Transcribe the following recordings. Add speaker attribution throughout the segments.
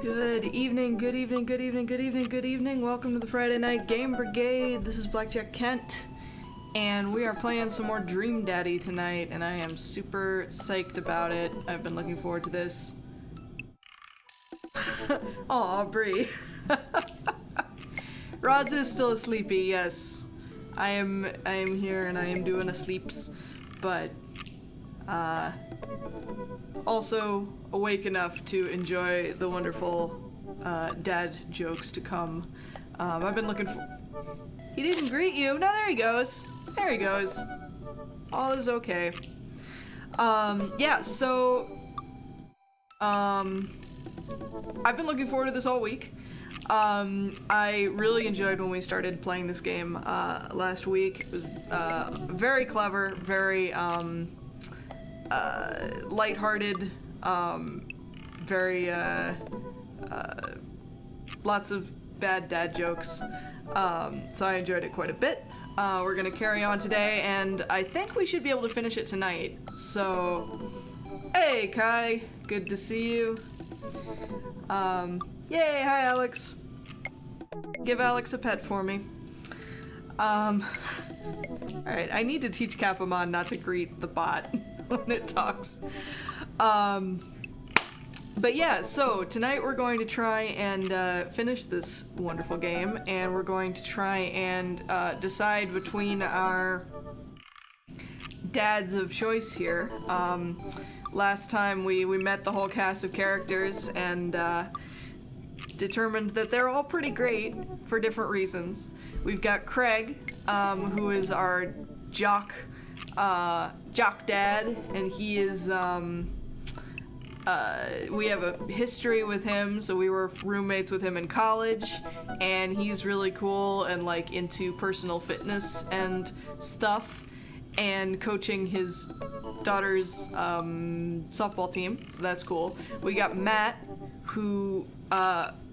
Speaker 1: Good evening, good evening, good evening, good evening, good evening. Welcome to the Friday Night Game Brigade. This is BlackjackKent, and we are playing some more Dream Daddy tonight, and I am super psyched about it. I've been looking forward to this. Aw, Bree. Roz is still a sleepy, yes. I am here and I am doing a sleeps, but also awake enough to enjoy the wonderful dad jokes to come. I've been looking for— He didn't greet you. No, there he goes. There he goes. All is okay. Yeah, so I've been looking forward to this all week. I really enjoyed when we started playing this game last week. It was very clever, very lighthearted, very lots of bad dad jokes. So I enjoyed it quite a bit. We're gonna carry on today, and I think we should be able to finish it tonight. So, hey Kai, good to see you. Yay, hi Alex. Give Alex a pet for me. Alright, I need to teach Capamon not to greet the bot when it talks. But yeah, so tonight we're going to try and finish this wonderful game, and we're going to try and decide between our dads of choice here. Last time we met the whole cast of characters and determined that they're all pretty great for different reasons. We've got Craig, who is our jock dad, and he is we have a history with him, so we were roommates with him in college, and he's really cool and like into personal fitness and stuff, and coaching his daughter's softball team, so that's cool. We got Matt, who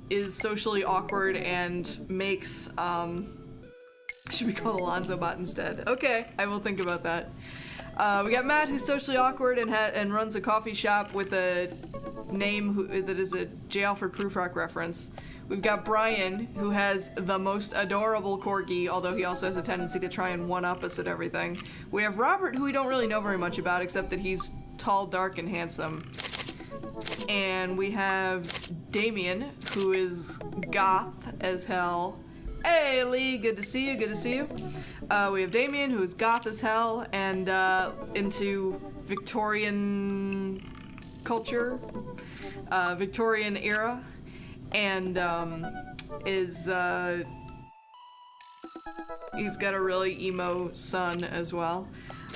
Speaker 1: is socially awkward and makes should be called Alonzo Bot instead. Okay, I will think about that. We got Matt, who's socially awkward and runs a coffee shop with a name that is a J. Alfred Prufrock reference. We've got Brian, who has the most adorable corgi, although he also has a tendency to try and one-up us at everything. We have Robert, who we don't really know very much about, except that he's tall, dark, and handsome. And we have Damien, who is goth as hell. Hey Lee, good to see you, good to see you. We have Damien, who is goth as hell and into Victorian culture, Victorian era, and he's got a really emo son as well.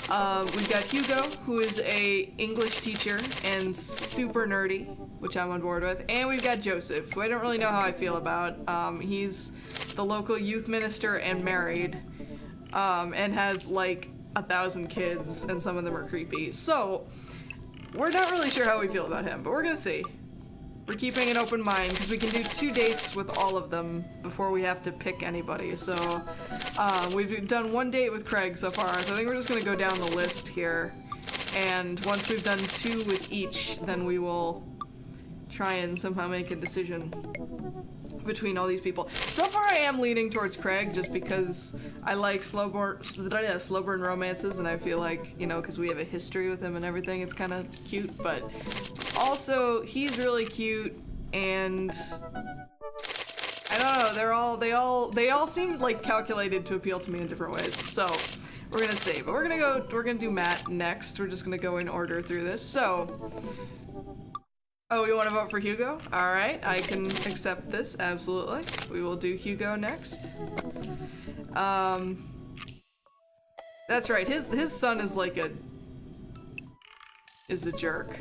Speaker 1: We've got Hugo, who is a English teacher and super nerdy, which I'm on board with, and we've got Joseph, who I don't really know how I feel about. He's the local youth minister and married, and has like 1,000 kids, and some of them are creepy. So we're not really sure how we feel about him, but we're gonna see. We're keeping an open mind because we can do 2 dates with all of them before we have to pick anybody. So we've done 1 date with Craig so far, so I think we're just gonna go down the list here, and once we've done 2 with each, then we will try and somehow make a decision between all these people. So far I am leaning towards Craig just because I like slow burn romances, and I feel like, you know, because we have a history with him and everything, it's kind of cute, but also he's really cute, and I don't know, they all seem like calculated to appeal to me in different ways. So we're gonna see, but we're gonna do Matt next. We're just gonna go in order through this. So, oh, we want to vote for Hugo? Alright, I can accept this, absolutely. We will do Hugo next. That's right, his son is like a jerk.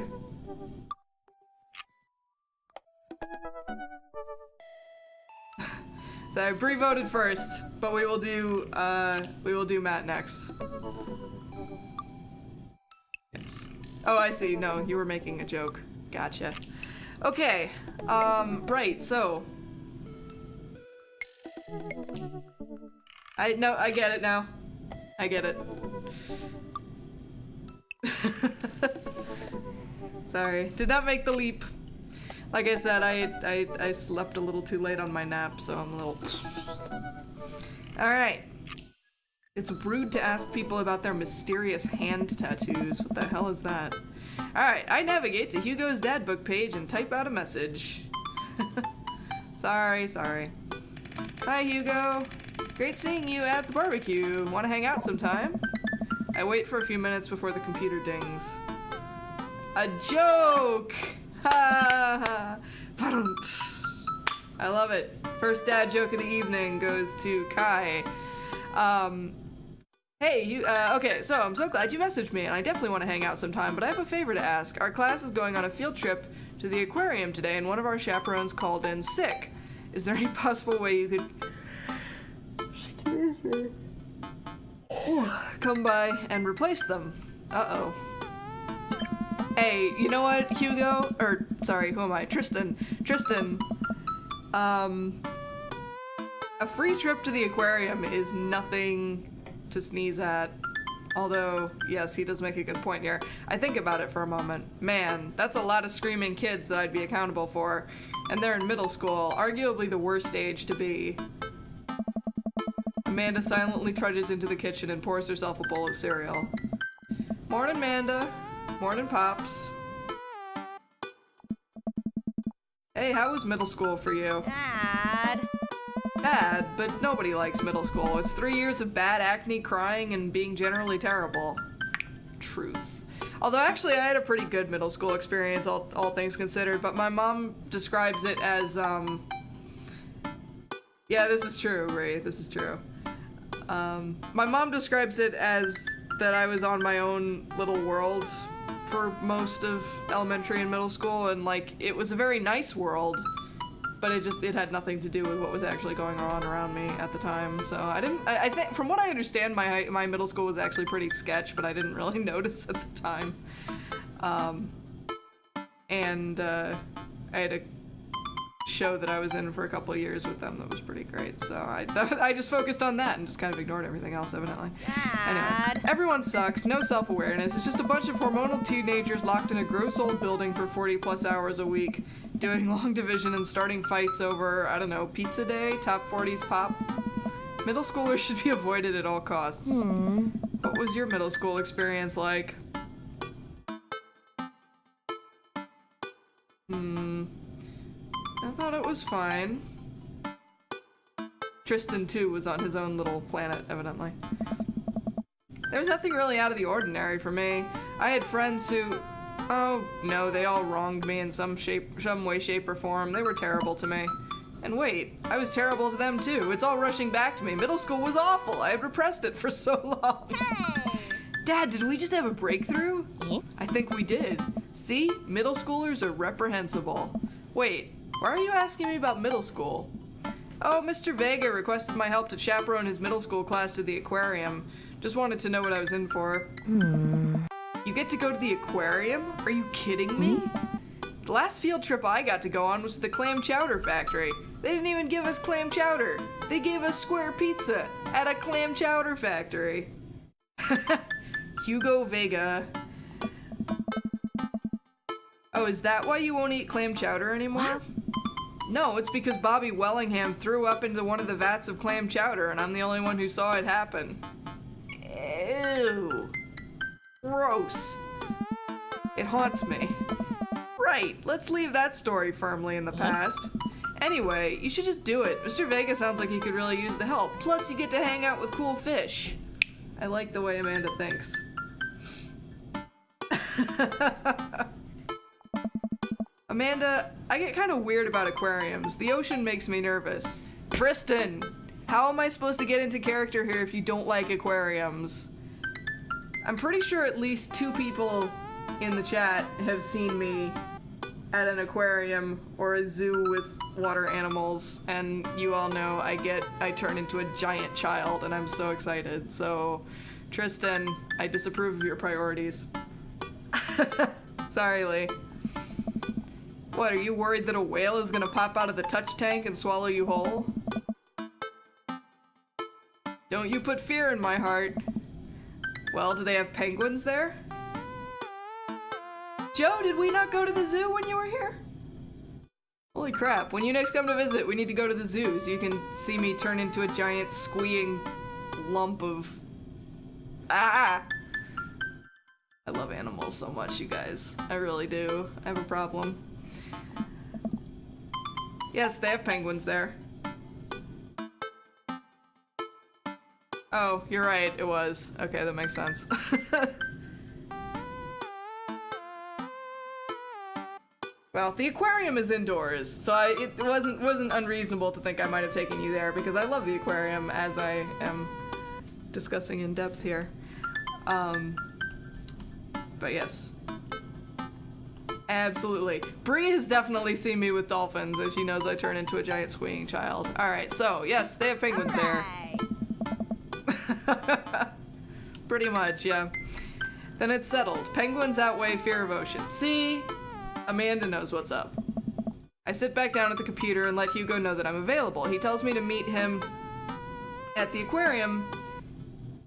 Speaker 1: So I pre-voted first, but we will do Matt next. Yes. Oh, I see. No, you were making a joke. Gotcha. Okay. Right. So I get it now. I get it. Sorry, did not make the leap. Like I said, I slept a little too late on my nap, so I'm a little... Alright. It's rude to ask people about their mysterious hand tattoos. What the hell is that? Alright, I navigate to Hugo's dad book page and type out a message. Sorry. Hi, Hugo. Great seeing you at the barbecue. Want to hang out sometime? I wait for a few minutes before the computer dings. A joke! Ha ha! I love it. First dad joke of the evening goes to Kai. Hey, you, okay, so I'm so glad you messaged me, and I definitely want to hang out sometime, but I have a favor to ask. Our class is going on a field trip to the aquarium today, and one of our chaperones called in sick. Is there any possible way you could come by and replace them? Uh-oh. Hey, you know what, Hugo? Or, sorry, who am I? Tristan. A free trip to the aquarium is nothing to sneeze at. Although, yes, he does make a good point here. I think about it for a moment. Man, that's a lot of screaming kids that I'd be accountable for. And they're in middle school, arguably the worst age to be. Amanda silently trudges into the kitchen and pours herself a bowl of cereal. Morning, Amanda. Morning, Pops. Hey, how was middle school for you?
Speaker 2: Dad.
Speaker 1: Bad, but nobody likes middle school. It's 3 years of bad acne, crying, and being generally terrible. Truth. Although actually I had a pretty good middle school experience, all things considered, but my mom describes it as, yeah, this is true, Ray, this is true. My mom describes it as that I was on my own little world for most of elementary and middle school, and like, it was a very nice world, but it had nothing to do with what was actually going on around me at the time. So I think, from what I understand, my middle school was actually pretty sketch, but I didn't really notice at the time. I had a show that I was in for a couple of years with them that was pretty great, so I just focused on that and just kind of ignored everything else, evidently.
Speaker 2: Dad.
Speaker 1: Anyway, everyone sucks, no self-awareness, it's just a bunch of hormonal teenagers locked in a gross old building for 40+ hours a week, doing long division and starting fights over, I don't know, pizza day, top 40s pop. Middle schoolers should be avoided at all costs. What was your middle school experience like? I thought it was fine. Tristan, too, was on his own little planet, evidently. There was nothing really out of the ordinary for me. I had friends who... Oh, no, they all wronged me in some way, shape, or form. They were terrible to me. And wait, I was terrible to them, too. It's all rushing back to me. Middle school was awful. I had repressed it for so long.
Speaker 2: Hey.
Speaker 1: Dad, did we just have a breakthrough? I think we did. See? Middle schoolers are reprehensible. Wait. Why are you asking me about middle school? Oh, Mr. Vega requested my help to chaperone his middle school class to the aquarium. Just wanted to know what I was in for. You get to go to the aquarium? Are you kidding me? The last field trip I got to go on was to the clam chowder factory. They didn't even give us clam chowder. They gave us square pizza at a clam chowder factory. Hugo Vega. Oh, is that why you won't eat clam chowder anymore? No, it's because Bobby Wellingham threw up into one of the vats of clam chowder, and I'm the only one who saw it happen. Ew. Gross. It haunts me. Right, let's leave that story firmly in the past. Anyway, you should just do it. Mr. Vega sounds like he could really use the help. Plus, you get to hang out with cool fish. I like the way Amanda thinks. Amanda, I get kind of weird about aquariums. The ocean makes me nervous. Tristan, how am I supposed to get into character here if you don't like aquariums? I'm pretty sure at least 2 people in the chat have seen me at an aquarium or a zoo with water animals, and you all know I turn into a giant child and I'm so excited. So, Tristan, I disapprove of your priorities. Sorry, Lee. What, are you worried that a whale is gonna pop out of the touch tank and swallow you whole? Don't you put fear in my heart. Well, do they have penguins there? Joe, did we not go to the zoo when you were here? Holy crap. When you next come to visit, we need to go to the zoo so you can see me turn into a giant squeeing lump of... Ah! I love animals so much, you guys. I really do. I have a problem. Yes, they have penguins there. Oh, you're right, it was. Okay, that makes sense. Well, the aquarium is indoors, so it wasn't unreasonable to think I might have taken you there because I love the aquarium, as I am discussing in depth here. But yes. Absolutely. Bree has definitely seen me with dolphins, as she knows I turn into a giant squealing child. Alright, so, yes, they have penguins there. Pretty much, yeah. Then it's settled. Penguins outweigh fear of ocean. See? Amanda knows what's up. I sit back down at the computer and let Hugo know that I'm available. He tells me to meet him at the aquarium,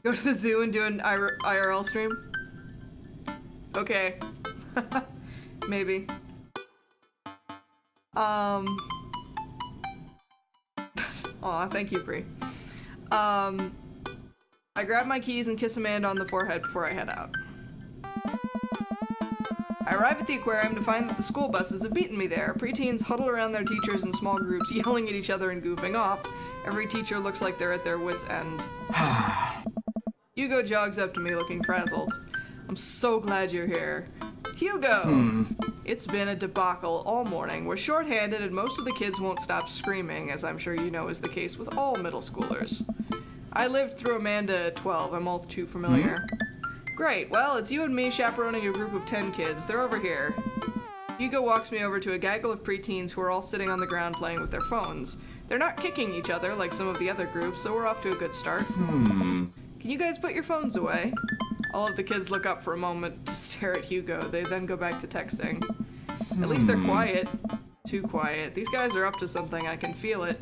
Speaker 1: go to the zoo and do an IRL stream. Okay. Maybe. Aw, thank you, Bree. I grab my keys and kiss Amanda on the forehead before I head out. I arrive at the aquarium to find that the school buses have beaten me there. Preteens huddle around their teachers in small groups, yelling at each other and goofing off. Every teacher looks like they're at their wits' end. Hugo jogs up to me looking frazzled. I'm so glad you're here. Hugo! It's been a debacle all morning. We're shorthanded and most of the kids won't stop screaming, as I'm sure you know is the case with all middle schoolers. I lived through Amanda at 12. I'm all too familiar. Great, well, it's you and me chaperoning a group of 10 kids. They're over here. Hugo walks me over to a gaggle of preteens who are all sitting on the ground playing with their phones. They're not kicking each other like some of the other groups, so we're off to a good start. Can you guys put your phones away? All of the kids look up for a moment to stare at Hugo. They then go back to texting. At least they're quiet. Too quiet. These guys are up to something, I can feel it.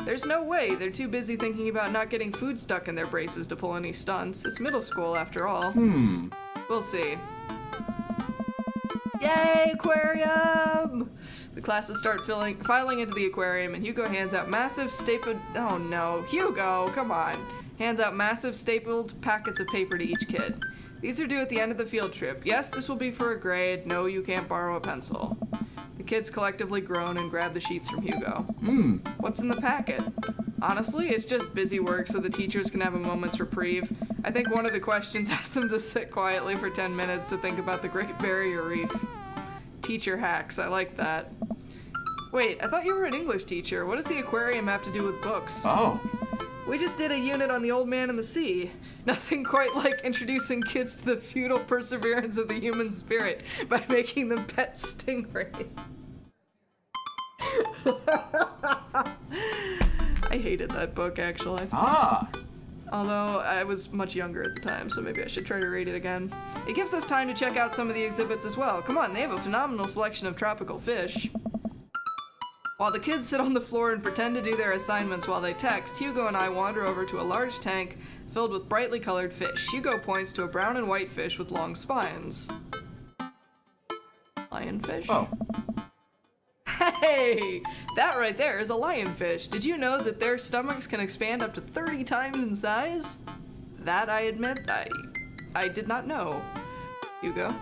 Speaker 1: There's no way. They're too busy thinking about not getting food stuck in their braces to pull any stunts. It's middle school after all. We'll see. Yay, aquarium! The classes start filing into the aquarium and Hugo hands out massive stapled... Oh no, Hugo, come on. Hands out massive stapled packets of paper to each kid. These are due at the end of the field trip. Yes, this will be for a grade. No, you can't borrow a pencil. The kids collectively groan and grab the sheets from Hugo. What's in the packet? Honestly, it's just busy work so the teachers can have a moment's reprieve. I think one of the questions asked them to sit quietly for 10 minutes to think about the Great Barrier Reef. Teacher hacks, I like that. Wait, I thought you were an English teacher. What does the aquarium have to do with books?
Speaker 3: Oh.
Speaker 1: We just did a unit on the old man in the sea. Nothing quite like introducing kids to the futile perseverance of the human spirit by making them pet stingrays. I hated that book, actually. Although I was much younger at the time, so maybe I should try to read it again. It gives us time to check out some of the exhibits as well. Come on, they have a phenomenal selection of tropical fish. While the kids sit on the floor and pretend to do their assignments while they text, Hugo and I wander over to a large tank filled with brightly colored fish. Hugo points to a brown and white fish with long spines. Lionfish?
Speaker 3: Oh.
Speaker 1: Hey! That right there is a lionfish. Did you know that their stomachs can expand up to 30 times in size? That, I admit, I did not know. Hugo?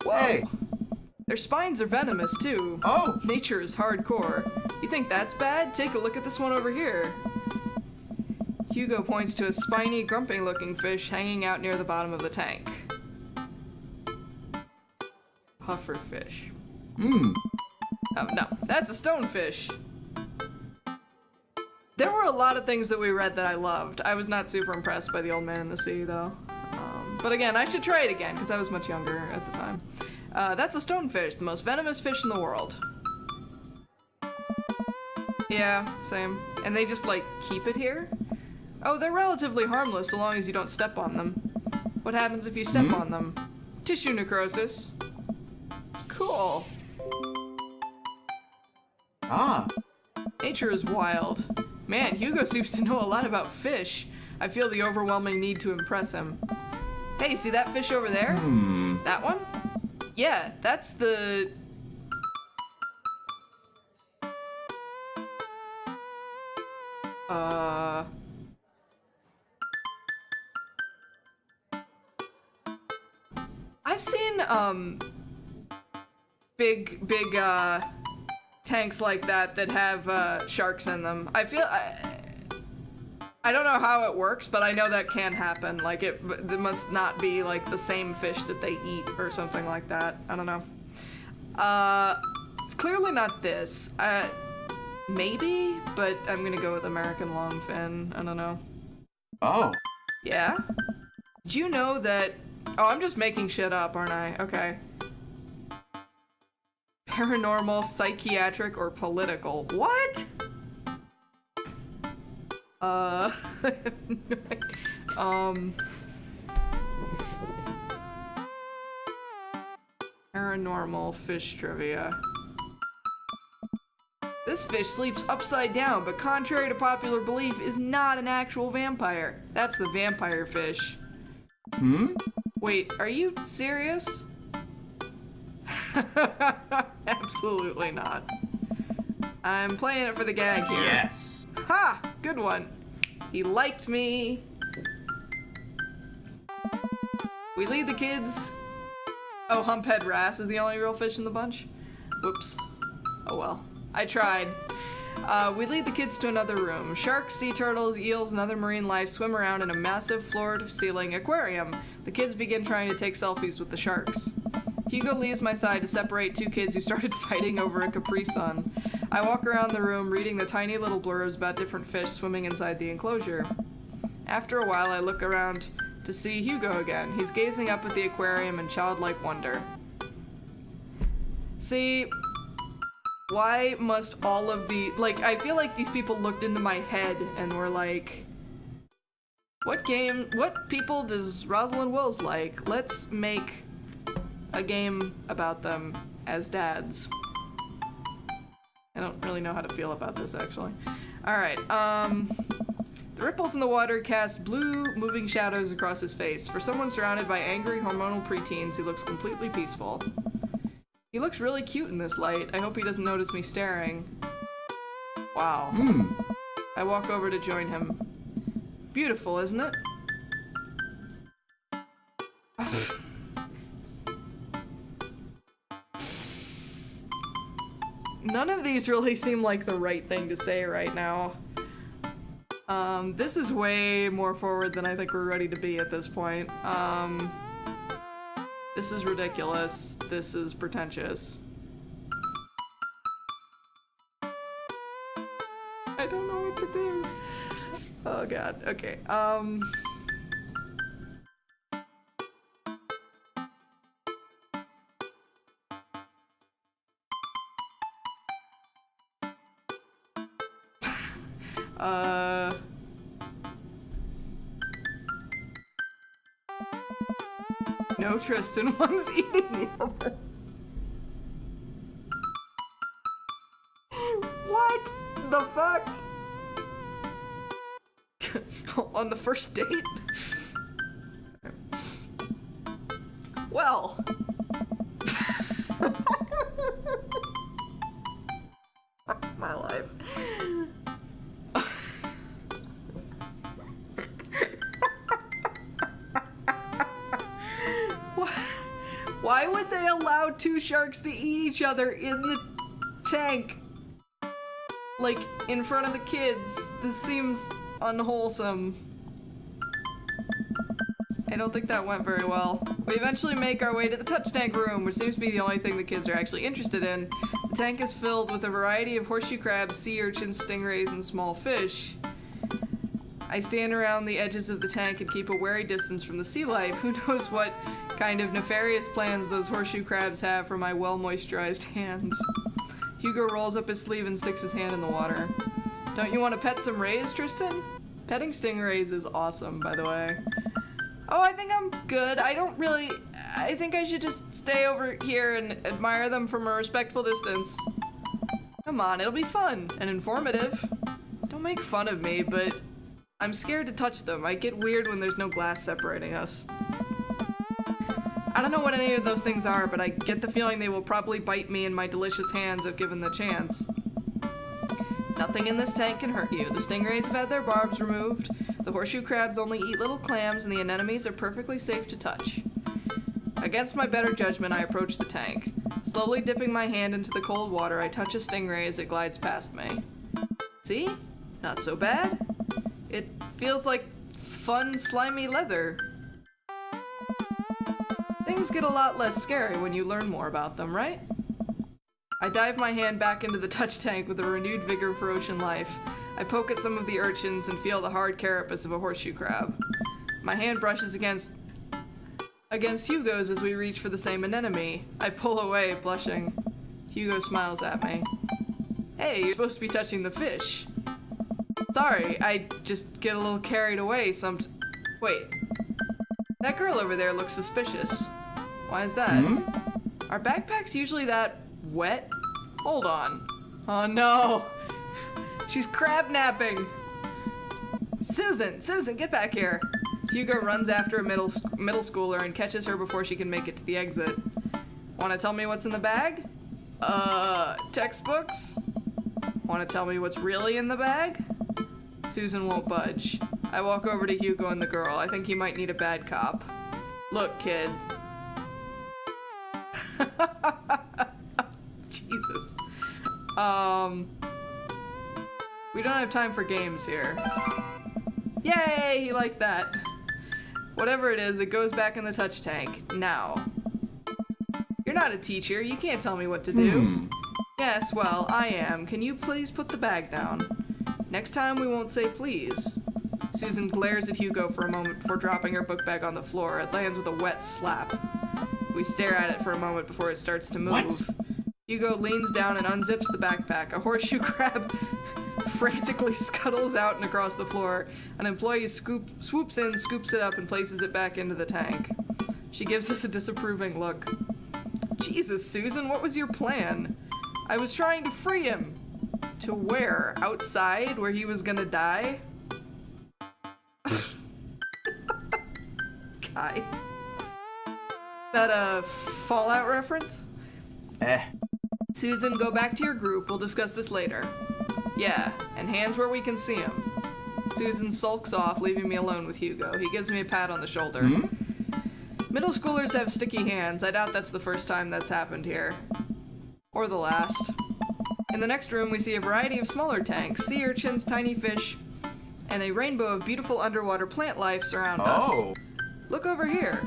Speaker 1: Whoa!
Speaker 3: Hey!
Speaker 1: Their spines are venomous, too.
Speaker 3: Oh!
Speaker 1: Nature is hardcore. You think that's bad? Take a look at this one over here. Hugo points to a spiny, grumpy-looking fish hanging out near the bottom of the tank. Pufferfish. Oh, no. That's a stonefish. There were a lot of things that we read that I loved. I was not super impressed by the old man in the sea, though. But again, I should try it again, because I was much younger at the time. That's a stonefish, the most venomous fish in the world. Yeah, same. And they just, like, keep it here? Oh, they're relatively harmless so long as you don't step on them. What happens if you step on them? Tissue necrosis. Cool. Nature is wild. Man, Hugo seems to know a lot about fish. I feel the overwhelming need to impress him. Hey, see that fish over there? That one? Yeah, that's the... I've seen, big, tanks like that have, sharks in them. I don't know how it works, but I know that can happen. Like, it must not be, like, the same fish that they eat or something like that. I don't know. It's clearly not this. Maybe, but I'm gonna go with American longfin. I don't know.
Speaker 3: Oh.
Speaker 1: Yeah? Did you know that... Oh, I'm just making shit up, aren't I? Okay. Paranormal, psychiatric, or political. What? Paranormal fish trivia. This fish sleeps upside down, but contrary to popular belief, is not an actual vampire. That's the vampire fish. Wait, are you serious? Absolutely not. I'm playing it for the gag here.
Speaker 3: Yes.
Speaker 1: Ha! Good one. He liked me. We lead the kids. Oh, humphead wrasse is the only real fish in the bunch? Whoops. Oh well. I tried. We lead the kids to another room. Sharks, sea turtles, eels, and other marine life swim around in a massive floor-to-ceiling aquarium. The kids begin trying to take selfies with the sharks. Hugo leaves my side to separate two kids who started fighting over a Capri Sun. I walk around the room reading the tiny little blurbs about different fish swimming inside the enclosure. After a while, I look around to see Hugo again. He's gazing up at the aquarium in childlike wonder. See, why must all of the... Like, I feel like these people looked into my head and were like, what people does Rosalind Wills like? Let's make a game about them as dads. I don't really know how to feel about this, actually. Alright, the ripples in the water cast blue, moving shadows across his face. For someone surrounded by angry, hormonal preteens, he looks completely peaceful. He looks really cute in this light. I hope he doesn't notice me staring. Wow. I walk over to join him. Beautiful, isn't it? None of these really seem like the right thing to say right now. This is way more forward than I think we're ready to be at this point. This is ridiculous. This is pretentious. I don't know what to do. Oh god, okay. No, Tristan, one's eating the other. What the fuck? On the first date? Well. My life. Why would they allow two sharks to eat each other in the tank? Like, in front of the kids. This seems unwholesome. I don't think that went very well. We eventually make our way to the touch tank room, which seems to be the only thing the kids are actually interested in. The tank is filled with a variety of horseshoe crabs, sea urchins, stingrays, and small fish. I stand around the edges of the tank and keep a wary distance from the sea life. Who knows what kind of nefarious plans those horseshoe crabs have for my well-moisturized hands. Hugo rolls up his sleeve and sticks his hand in the water. Don't you want to pet some rays, Tristan? Petting stingrays is awesome, by the way. Oh, I think I'm good. I think I should just stay over here and admire them from a respectful distance. Come on, it'll be fun and informative. Don't make fun of me, but I'm scared to touch them. I get weird when there's no glass separating us. I don't know what any of those things are, but I get the feeling they will probably bite me in my delicious hands if given the chance. Nothing in this tank can hurt you. The stingrays have had their barbs removed, the horseshoe crabs only eat little clams, and the anemones are perfectly safe to touch. Against my better judgment, I approach the tank. Slowly dipping my hand into the cold water, I touch a stingray as it glides past me. See? Not so bad. It feels like fun, slimy leather. Things get a lot less scary when you learn more about them, right? I dive my hand back into the touch tank with a renewed vigor for ocean life. I poke at some of the urchins and feel the hard carapace of a horseshoe crab. My hand brushes against Hugo's as we reach for the same anemone. I pull away, blushing. Hugo smiles at me. Hey, you're supposed to be touching the fish. Sorry, I just get a little carried away Wait. That girl over there looks suspicious. Why is that? Are backpacks usually that wet? Hold on. Oh no! She's crab napping! Susan, get back here! Hugo runs after a middle schooler and catches her before she can make it to the exit. Wanna tell me what's in the bag? Textbooks? Wanna tell me what's really in the bag? Susan won't budge. I walk over to Hugo and the girl. I think he might need a bad cop. Look, kid. Jesus. We don't have time for games here. Yay, he liked that. Whatever it is, it goes back in the touch tank. Now. You're not a teacher. You can't tell me what to do. Yes, well, I am. Can you please put the bag down? Next time we won't say please. Susan glares at Hugo for a moment before dropping her book bag on the floor. It lands with a wet slap. We stare at it for a moment before it starts to move. What? Hugo leans down and unzips the backpack. A horseshoe crab frantically scuttles out and across the floor. An employee swoops in, scoops it up, and places it back into the tank. She gives us a disapproving look. Jesus, Susan, what was your plan? I was trying to free him. To where? Outside, where he was gonna die? Kai. That a Fallout reference? Susan, go back to your group. We'll discuss this later. Yeah, and hands where we can see him. Susan sulks off, leaving me alone with Hugo. He gives me a pat on the shoulder. Middle schoolers have sticky hands. I doubt that's the first time that's happened here. Or the last. In the next room, we see a variety of smaller tanks, sea urchins, tiny fish, and a rainbow of beautiful underwater plant life surround us. Look over here.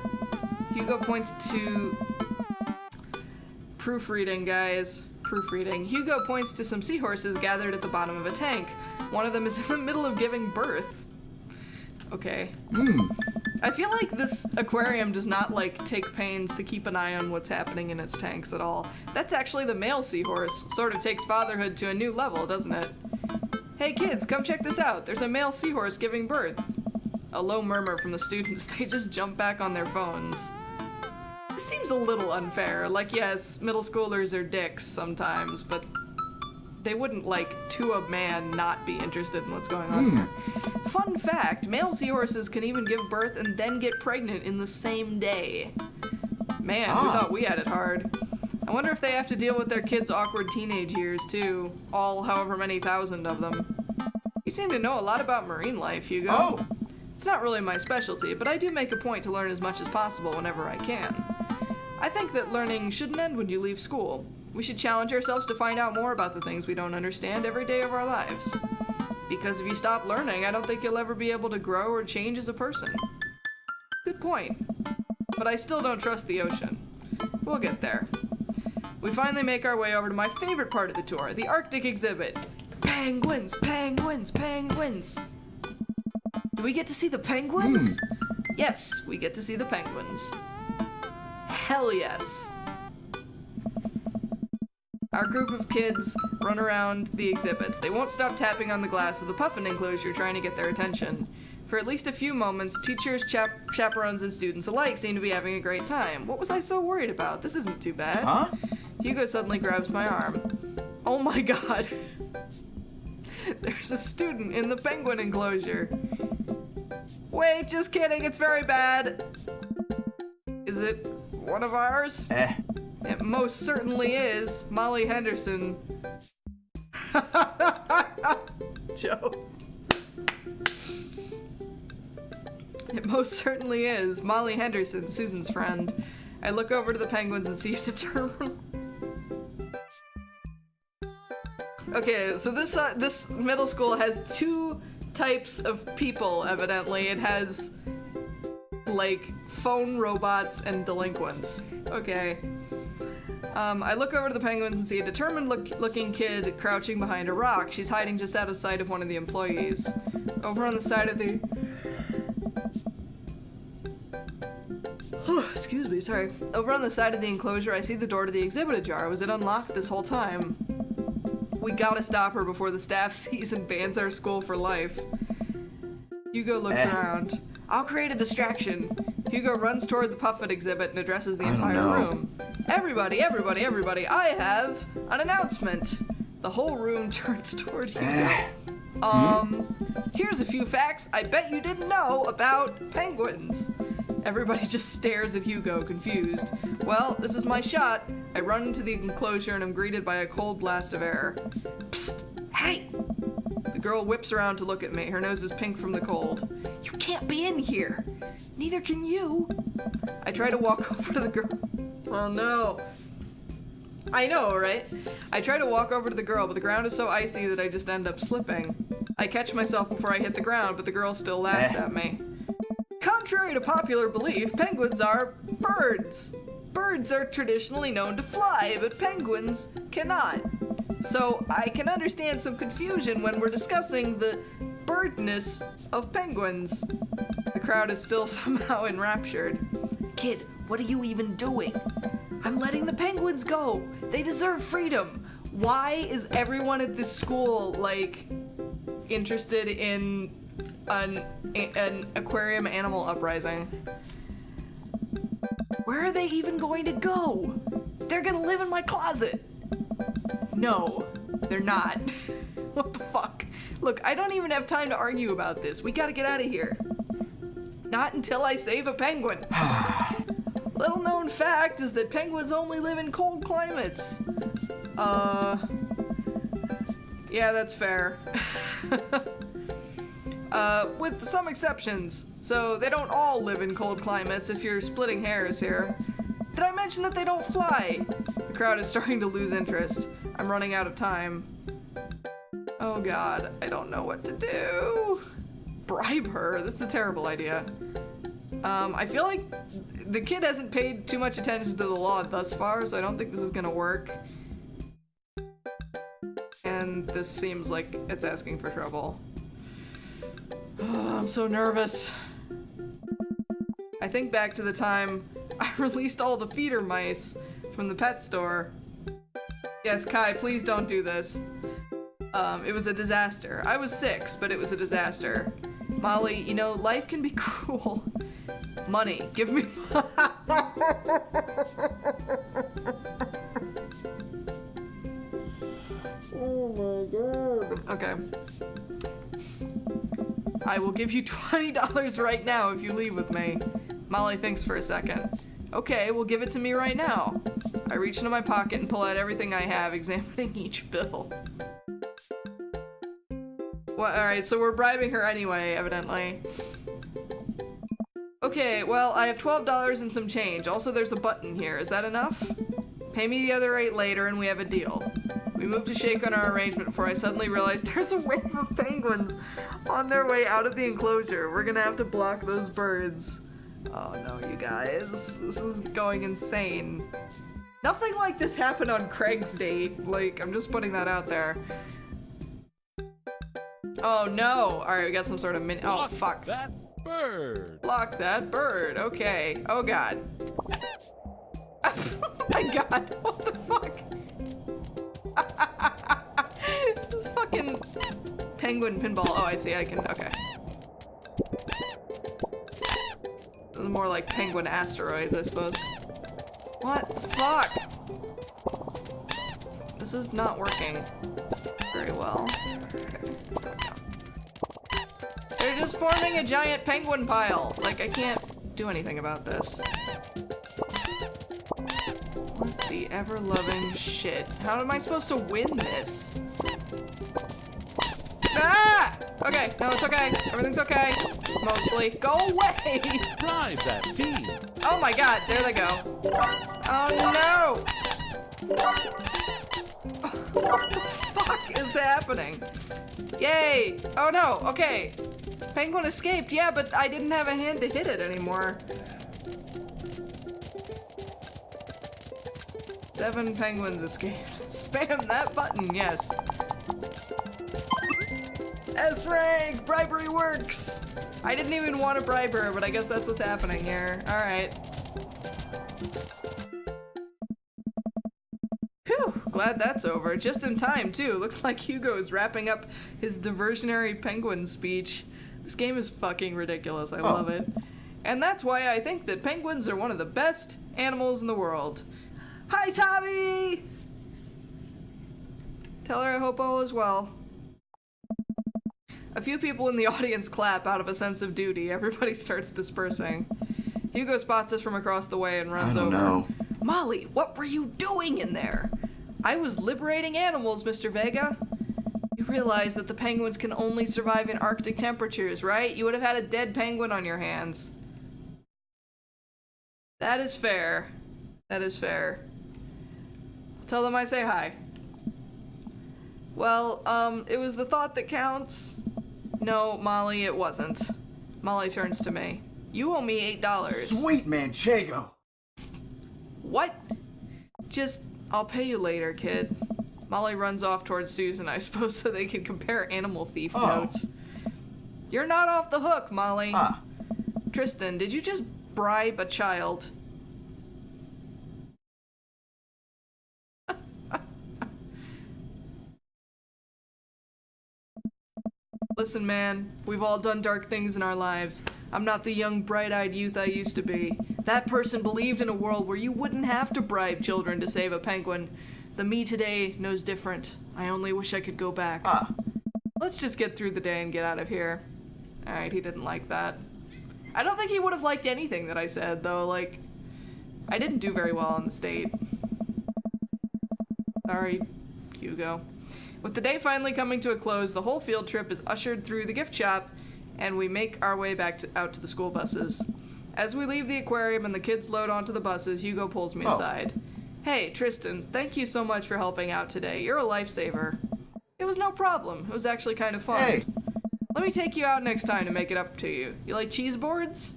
Speaker 1: Hugo points to... Proofreading, guys. Proofreading. Hugo points to some seahorses gathered at the bottom of a tank. One of them is in the middle of giving birth. Okay. I feel like this aquarium does not, like, take pains to keep an eye on what's happening in its tanks at all. That's actually the male seahorse. Sort of takes fatherhood to a new level, doesn't it? Hey kids, come check this out. There's a male seahorse giving birth. A low murmur from the students. They just jump back on their phones. This seems a little unfair. Like, yes, middle schoolers are dicks sometimes, but they wouldn't, like, to a man not be interested in what's going on here. Fun fact, male seahorses can even give birth and then get pregnant in the same day. Man, we thought we had it hard. I wonder if they have to deal with their kids' awkward teenage years, too. All however many thousand of them. You seem to know a lot about marine life, Hugo. It's not really my specialty, but I do make a point to learn as much as possible whenever I can. I think that learning shouldn't end when you leave school. We should challenge ourselves to find out more about the things we don't understand every day of our lives. Because if you stop learning, I don't think you'll ever be able to grow or change as a person. Good point. But I still don't trust the ocean. We'll get there. We finally make our way over to my favorite part of the tour, the Arctic exhibit. Penguins, penguins, penguins. Do we get to see the penguins? Yes, we get to see the penguins. Hell yes. Our group of kids run around the exhibits. They won't stop tapping on the glass of the puffin enclosure trying to get their attention. For at least a few moments, teachers, chaperones, and students alike seem to be having a great time. What was I so worried about? This isn't too bad. Hugo suddenly grabs my arm. Oh my god. There's a student in the penguin enclosure. Wait, just kidding, it's very bad. Is it? one of ours? It most certainly is. Molly Henderson. Joe. It most certainly is. Molly Henderson, Susan's friend. I look over to the penguins and see a determined... Okay, so this middle school has two types of people, evidently. It has, like, phone robots and delinquents. Okay. I look over to the penguins and see a determined looking kid crouching behind a rock. She's hiding just out of sight of one of the employees. Over on the side of the... Excuse me, sorry. Over on the side of the enclosure, I see the door to the exhibit ajar. Was it unlocked this whole time? We gotta stop her before the staff sees and bans our school for life. Hugo looks around. I'll create a distraction. Hugo runs toward the Puffet exhibit and addresses the entire room. Everybody, I have an announcement. The whole room turns toward Hugo. Here's a few facts I bet you didn't know about penguins. Everybody just stares at Hugo, confused. Well, this is my shot. I run into the enclosure and am greeted by a cold blast of air. Psst! Hey! The girl whips around to look at me. Her nose is pink from the cold. You can't be in here! Neither can you! I try to walk over to the girl. Oh no. I know, right? I try to walk over to the girl, but the ground is so icy that I just end up slipping. I catch myself before I hit the ground, but the girl still laughs at me. Contrary to popular belief, penguins are birds. Birds are traditionally known to fly, but penguins cannot. So I can understand some confusion when we're discussing the birdness of penguins. The crowd is still somehow enraptured. Kid, what are you even doing? I'm letting the penguins go. They deserve freedom. Why is everyone at this school, like, interested in an aquarium animal uprising? Where are they even going to go? They're gonna live in my closet. No, they're not. What the fuck? Look, I don't even have time to argue about this. We gotta get out of here. Not until I save a penguin. Little known fact is that penguins only live in cold climates. Yeah, that's fair. With some exceptions. So they don't all live in cold climates if you're splitting hairs here. Did I mention that they don't fly? The crowd is starting to lose interest. I'm running out of time. Oh god, I don't know what to do. Bribe her? That's a terrible idea. I feel like the kid hasn't paid too much attention to the law thus far, so I don't think this is gonna work. And this seems like it's asking for trouble. Oh, I'm so nervous. I think back to the time I released all the feeder mice from the pet store. Yes, Kai, please don't do this. It was a disaster. I was 6, but it was a disaster. Molly, you know, life can be cruel. Money. Give me... Oh my god. Okay. I will give you $20 right now if you leave with me. Molly thinks for a second. Okay, well give it to me right now. I reach into my pocket and pull out everything I have, examining each bill. Well, alright, so we're bribing her anyway, evidently. Okay, well, I have $12 and some change. Also, there's a button here. Is that enough? Pay me the other 8 later and we have a deal. We moved to shake on our arrangement before I suddenly realized there's a wave of penguins on their way out of the enclosure. We're gonna have to block those birds. Oh no, you guys. This is going insane. Nothing like this happened on Craig's date. Like, I'm just putting that out there. Oh no! Alright, we got some sort of mini- oh, fuck.
Speaker 3: That bird!
Speaker 1: Block that bird. Okay. Oh god. Oh my god. What the fuck? This fucking penguin pinball. Oh, I see. I can. Okay. This is more like penguin asteroids, I suppose. What the fuck? This is not working very well. Okay. They're just forming a giant penguin pile. Like, I can't do anything about this. What the ever-loving shit? How am I supposed to win this? Ah! Okay, no, it's okay. Everything's okay. Mostly. Go away!
Speaker 3: Drive that team.
Speaker 1: Oh my god, there they go. Oh no! What the fuck is happening? Yay! Oh no, okay. Penguin escaped, yeah, but I didn't have a hand to hit it anymore. 7 penguins escaped. Spam that button, yes. S rank! Bribery works! I didn't even want to bribe her, but I guess that's what's happening here. Alright. Phew, glad that's over. Just in time, too. Looks like Hugo is wrapping up his diversionary penguin speech. This game is fucking ridiculous. I love it. And that's why I think that penguins are one of the best animals in the world. Hi, Tommy! Tell her I hope all is well. A few people in the audience clap out of a sense of duty. Everybody starts dispersing. Hugo spots us from across the way and runs over.
Speaker 4: know.
Speaker 1: Molly, what were you doing in there? I was liberating animals, Mr. Vega. You realize that the penguins can only survive in Arctic temperatures, right? You would have had a dead penguin on your hands. That is fair. That is fair. Tell them I say hi. Well, it was the thought that counts. No, Molly, it wasn't. Molly turns to me. You owe me $8.
Speaker 4: Sweet Manchego.
Speaker 1: What? Just, I'll pay you later, kid. Molly runs off towards Susan, I suppose, so they can compare animal thief notes. You're not off the hook, Molly. Tristan, did you just bribe a child? Listen, man, we've all done dark things in our lives. I'm not the young, bright-eyed youth I used to be. That person believed in a world where you wouldn't have to bribe children to save a penguin. The me today knows different. I only wish I could go back. Let's just get through the day and get out of here. Alright, he didn't like that. I don't think he would have liked anything that I said, though. Like, I didn't do very well on the state. Sorry, Hugo. With the day finally coming to a close, the whole field trip is ushered through the gift shop, and we make our way back out to the school buses. As we leave the aquarium and the kids load onto the buses, Hugo pulls me aside. Hey, Tristan, thank you so much for helping out today. You're a lifesaver. It was no problem. It was actually kind of fun.
Speaker 4: Hey.
Speaker 1: Let me take you out next time to make it up to you. You like cheese boards?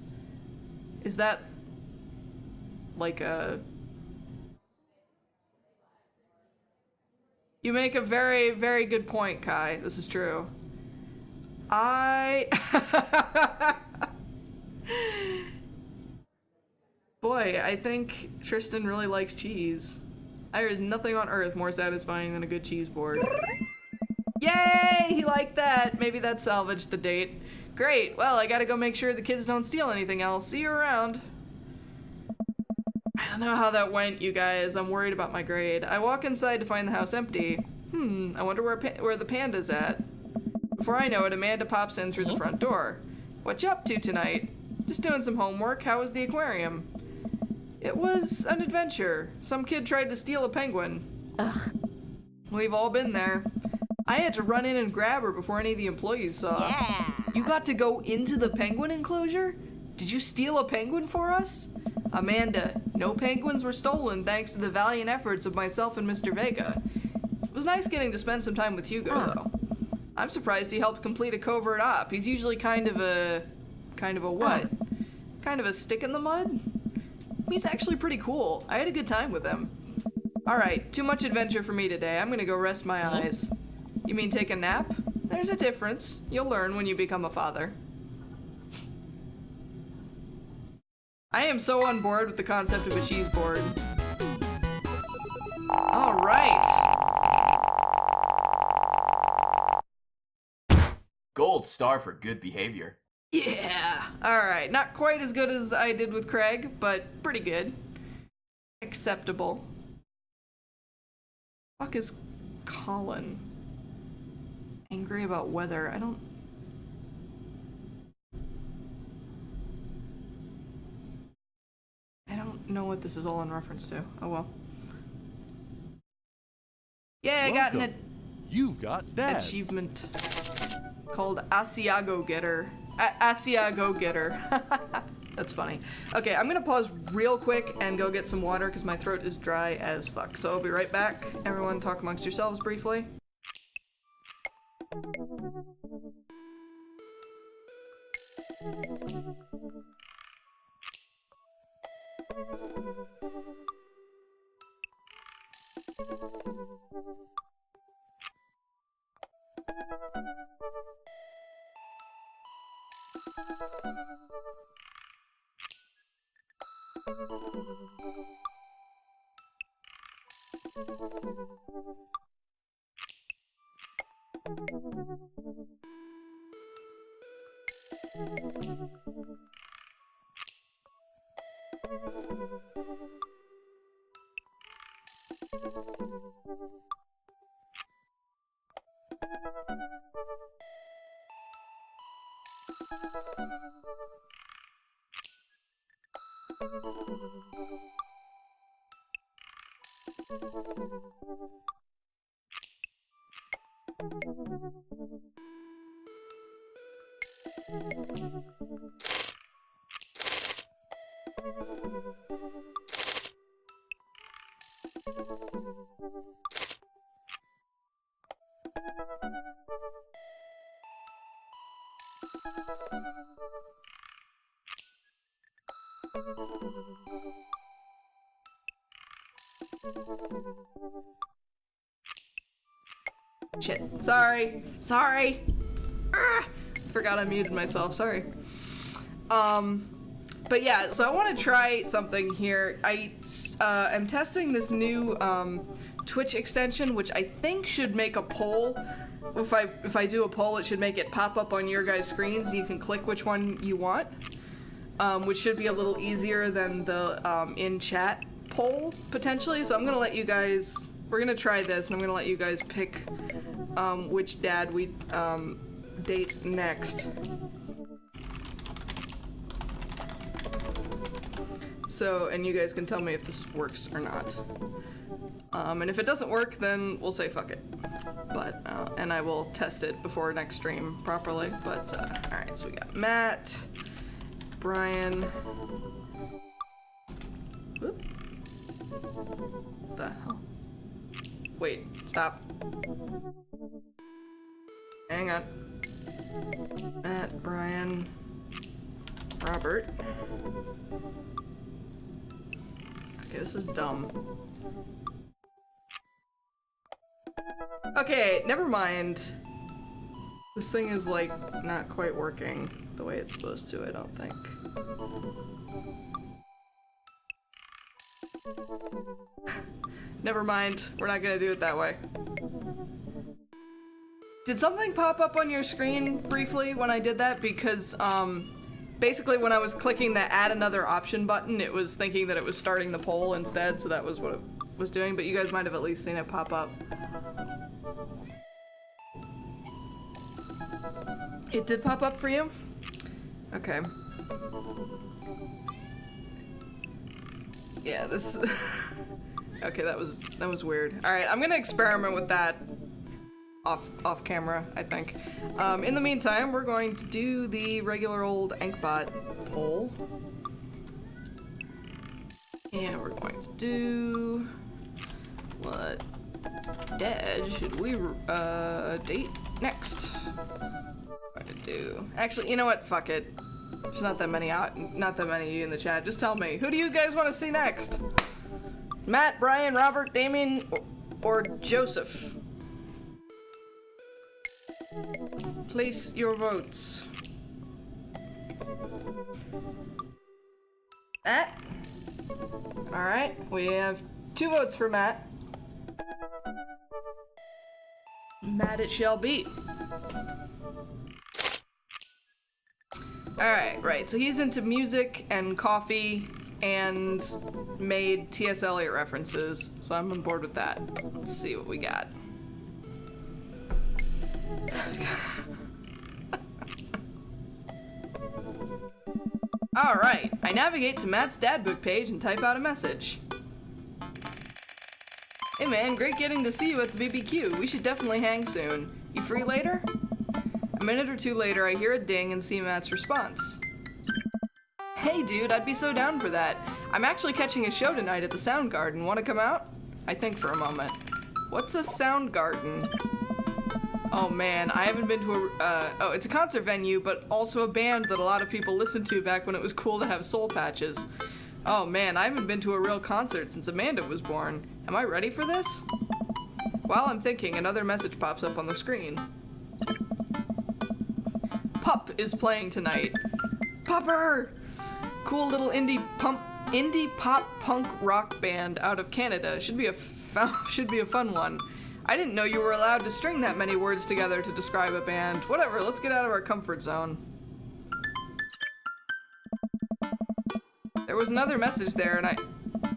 Speaker 1: Is that like a... You make a very, very good point, Kai. This is true. Boy, I think Tristan really likes cheese. There is nothing on earth more satisfying than a good cheese board. Yay! He liked that! Maybe that salvaged the date. Great! Well, I gotta go make sure the kids don't steal anything else. See you around. I don't know how that went, you guys. I'm worried about my grade. I walk inside to find the house empty. I wonder where the panda's at. Before I know it, Amanda pops in through the front door. What you up to tonight? Just doing some homework. How was the aquarium? It was an adventure. Some kid tried to steal a penguin.
Speaker 2: Ugh.
Speaker 1: We've all been there. I had to run in and grab her before any of the employees saw.
Speaker 2: Yeah.
Speaker 1: You got to go into the penguin enclosure? Did you steal a penguin for us? Amanda, no penguins were stolen thanks to the valiant efforts of myself and Mr. Vega. It was nice getting to spend some time with Hugo, though. I'm surprised he helped complete a covert op. He's usually kind of a what? Kind of a stick in the mud? He's actually pretty cool. I had a good time with him. Alright, too much adventure for me today. I'm gonna go rest my eyes. You mean take a nap? There's a difference. You'll learn when you become a father. I am so on board with the concept of a cheese board. Alright.
Speaker 4: Gold star for good behavior.
Speaker 1: Yeah. Alright. Not quite as good as I did with Craig, but pretty good. Acceptable. Fuck is Colin? Angry about weather. I don't know what this is all in reference to. Oh well. Yay, I got an
Speaker 3: You've got dads.
Speaker 1: achievement called Asiago Getter. Asiago Getter. That's funny. Okay, I'm gonna pause real quick and go get some water because my throat is dry as fuck. So I'll be right back. Everyone talk amongst yourselves briefly. Shit. Sorry. Sorry. Forgot I muted myself. Sorry. But yeah, so I want to try something here. I am testing this new Twitch extension, which I think should make a poll. If I do a poll, it should make it pop up on your guys' screens. You can click which one you want, which should be a little easier than the in-chat poll, potentially. So I'm going to let you guys... We're going to try this, and I'm going to let you guys pick which dad we date next. So, and you guys can tell me if this works or not. And if it doesn't work, then we'll say fuck it. But, and I will test it before next stream properly. But, alright, so we got Matt, Brian. Whoop. What the hell? Wait, stop. Hang on. Matt, Brian, Robert. Okay, this is dumb. Okay, never mind. This thing is, like, not quite working the way it's supposed to, I don't think. Never mind, we're not gonna do it that way. Did something pop up on your screen briefly when I did that? Because, basically when I was clicking the add another option button, it was thinking that it was starting the poll instead, so that was what it was doing, but you guys might have at least seen it pop up. It did pop up for you? Okay. Yeah, this... Okay, that was weird. Alright, I'm gonna experiment with that off camera, I think. In the meantime, we're going to do the regular old Ankbot poll. And we're going to do... What dad should we date next? What to do? Actually, you know what? Fuck it. There's not that many of you in the chat. Just tell me. Who do you guys want to see next? Matt, Brian, Robert, Damien, or Joseph? Place your votes. Matt? Alright, we have 2 votes for Matt. Matt it shall be. Alright, right, so he's into music and coffee and made T.S. Eliot references, so I'm on board with that. Let's see what we got. Alright, I navigate to Matt's dad book page and type out a message. Hey man, great getting to see you at the BBQ. We should definitely hang soon. You free later? A minute or two later, I hear a ding and see Matt's response. Hey dude, I'd be so down for that. I'm actually catching a show tonight at the Sound Garden. Wanna come out? I think for a moment. What's a Sound Garden? Oh man, I haven't been to oh, it's a concert venue, but also a band that a lot of people listened to back when it was cool to have soul patches. Oh man, I haven't been to a real concert since Amanda was born. Am I ready for this? While I'm thinking, another message pops up on the screen. Pup is playing tonight. Pupper! Cool little indie pop punk rock band out of Canada. Should be a fun one. I didn't know you were allowed to string that many words together to describe a band. Whatever, let's get out of our comfort zone. There was another message there and I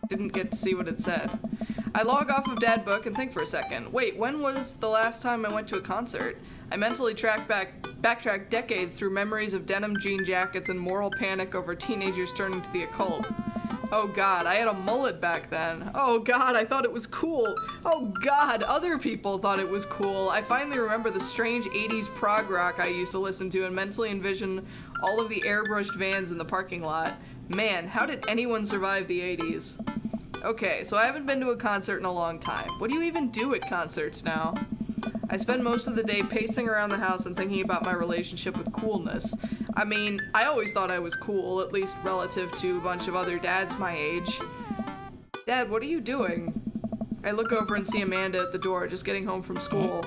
Speaker 1: didn't get to see what it said. I log off of Dadbook and think for a second. Wait, when was the last time I went to a concert? I mentally backtrack decades through memories of denim jean jackets and moral panic over teenagers turning to the occult. Oh god, I had a mullet back then. Oh god, I thought it was cool. Oh god, other people thought it was cool. I finally remember the strange 80s prog rock I used to listen to and mentally envision all of the airbrushed vans in the parking lot. Man, how did anyone survive the 80s? Okay, so I haven't been to a concert in a long time. What do you even do at concerts now? I spend most of the day pacing around the house and thinking about my relationship with coolness. I mean, I always thought I was cool, at least relative to a bunch of other dads my age. Dad, what are you doing? I look over and see Amanda at the door, just getting home from school.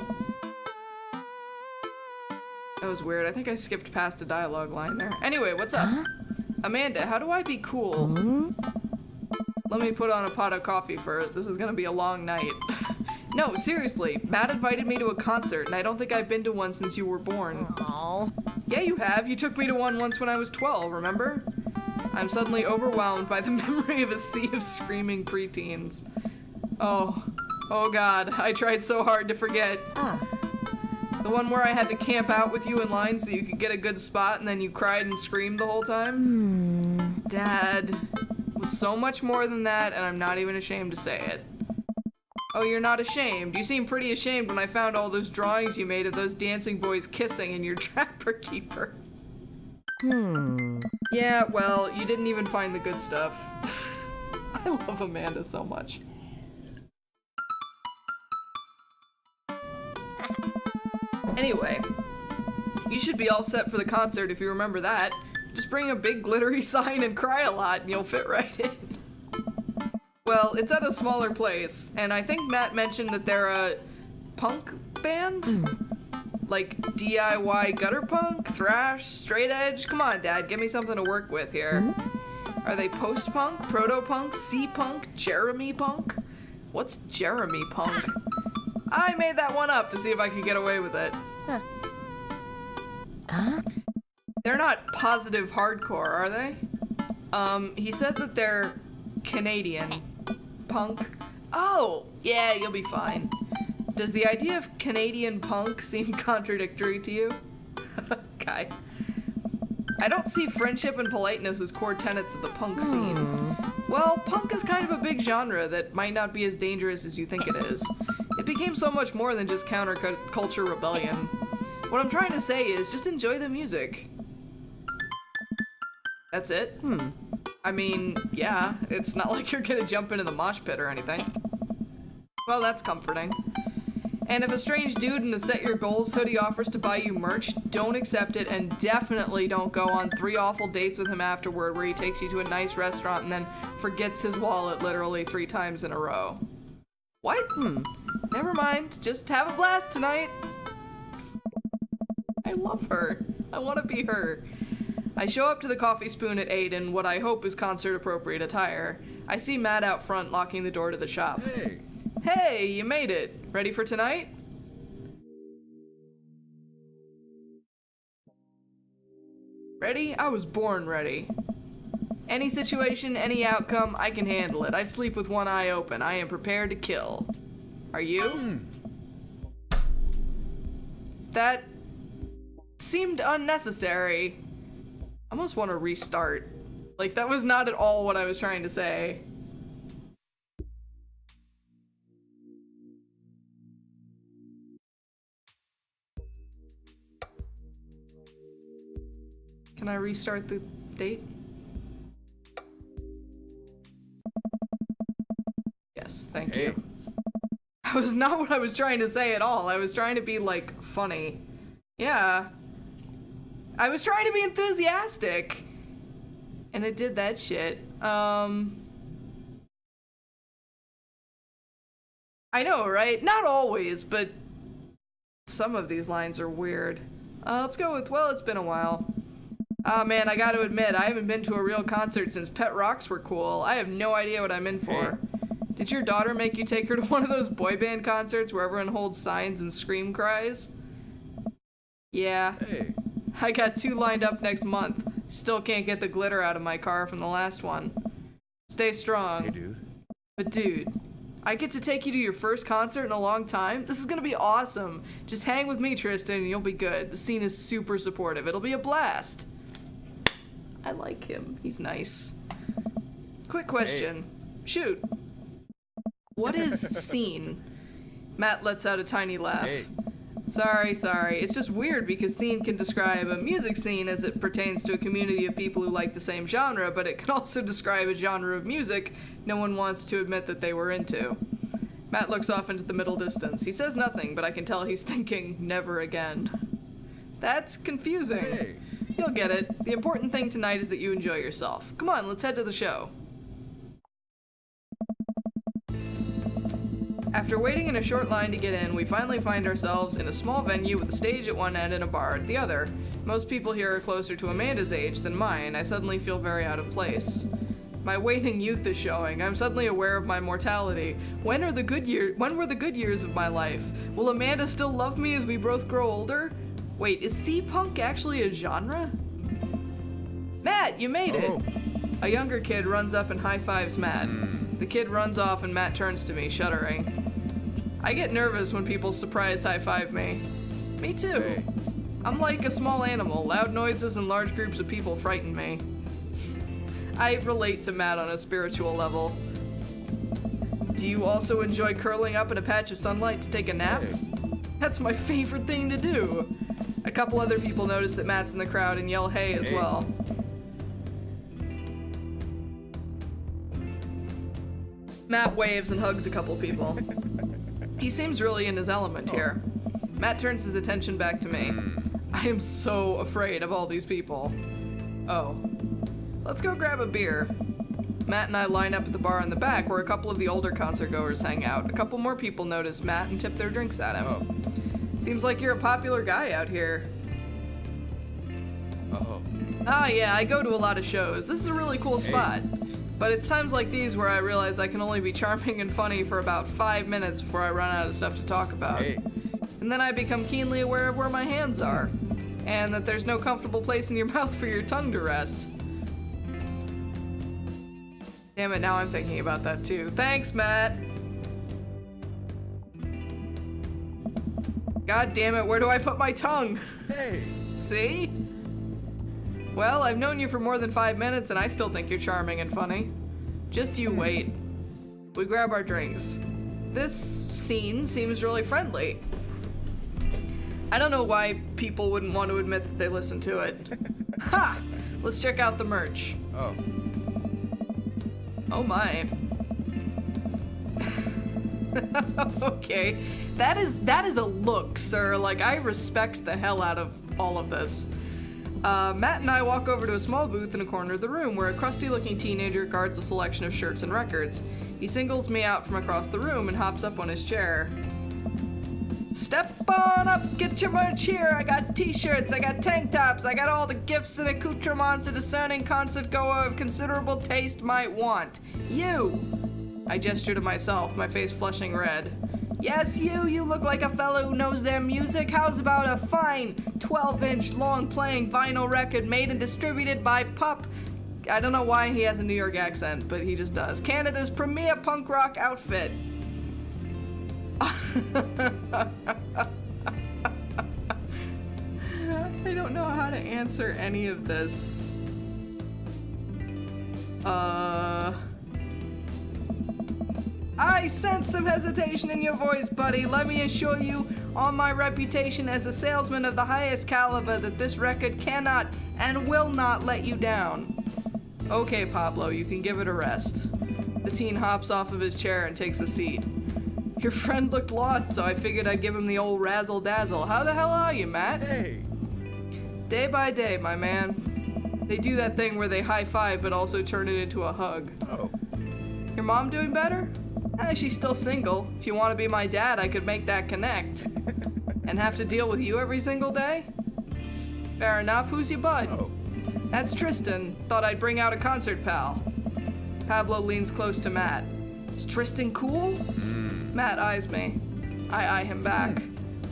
Speaker 1: That was weird. I think I skipped past a dialogue line there. Anyway, what's up? Amanda, how do I be cool? Let me put on a pot of coffee first. This is gonna be a long night. No, seriously. Matt invited me to a concert, and I don't think I've been to one since you were born.
Speaker 2: Aww.
Speaker 1: Yeah, you have. You took me to one once when I was 12, remember? I'm suddenly overwhelmed by the memory of a sea of screaming preteens. Oh god, I tried so hard to forget. The one where I had to camp out with you in line so you could get a good spot and then you cried and screamed the whole time? Dad, it was so much more than that, and I'm not even ashamed to say it. Oh, you're not ashamed. You seemed pretty ashamed when I found all those drawings you made of those dancing boys kissing in your Trapper Keeper. Yeah, well, you didn't even find the good stuff. I love Amanda so much. Anyway, you should be all set for the concert if you remember that. Just bring a big glittery sign and cry a lot and you'll fit right in. Well, it's at a smaller place, and I think Matt mentioned that they're a punk band? Like DIY gutter punk, thrash, straight edge? Come on, Dad, give me something to work with here. Are they post-punk, proto-punk, C-punk, Jeremy punk? What's Jeremy punk? I made that one up to see if I could get away with it. They're not positive hardcore, are they? He said that they're Canadian. Punk? Oh, yeah, you'll be fine. Does the idea of Canadian punk seem contradictory to you? Okay. I don't see friendship and politeness as core tenets of the punk scene. Well, punk is kind of a big genre that might not be as dangerous as you think it is. It became so much more than just counterculture rebellion. What I'm trying to say is just enjoy the music. That's it? I mean, yeah, it's not like you're gonna jump into the mosh pit or anything. Well, that's comforting. And if a strange dude in the Set Your Goals hoodie offers to buy you merch, don't accept it and definitely don't go on 3 awful dates with him afterward where he takes you to a nice restaurant and then forgets his wallet literally 3 times in a row. What? Never mind, just have a blast tonight. I love her. I want to be her. I show up to the Coffee Spoon at 8 in what I hope is concert-appropriate attire. I see Matt out front locking the door to the shop.
Speaker 3: Hey!
Speaker 1: Hey, you made it. Ready for tonight? Ready? I was born ready. Any situation, any outcome, I can handle it. I sleep with one eye open. I am prepared to kill. Are you? That seemed unnecessary. I almost want to restart. Like, that was not at all what I was trying to say. Can I restart the date? Yes, thank you. That was not what I was trying to say at all. I was trying to be, like, funny. Yeah. I was trying to be enthusiastic. And it did that shit. I know, right? Not always, but some of these lines are weird. Let's go with, well, it's been a while. Man, I gotta admit, I haven't been to a real concert since Pet Rocks were cool. I have no idea what I'm in for. Did your daughter make you take her to one of those boy band concerts where everyone holds signs and scream cries? Yeah. I got 2 lined up next month. Still can't get the glitter out of my car from the last one. Stay strong.
Speaker 5: Hey, dude.
Speaker 1: But dude, I get to take you to your first concert in a long time? This is gonna be awesome. Just hang with me, Tristan, and you'll be good. The scene is super supportive. It'll be a blast. I like him. He's nice. Quick question. Shoot. What is scene? Matt lets out a tiny laugh. Sorry. It's just weird because scene can describe a music scene as it pertains to a community of people who like the same genre, but it can also describe a genre of music no one wants to admit that they were into. Matt looks off into the middle distance. He says nothing, but I can tell he's thinking, never again. That's confusing. You'll get it. The important thing tonight is that you enjoy yourself. Come on, let's head to the show. After waiting in a short line to get in, we finally find ourselves in a small venue with a stage at one end and a bar at the other. Most people here are closer to Amanda's age than mine. I suddenly feel very out of place. My waning youth is showing. I'm suddenly aware of my mortality. When were the good years of my life? Will Amanda still love me as we both grow older? Wait, is C-punk actually a genre? Matt, you made it! A younger kid runs up and high-fives Matt. The kid runs off and Matt turns to me, shuddering. I get nervous when people surprise high-five me. Me too. I'm like a small animal. Loud noises and large groups of people frighten me. I relate to Matt on a spiritual level. Do you also enjoy curling up in a patch of sunlight to take a nap? That's my favorite thing to do. A couple other people notice that Matt's in the crowd and yell hey as well. Matt waves and hugs a couple people. He seems really in his element here. Matt turns his attention back to me. I am so afraid of all these people. Oh. Let's go grab a beer. Matt and I line up at the bar in the back where a couple of the older concert goers hang out. A couple more people notice Matt and tip their drinks at him. Seems like you're a popular guy out here. Ah, yeah, I go to a lot of shows. This is a really cool spot. But it's times like these where I realize I can only be charming and funny for about 5 minutes before I run out of stuff to talk about. And then I become keenly aware of where my hands are, and that there's no comfortable place in your mouth for your tongue to rest. Damn it, now I'm thinking about that too. Thanks, Matt! God damn it, where do I put my tongue? See? Well, I've known you for more than 5 minutes and I still think you're charming and funny. Just you wait. We grab our drinks. This scene seems really friendly. I don't know why people wouldn't want to admit that they listen to it. Ha! Let's check out the merch. Oh my. Okay. That is a look, sir. Like, I respect the hell out of all of this. Matt and I walk over to a small booth in a corner of the room where a crusty-looking teenager guards a selection of shirts and records. He singles me out from across the room and hops up on his chair. Step on up, get your merch here. I got t-shirts, I got tank tops, I got all the gifts and accoutrements a discerning concert goer of considerable taste might want. You! I gesture to myself, my face flushing red. Yes, you look like a fellow who knows their music. How's about a fine 12-inch long-playing vinyl record made and distributed by Pup? I don't know why he has a New York accent, but he just does. Canada's premier punk rock outfit. I don't know how to answer any of this. I sense some hesitation in your voice, buddy. Let me assure you, on my reputation as a salesman of the highest caliber, that this record cannot and will not let you down. Okay, Pablo, you can give it a rest. The teen hops off of his chair and takes a seat. Your friend looked lost, so I figured I'd give him the old razzle-dazzle. How the hell are you, Matt?
Speaker 5: Hey!
Speaker 1: Day by day, my man. They do that thing where they high-five but also turn it into a hug.
Speaker 5: Oh.
Speaker 1: Your mom doing better? She's still single. If you want to be my dad, I could make that connect. And have to deal with you every single day? Fair enough. Who's your bud?
Speaker 5: Oh.
Speaker 1: That's Tristan. Thought I'd bring out a concert pal. Pablo leans close to Matt. Is Tristan cool? Matt eyes me. I eye him back.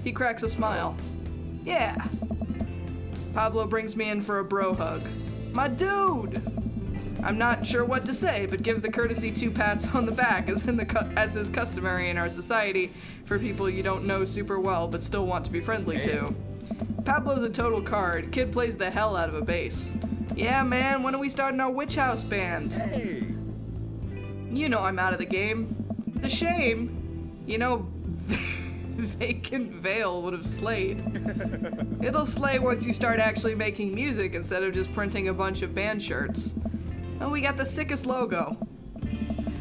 Speaker 1: He cracks a smile. Yeah. Pablo brings me in for a bro hug. My dude! I'm not sure what to say, but give the courtesy 2 pats on the back as is customary in our society for people you don't know super well but still want to be friendly to. Pablo's a total card. Kid plays the hell out of a bass. Yeah, man, when are we starting our Witch House band?
Speaker 5: Hey!
Speaker 1: You know I'm out of the game. The shame, you know, Vacant Veil would have slayed. It'll slay once you start actually making music instead of just printing a bunch of band shirts. And we got the sickest logo.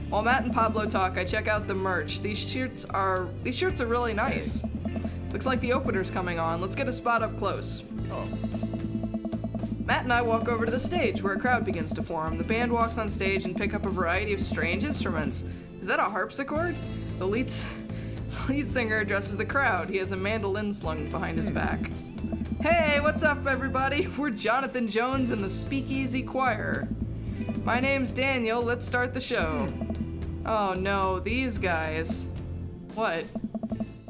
Speaker 1: While Matt and Pablo talk, I check out the merch. These shirts are really nice. Looks like the opener's coming on. Let's get a spot up close.
Speaker 5: Oh.
Speaker 1: Matt and I walk over to the stage where a crowd begins to form. The band walks on stage and pick up a variety of strange instruments. Is that a harpsichord? The lead singer addresses the crowd. He has a mandolin slung behind his back. Hey, what's up, everybody? We're Jonathan Jones and the Speakeasy Choir. My name's Daniel. Let's start the show. Oh no, these guys. What?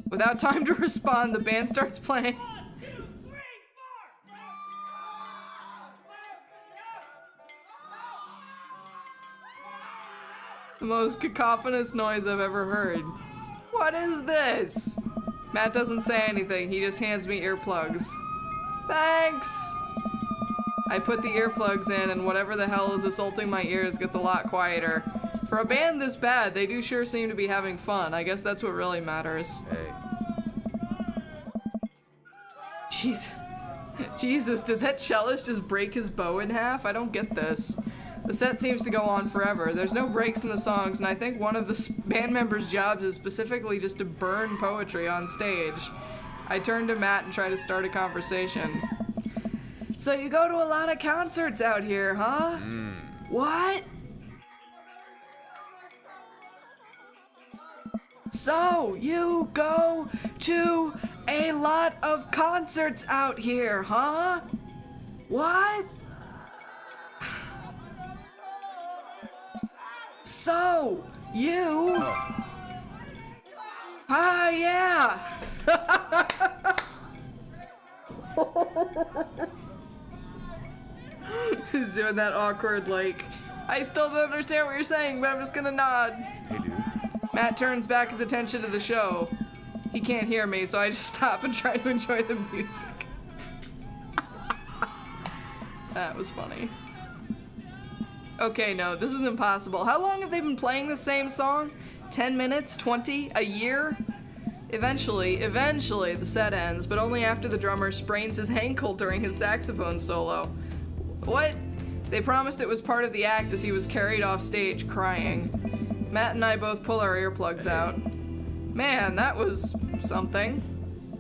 Speaker 1: Without time to respond, the band starts playing.
Speaker 3: 1, 2, 3, 4.
Speaker 1: The most cacophonous noise I've ever heard. What is this? Matt doesn't say anything. He just hands me earplugs. Thanks! I put the earplugs in and whatever the hell is assaulting my ears gets a lot quieter. For a band this bad, they do sure seem to be having fun. I guess that's what really matters.
Speaker 5: Hey.
Speaker 1: Jeez. Jesus, did that cellist just break his bow in half? I don't get this. The set seems to go on forever. There's no breaks in the songs, and I think one of the band members' jobs is specifically just to burn poetry on stage. I turn to Matt and try to start a conversation. So you go to a lot of concerts out here, huh? What? So you go to a lot of concerts out here, huh? What? So you... Ah, yeah. He's doing that awkward, like, I still don't understand what you're saying, but I'm just gonna nod.
Speaker 5: Hey, dude.
Speaker 1: Matt turns back his attention to the show. He can't hear me, so I just stop and try to enjoy the music. That was funny. Okay, no, this is impossible. How long have they been playing the same song? 10 minutes? 20? A year? Eventually, the set ends, but only after the drummer sprains his ankle during his saxophone solo. What? They promised it was part of the act as he was carried off stage crying. Matt and I both pull our earplugs out. Man, that was something.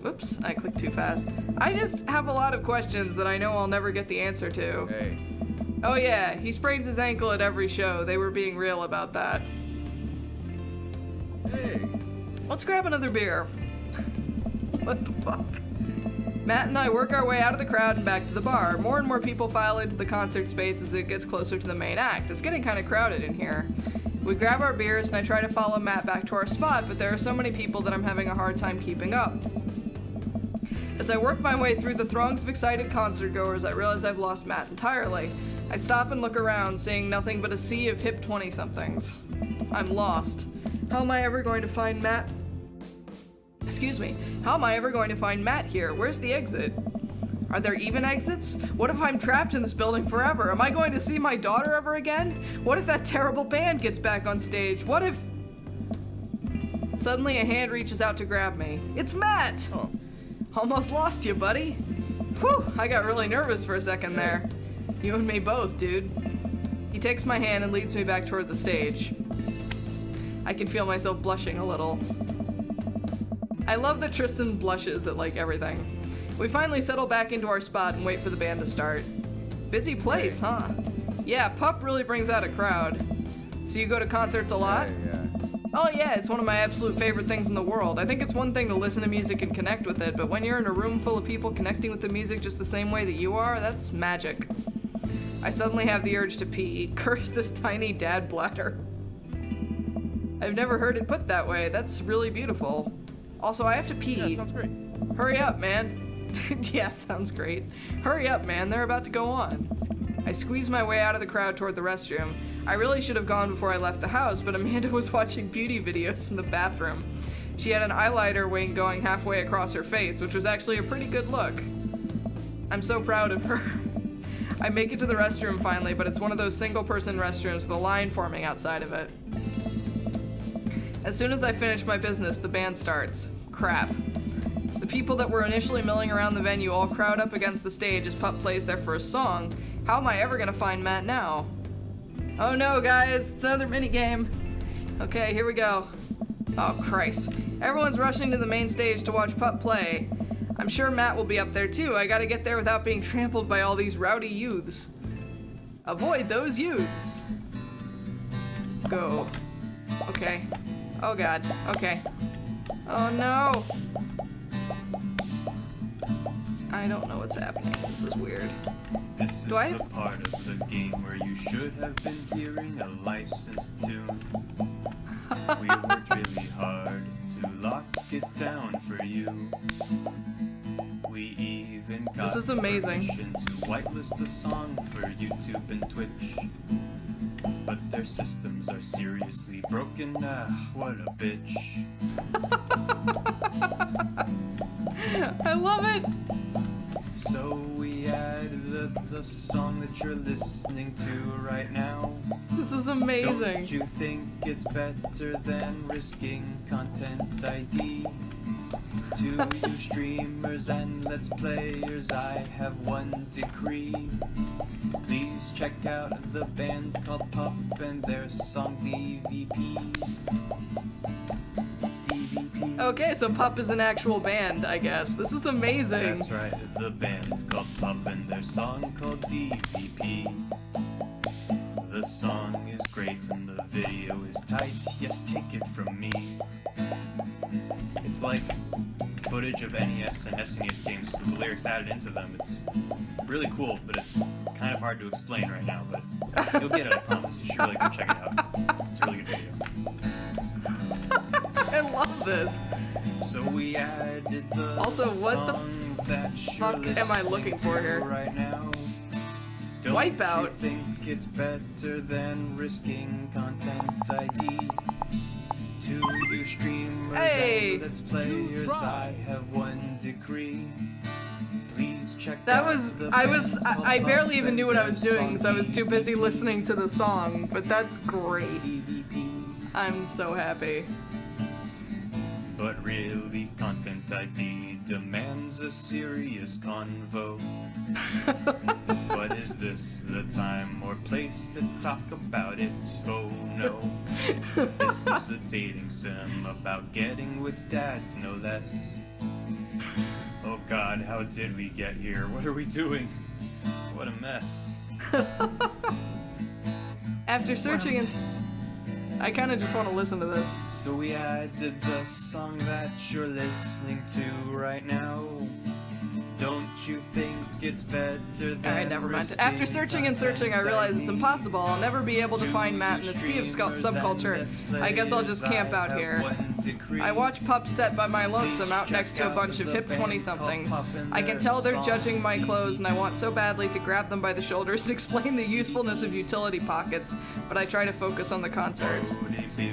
Speaker 1: Whoops, I clicked too fast. I just have a lot of questions that I know I'll never get the answer to.
Speaker 5: Hey.
Speaker 1: Oh yeah, he sprains his ankle at every show. They were being real about that.
Speaker 5: Hey.
Speaker 1: Let's grab another beer. What the fuck? Matt and I work our way out of the crowd and back to the bar. More and more people file into the concert space as it gets closer to the main act. It's getting kind of crowded in here. We grab our beers and I try to follow Matt back to our spot, but there are so many people that I'm having a hard time keeping up. As I work my way through the throngs of excited concertgoers, I realize I've lost Matt entirely. I stop and look around, seeing nothing but a sea of hip 20-somethings. I'm lost. How am I ever going to find Matt? Excuse me. How am I ever going to find Matt here? Where's the exit? Are there even exits? What if I'm trapped in this building forever? Am I going to see my daughter ever again? What if that terrible band gets back on stage? What if... Suddenly a hand reaches out to grab me. It's Matt!
Speaker 5: Oh.
Speaker 1: Almost lost you, buddy. Whew, I got really nervous for a second there. You and me both, dude. He takes my hand and leads me back toward the stage. I can feel myself blushing a little. I love that Tristan blushes at, like, everything. We finally settle back into our spot and wait for the band to start. Busy place, huh? Yeah, Pup really brings out a crowd. So you go to concerts a lot?
Speaker 5: Yeah.
Speaker 1: Oh yeah, it's one of my absolute favorite things in the world. I think it's one thing to listen to music and connect with it, but when you're in a room full of people connecting with the music just the same way that you are, that's magic. I suddenly have the urge to pee. Curse this tiny dad bladder. I've never heard it put that way. That's really beautiful. Also, I have to pee.
Speaker 5: Yeah, sounds great.
Speaker 1: Hurry up, man. Yeah, sounds great. Hurry up, man. They're about to go on. I squeeze my way out of the crowd toward the restroom. I really should have gone before I left the house, but Amanda was watching beauty videos in the bathroom. She had an eyeliner wing going halfway across her face, which was actually a pretty good look. I'm so proud of her. I make it to the restroom finally, but it's one of those single-person restrooms with a line forming outside of it. As soon as I finish my business, the band starts. Crap. The people that were initially milling around the venue all crowd up against the stage as Pup plays their first song. How am I ever gonna find Matt now? Oh no, guys, it's another minigame. Okay, here we go. Oh, Christ. Everyone's rushing to the main stage to watch Pup play. I'm sure Matt will be up there too. I gotta get there without being trampled by all these rowdy youths. Avoid those youths. Go. Okay. Oh god. Okay. Oh no. I don't know what's happening. This is weird.
Speaker 6: This is
Speaker 1: Do I-
Speaker 6: the part of the game where you should have been hearing a licensed tune. We worked really hard to lock it down for you. We even got
Speaker 1: This is amazing.
Speaker 6: permission to whitelist the song for YouTube and Twitch. But their systems are seriously broken. What a bitch.
Speaker 1: I love it.
Speaker 6: So we added the song that you're listening to right now.
Speaker 1: This is amazing.
Speaker 6: Don't you think it's better than risking content ID? To you streamers and let's players, I have one decree. Please check out the band called Pup and their song DVP. DVP.
Speaker 1: Okay, so Pup is an actual band, I guess. This is amazing.
Speaker 6: That's right, the band's called Pup and their song called DVP. The song is great and the video is tight, yes, take it from me. It's like footage of NES and SNES games with the lyrics added into them. It's really cool, but it's kind of hard to explain right now, but you'll get it, I promise. You should really go check it out. It's a really good video.
Speaker 1: I love this.
Speaker 6: So we added the
Speaker 1: Also, what the
Speaker 6: song that
Speaker 1: fuck
Speaker 6: you're
Speaker 1: am I
Speaker 6: listening
Speaker 1: looking for
Speaker 6: to
Speaker 1: here?
Speaker 6: right now. Don't
Speaker 1: Wipeout.
Speaker 6: you think it's better than risking content ID? To you streamers
Speaker 1: Hey.
Speaker 6: and let's players, I have one decree. Please check
Speaker 1: That
Speaker 6: out
Speaker 1: was,
Speaker 6: the
Speaker 1: I
Speaker 6: band's called
Speaker 1: I
Speaker 6: Pup
Speaker 1: barely even
Speaker 6: and
Speaker 1: knew what I
Speaker 6: their
Speaker 1: was doing
Speaker 6: song
Speaker 1: because I was too busy listening to the song, but that's great.
Speaker 6: DVP.
Speaker 1: I'm so happy.
Speaker 6: But really, Content ID demands a serious convo. But is this the time or place to talk about it? Oh no. This is a dating sim about getting with dads, no less. Oh god, how did we get here? What are we doing? What a mess.
Speaker 1: After searching and I kind of just want to listen to this.
Speaker 6: So we added the song that you're listening to right now. Don't you think it's better than
Speaker 1: Alright, never mind.
Speaker 6: risking
Speaker 1: After searching and searching, I realized it's impossible. I'll never be able to find Matt in the sea of subculture. I guess I'll just camp out here. I watch Pup set by my lonesome out next to a bunch of hip 20-somethings. I can tell they're judging my clothes, and I want so badly to grab them by the shoulders and explain the usefulness of utility pockets, but I try to focus on the concert.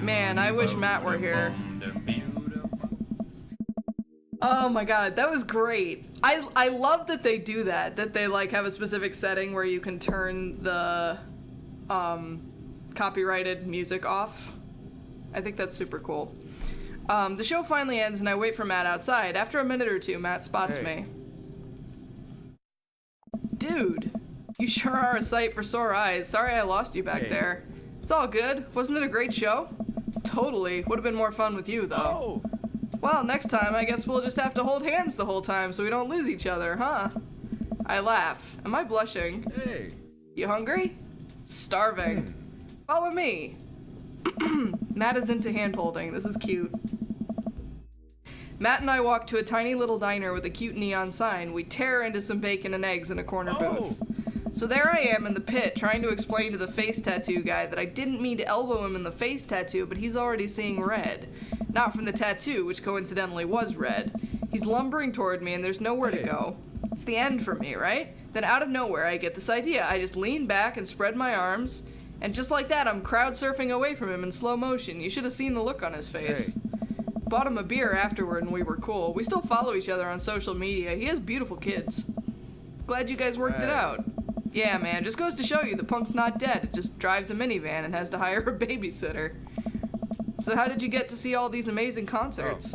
Speaker 1: Man, I wish Matt were here. Oh my god, that was great. I love that they do that they like have a specific setting where you can turn the copyrighted music off. I think that's super cool. The show finally ends and I wait for Matt outside. After a minute or two, Matt spots
Speaker 5: Hey.
Speaker 1: me. You sure are a sight for sore eyes. Sorry I lost you back there. It's all good. Wasn't it a great show? Totally. Would have been more fun with you, though. Well, next time, I guess we'll just have to hold hands the whole time so we don't lose each other, huh? I laugh. Am I blushing?
Speaker 5: Hey.
Speaker 1: You hungry? Starving. Follow me. Matt is into hand-holding. This is cute. Matt and I walk to a tiny little diner with a cute neon sign. We tear into some bacon and eggs in a corner booth. So there I am in the pit trying to explain to the face tattoo guy that I didn't mean to elbow him in the face tattoo, but he's already seeing red. Not from the tattoo, which coincidentally was red. He's lumbering toward me and there's nowhere to go. It's the end for me, right? Then out of nowhere I get this idea. I just lean back and spread my arms, and just like that I'm crowd surfing away from him in slow motion. You should have seen the look on his face. Bought him a beer afterward and we were cool. We still follow each other on social media. He has beautiful kids. Glad you guys worked it out. Yeah, man, just goes to show you the punk's not dead. It just drives a minivan and has to hire a babysitter. So how did you get to see all these amazing concerts?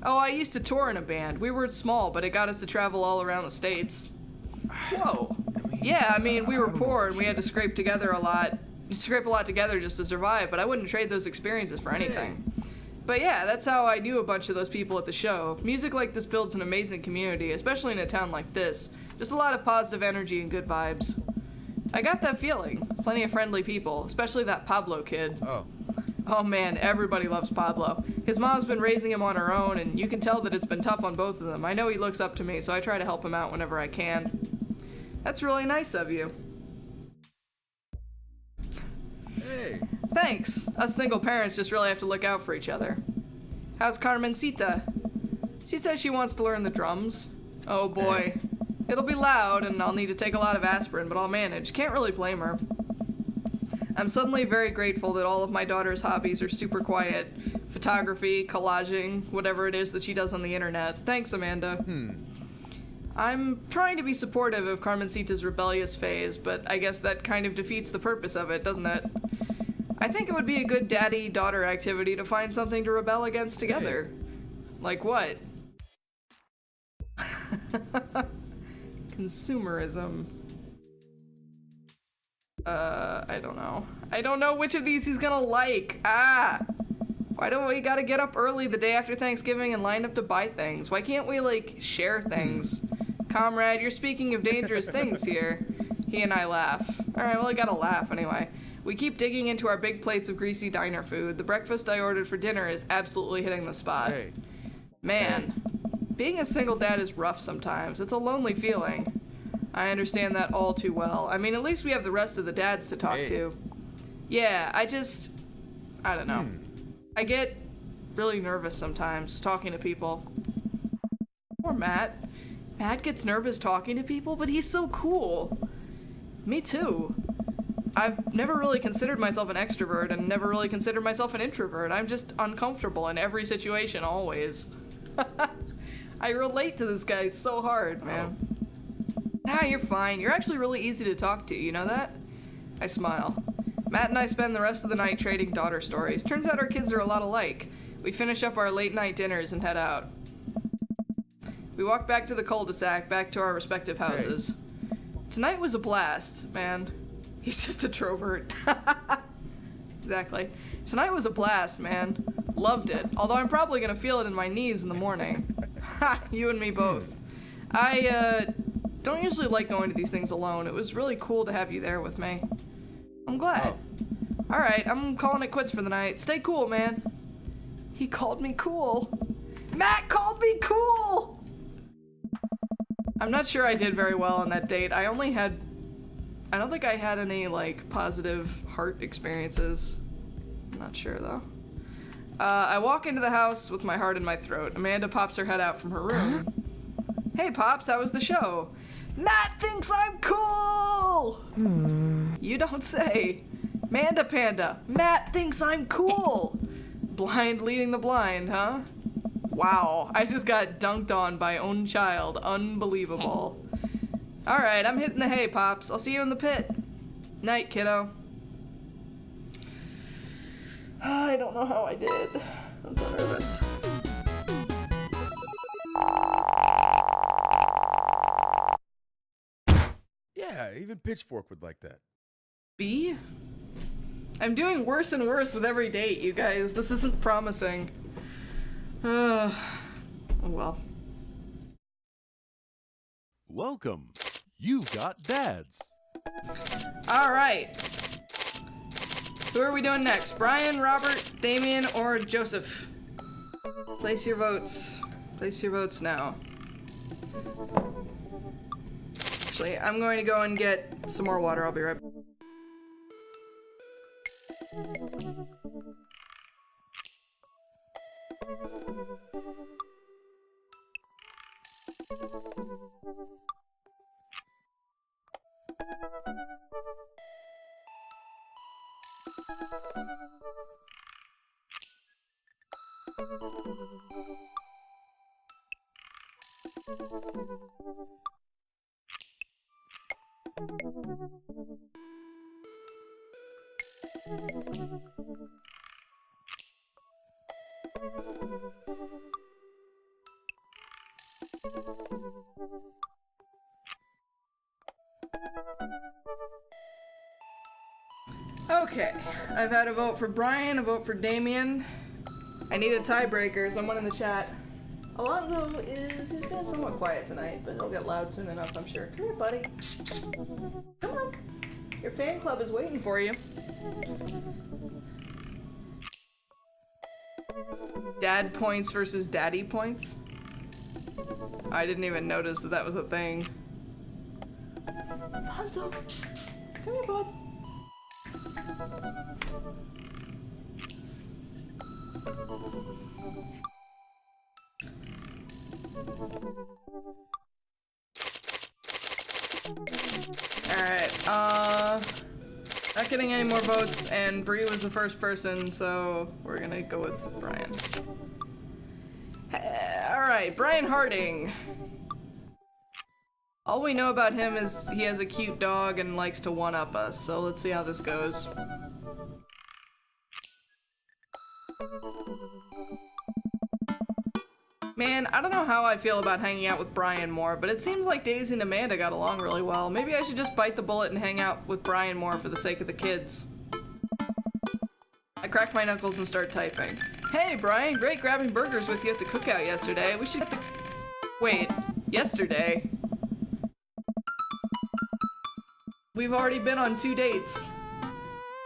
Speaker 1: Oh, I used to tour in a band. We were small, but it got us to travel all around the States. Whoa. Yeah, I mean, we were poor and we had to scrape a lot together just to survive, but I wouldn't trade those experiences for anything. But yeah, that's how I knew a bunch of those people at the show. Music like this builds an amazing community, especially in a town like this. Just a lot of positive energy and good vibes. I got that feeling. Plenty of friendly people, especially that Pablo kid. Oh man, everybody loves Pablo. His mom's been raising him on her own, and you can tell that it's been tough on both of them. I know he looks up to me, so I try to help him out whenever I can. That's really nice of you.
Speaker 5: Hey.
Speaker 1: Thanks. Us single parents just really have to look out for each other. How's Carmencita? She says she wants to learn the drums. Oh boy. It'll be loud and I'll need to take a lot of aspirin, but I'll manage. Can't really blame her. I'm suddenly very grateful that all of my daughter's hobbies are super quiet. Photography, collaging, whatever it is that she does on the internet. Thanks, Amanda. I'm trying to be supportive of Carmencita's rebellious phase, but I guess that kind of defeats the purpose of it, doesn't it? I think it would be a good daddy-daughter activity to find something to rebel against together. Like what? Consumerism. I don't know. I don't know which of these he's gonna like. Why do we gotta get up early the day after Thanksgiving and line up to buy things? Why can't we, like, share things? Comrade, you're speaking of dangerous things here. He and I laugh. Alright, well, I gotta laugh anyway. We keep digging into our big plates of greasy diner food. The breakfast I ordered for dinner is absolutely hitting the spot. Man, being a single dad is rough sometimes. It's a lonely feeling. I understand that all too well. I mean, at least we have the rest of the dads to talk to. Yeah, I don't know. I get really nervous sometimes talking to people. Poor Matt. Matt gets nervous talking to people, but he's so cool. Me too. I've never really considered myself an extrovert and never really considered myself an introvert. I'm just uncomfortable in every situation, always. I relate to this guy so hard, man. You're fine. You're actually really easy to talk to, you know that? I smile. Matt and I spend the rest of the night trading daughter stories. Turns out our kids are a lot alike. We finish up our late night dinners and head out. We walk back to the cul-de-sac, back to our respective houses. Tonight was a blast, man. He's just a trovert. Exactly. Tonight was a blast, man. Loved it. Although I'm probably gonna feel it in my knees in the morning. Ha! You and me both. I, don't usually like going to these things alone. It was really cool to have you there with me. I'm glad. Alright, I'm calling it quits for the night. Stay cool, man. He called me cool. Matt called me cool! I'm not sure I did very well on that date. I don't think I had any, like, positive heart experiences. I'm not sure, though. I walk into the house with my heart in my throat. Amanda pops her head out from her room. Hey, Pops, how was the show? Matt thinks I'm cool! You don't say. Manda Panda, Matt thinks I'm cool! Blind leading the blind, huh? Wow, I just got dunked on by own child. Unbelievable. Alright, I'm hitting the hay, Pops. I'll see you in the pit. Night, kiddo. I don't know how I did. I'm so nervous.
Speaker 5: Yeah, even Pitchfork would like that.
Speaker 1: B? I'm doing worse and worse with every date, you guys. This isn't promising. Oh well.
Speaker 5: Welcome. You've got dads.
Speaker 1: Alright. Who are we doing next? Brian, Robert, Damien, or Joseph? Place your votes. Place your votes now. Actually, I'm going to go and get some more water. I'll be right back. Okay, I've had a vote for Brian, a vote for Damien. I need a tiebreaker, someone in the chat. Alonzo he's been somewhat quiet tonight, but he'll get loud soon enough, I'm sure. Come here, buddy. Come on. Your fan club is waiting for you. Dad points versus daddy points? I didn't even notice that that was a thing. Alonzo, come here, bud. Alright, not getting any more votes, and Bree was the first person, so we're gonna go with Brian. Alright, Brian Harding. All we know about him is he has a cute dog and likes to one-up us, so let's see how this goes. Man, I don't know how I feel about hanging out with Brian more, but it seems like Daisy and Amanda got along really well. Maybe I should just bite the bullet and hang out with Brian more for the sake of the kids. I crack my knuckles and start typing. Hey, Brian, great grabbing burgers with you at the cookout yesterday. We should get the... Wait, yesterday? We've already been on 2 dates.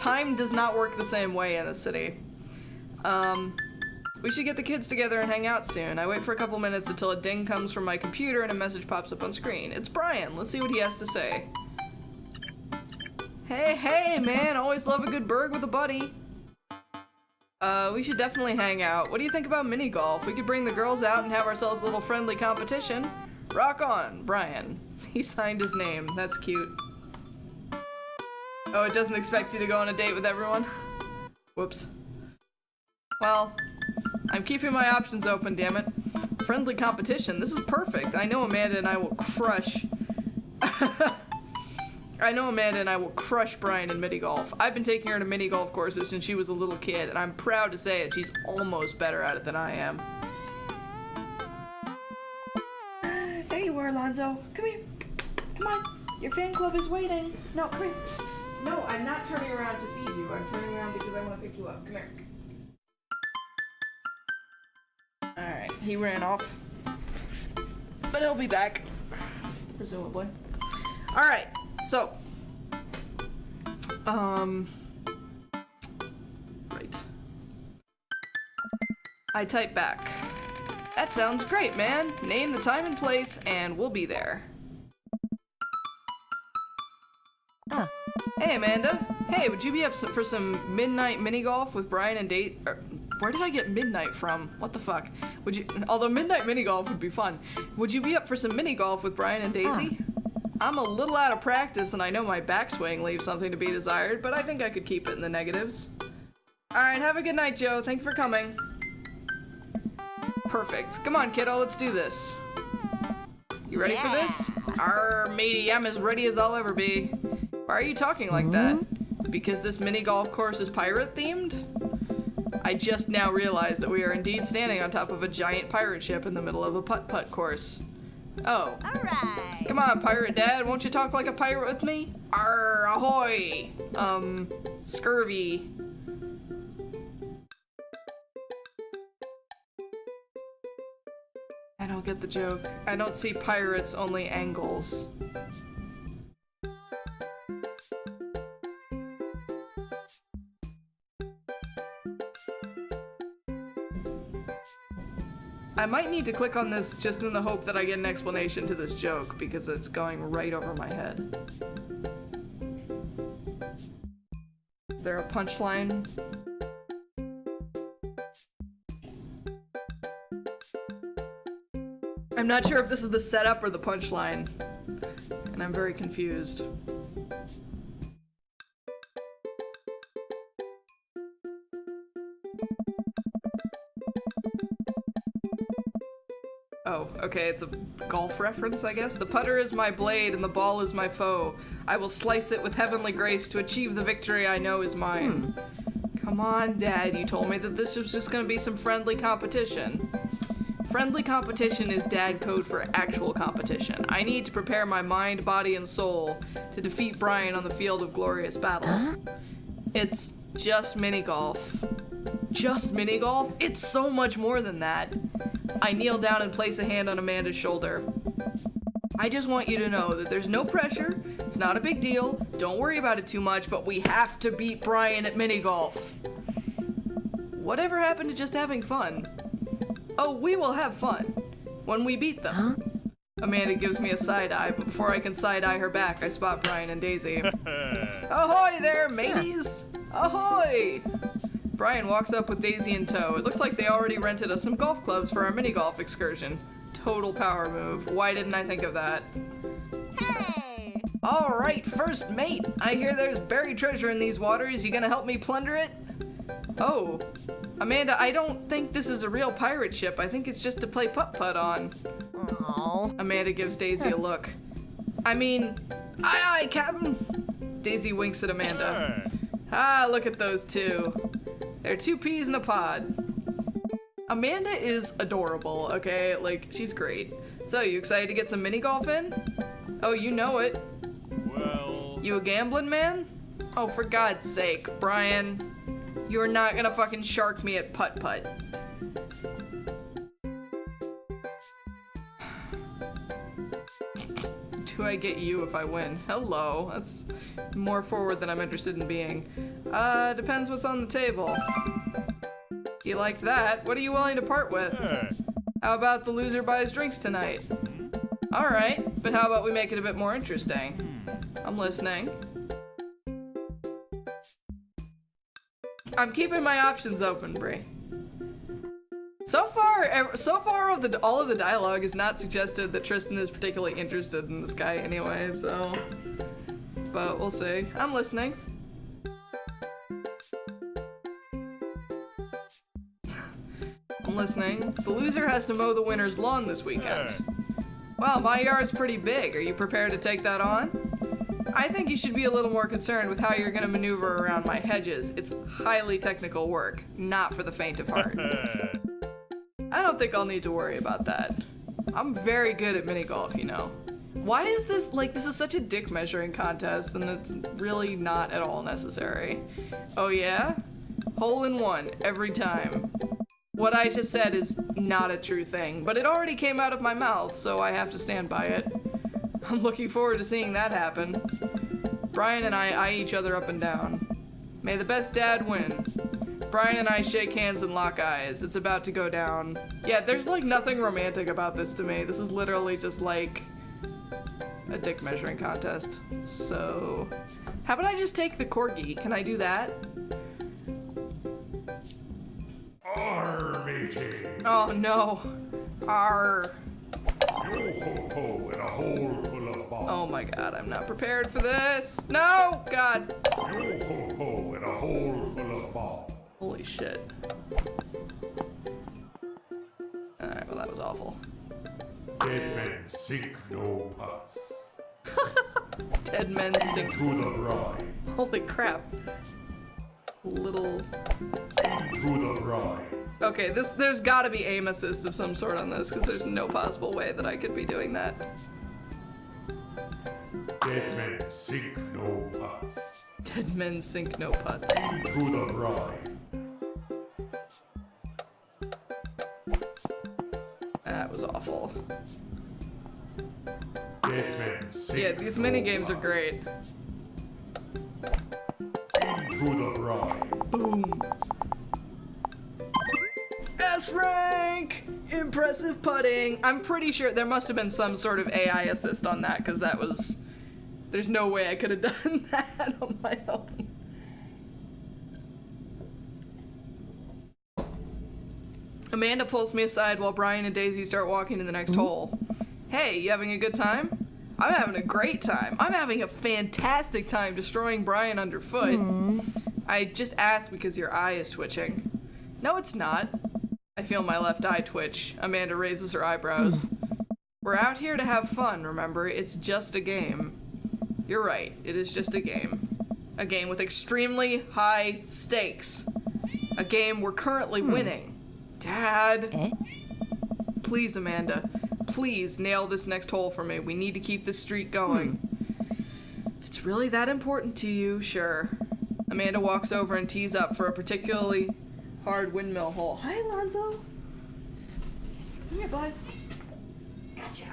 Speaker 1: Time does not work the same way in the city. We should get the kids together and hang out soon. I wait for a couple minutes until a ding comes from my computer and a message pops up on screen. It's Brian. Let's see what he has to say. Hey, man. Always love a good burg with a buddy. We should definitely hang out. What do you think about mini golf? We could bring the girls out and have ourselves a little friendly competition. Rock on, Brian. He signed his name. That's cute. Oh, it doesn't expect you to go on a date with everyone? Whoops. Well, I'm keeping my options open, damn it. Friendly competition. This is perfect. I know Amanda and I will crush... I know Amanda and I will crush Brian in mini golf. I've been taking her to mini golf courses since she was a little kid, and I'm proud to say it. She's almost better at it than I am. There you are, Alonzo. Come here. Come on. Your fan club is waiting. No, come here. No, I'm not turning around to feed you. I'm turning around because I want to pick you up. Come here. Alright, he ran off. But he'll be back. Presumably. Alright, so. Right. I type back. That sounds great, man. Name the time and place, and we'll be there. Hey, Amanda. Hey, would you be up for some midnight mini golf with Brian and Date? Where did I get midnight from? What the fuck? Would you? Although midnight mini golf would be fun. Would you be up for some mini golf with Brian and Daisy? I'm a little out of practice, and I know my backswing leaves something to be desired, but I think I could keep it in the negatives. All right, have a good night, Joe. Thank you for coming. Perfect. Come on, kiddo. Let's do this. You ready for this? Arr, matey, I'm as ready as I'll ever be. Why are you talking like that? Because this mini golf course is pirate themed? I just now realized that we are indeed standing on top of a giant pirate ship in the middle of a putt-putt course. Oh.
Speaker 2: Alright.
Speaker 1: Come on, pirate dad, won't you talk like a pirate with me? Arr, ahoy! Scurvy. I don't get the joke. I don't see pirates, only angles. I might need to click on this just in the hope that I get an explanation to this joke, because it's going right over my head. Is there a punchline? I'm not sure if this is the setup or the punchline, and I'm very confused. Oh, okay, it's a golf reference, I guess. The putter is my blade and the ball is my foe. I will slice it with heavenly grace to achieve the victory I know is mine. Come on, Dad, you told me that this was just gonna be some friendly competition. Friendly competition is dad code for actual competition. I need to prepare my mind, body, and soul to defeat Brian on the field of glorious battle. It's just mini golf. Just mini golf? It's so much more than that. I kneel down and place a hand on Amanda's shoulder. I just want you to know that there's no pressure, it's not a big deal, don't worry about it too much, but we have to beat Brian at mini golf. Whatever happened to just having fun? Oh, we will have fun when we beat them. Huh? Amanda gives me a side eye, but before I can side eye her back, I spot Brian and Daisy. Ahoy there, mateys! Ahoy! Brian walks up with Daisy in tow. It looks like they already rented us some golf clubs for our mini golf excursion. Total power move. Why didn't I think of that?
Speaker 2: Hey!
Speaker 1: Alright, first mate. I hear there's buried treasure in these waters. You gonna help me plunder it? Oh. Amanda, I don't think this is a real pirate ship. I think it's just to play putt-putt on.
Speaker 2: Aww.
Speaker 1: Amanda gives Daisy a look. I mean, aye aye, Captain. Daisy winks at Amanda. Ah, look at those two. They're two peas in a pod. Amanda is adorable, okay? Like, she's great. So, you excited to get some mini golf in? Oh, you know it.
Speaker 5: Well...
Speaker 1: You a gambling man? Oh, for God's sake, Brian. You're not gonna fucking shark me at putt-putt. Do I get you if I win? Hello, that's more forward than I'm interested in being. Depends what's on the table. You liked that. What are you willing to part with? How about the loser buys drinks tonight? Alright, but how about we make it a bit more interesting? I'm listening. I'm keeping my options open, Brie. So far all of the dialogue has not suggested that Tristan is particularly interested in this guy anyway, so... But we'll see. I'm listening. I'm listening. The loser has to mow the winner's lawn this weekend. Well, my yard's pretty big. Are you prepared to take that on? I think you should be a little more concerned with how you're gonna maneuver around my hedges. It's highly technical work, not for the faint of heart. I don't think I'll need to worry about that. I'm very good at mini golf, you know. Why is this, like, this is such a dick measuring contest and it's really not at all necessary. Oh yeah? Hole in one, every time. What I just said is not a true thing, but it already came out of my mouth, so I have to stand by it. I'm looking forward to seeing that happen. Brian and I eye each other up and down. May the best dad win. Brian and I shake hands and lock eyes. It's about to go down. Yeah, there's like nothing romantic about this to me. This is literally just like a dick measuring contest. So, how about I just take the corgi? Can I do that?
Speaker 7: Arr, matey.
Speaker 1: Oh no. Arr.
Speaker 7: Yo ho ho in a hole full of balls.
Speaker 1: Oh my god, I'm not prepared for this. No! God.
Speaker 7: Yo ho ho in a hole full of balls.
Speaker 1: Holy shit. Alright, well that was awful.
Speaker 7: Dead men sink no putts.
Speaker 1: Dead men sink.
Speaker 7: To the bride.
Speaker 1: Holy crap. Little...
Speaker 7: To the bride.
Speaker 1: Okay, there's gotta be aim assist of some sort on this, because there's no possible way that I could be doing that.
Speaker 7: Dead men sink no putts.
Speaker 1: Dead men sink no putts.
Speaker 7: Into the brine.
Speaker 1: That was awful.
Speaker 7: Dead men sink
Speaker 1: Yeah, these
Speaker 7: no
Speaker 1: mini games are
Speaker 7: putts.
Speaker 1: great.
Speaker 7: Into the brine.
Speaker 1: Boom. S rank! Impressive putting. I'm pretty sure there must have been some sort of AI assist on that, because that was... There's no way I could have done that on my own. Amanda pulls me aside while Brian and Daisy start walking to the next hole. Hey, you having a good time? I'm having a great time. I'm having a fantastic time destroying Brian underfoot. I just asked because your eye is twitching. No, it's not. I feel my left eye twitch. Amanda raises her eyebrows. We're out here to have fun, remember? It's just a game. You're right, it is just a game. A game with extremely high stakes. A game we're currently winning. Dad. Please, Amanda. Please nail this next hole for me. We need to keep this streak going. If it's really that important to you, sure. Amanda walks over and tees up for a particularly hard windmill hole. Hi, Alonzo. Come here, bud. Gotcha.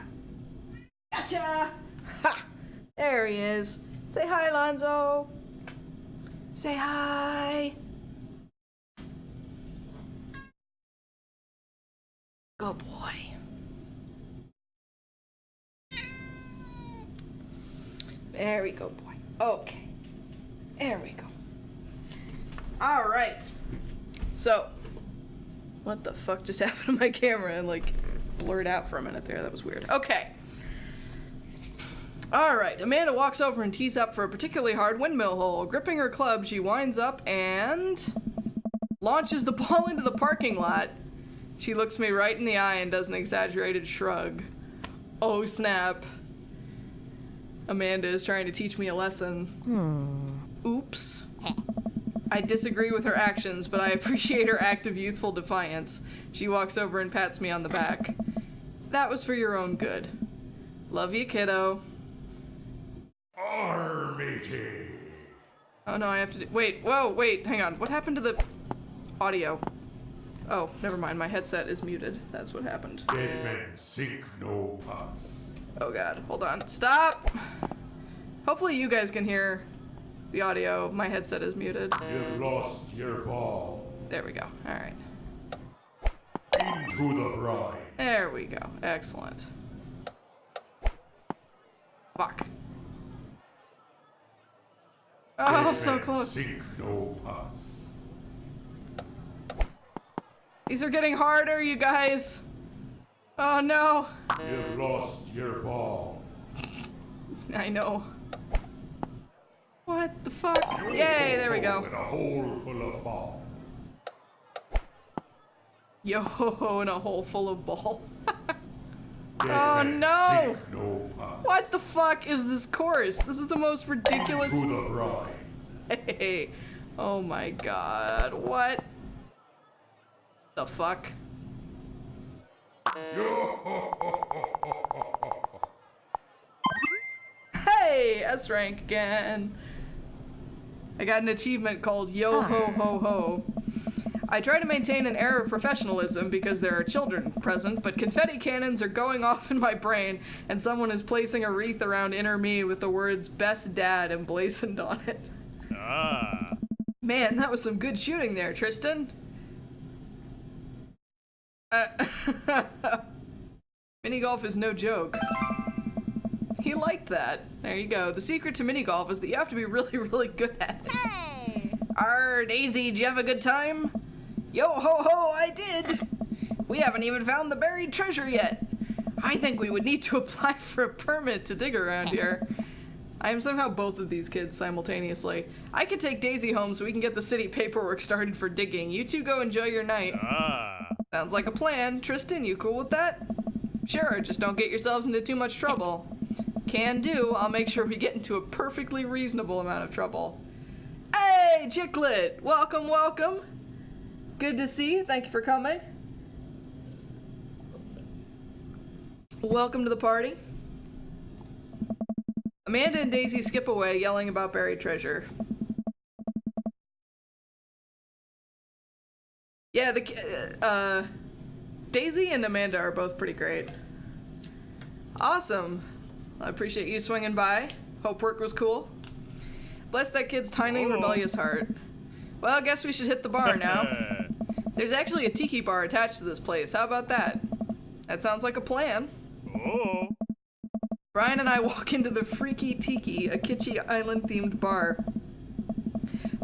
Speaker 1: Gotcha! Ha! There he is. Say hi, Alonzo. Say hi. Good boy. There we go, boy. Okay. There we go. All right. So, what the fuck just happened to my camera and like blurred out for a minute there? That was weird. Okay. All right. Amanda walks over and tees up for a particularly hard windmill hole. Gripping her club, she winds up and launches the ball into the parking lot. She looks me right in the eye and does an exaggerated shrug. Oh, snap. Amanda is trying to teach me a lesson. Oops. I disagree with her actions, but I appreciate her act of youthful defiance. She walks over and pats me on the back. That was for your own good. Love you, kiddo.
Speaker 7: Armatey.
Speaker 1: Oh no, I have to do- wait, whoa, wait, hang on. What happened to the audio? Oh, never mind, my headset is muted. That's what happened.
Speaker 7: Dead men sink no putts.
Speaker 1: Oh god, hold on. Stop! Hopefully you guys can hear the audio. My headset is muted.
Speaker 7: You've lost your ball.
Speaker 1: There we go. Alright.
Speaker 7: Into the brine.
Speaker 1: There we go. Excellent. Fuck. Oh,
Speaker 7: Dead
Speaker 1: so
Speaker 7: men
Speaker 1: close.
Speaker 7: Sink no putts.
Speaker 1: These are getting harder, you guys. Oh no.
Speaker 7: You've lost your ball.
Speaker 1: I know. What the fuck? Yay, there we go.
Speaker 7: In a hole full of ball.
Speaker 1: Yo, in a hole full of ball.
Speaker 7: Dead
Speaker 1: Oh,
Speaker 7: men
Speaker 1: no.
Speaker 7: Sink no putts.
Speaker 1: What the fuck is this course? This is the most ridiculous.
Speaker 7: To the brine.
Speaker 1: Hey. Oh my god. What the fuck? Hey, S rank again. I got an achievement called Yo Ho Ho Ho. I try to maintain an air of professionalism because there are children present, but confetti cannons are going off in my brain, and someone is placing a wreath around inner me with the words "Best Dad" emblazoned on it.
Speaker 6: Ah.
Speaker 1: Man, that was some good shooting there, Tristan. Mini golf is no joke. He liked that. There you go. The secret to mini golf is that you have to be really, really good at it.
Speaker 2: Hey!
Speaker 1: Arr, Daisy, did you have a good time? Yo ho ho, I did! We haven't even found the buried treasure yet. I think we would need to apply for a permit to dig around here. I am somehow both of these kids simultaneously. I could take Daisy home so we can get the city paperwork started for digging. You two go enjoy your night.
Speaker 6: Ah.
Speaker 1: Sounds like a plan. Tristan, you cool with that? Sure, just don't get yourselves into too much trouble. Can do. I'll make sure we get into a perfectly reasonable amount of trouble. Hey, Chicklet! Welcome, welcome! Good to see you. Thank you for coming. Welcome to the party. Amanda and Daisy skip away, yelling about buried treasure. Yeah, Daisy and Amanda are both pretty great. Awesome. I appreciate you swinging by. Hope work was cool. Bless that kid's tiny, rebellious heart. Well, I guess we should hit the bar now. There's actually a tiki bar attached to this place. How about that? That sounds like a plan. Brian and I walk into the Freaky Tiki, a kitschy island-themed bar.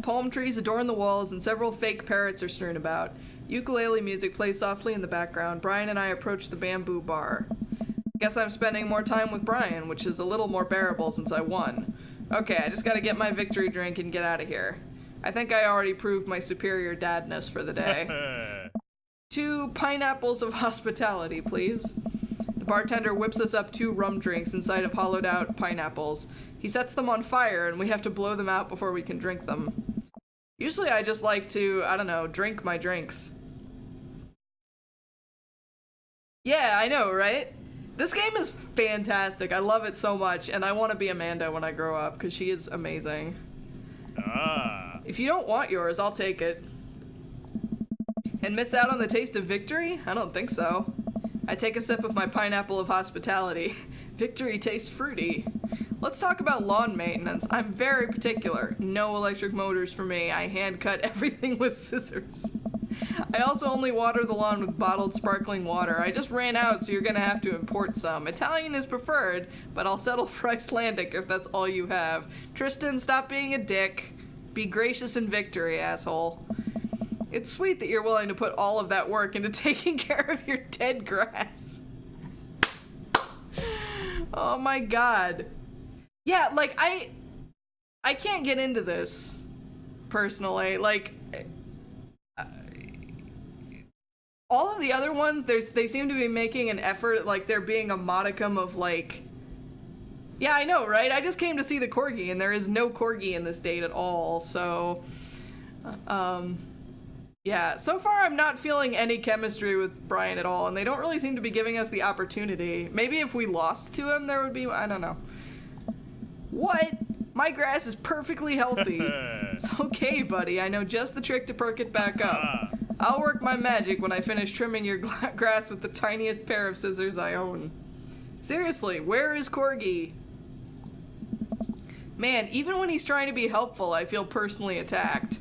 Speaker 1: Palm trees adorn the walls and several fake parrots are strewn about. Ukulele music plays softly in the background. Brian and I approach the bamboo bar. Guess I'm spending more time with Brian, which is a little more bearable since I won. Okay, I just gotta get my victory drink and get out of here. I think I already proved my superior dadness for the day. 2 pineapples of hospitality, please. The bartender whips us up 2 rum drinks inside of hollowed out pineapples. He sets them on fire and we have to blow them out before we can drink them. Usually I just like to, I don't know, drink my drinks. Yeah, I know, right? This game is fantastic. I love it so much, and I want to be Amanda when I grow up, because she is amazing. If you don't want yours, I'll take it. And miss out on the taste of victory? I don't think so. I take a sip of my pineapple of hospitality. Victory tastes fruity. Let's talk about lawn maintenance. I'm very particular. No electric motors for me. I hand cut everything with scissors. I also only water the lawn with bottled sparkling water. I just ran out, so you're gonna have to import some. Italian is preferred, but I'll settle for Icelandic if that's all you have. Tristan, stop being a dick. Be gracious in victory, asshole. It's sweet that you're willing to put all of that work into taking care of your dead grass. Oh my god. Yeah, like, I can't get into this, personally. Like, all of the other ones, they seem to be making an effort, like there being a modicum of, like... Yeah, I know, right? I just came to see the corgi, and there is no corgi in this date at all, so... Yeah, so far I'm not feeling any chemistry with Brian at all, and they don't really seem to be giving us the opportunity. Maybe if we lost to him, there would be... I don't know. What? My grass is perfectly healthy. It's okay, buddy. I know just the trick to perk it back up. I'll work my magic when I finish trimming your grass with the tiniest pair of scissors I own. Seriously, where is Corgi? Man, even when he's trying to be helpful, I feel personally attacked.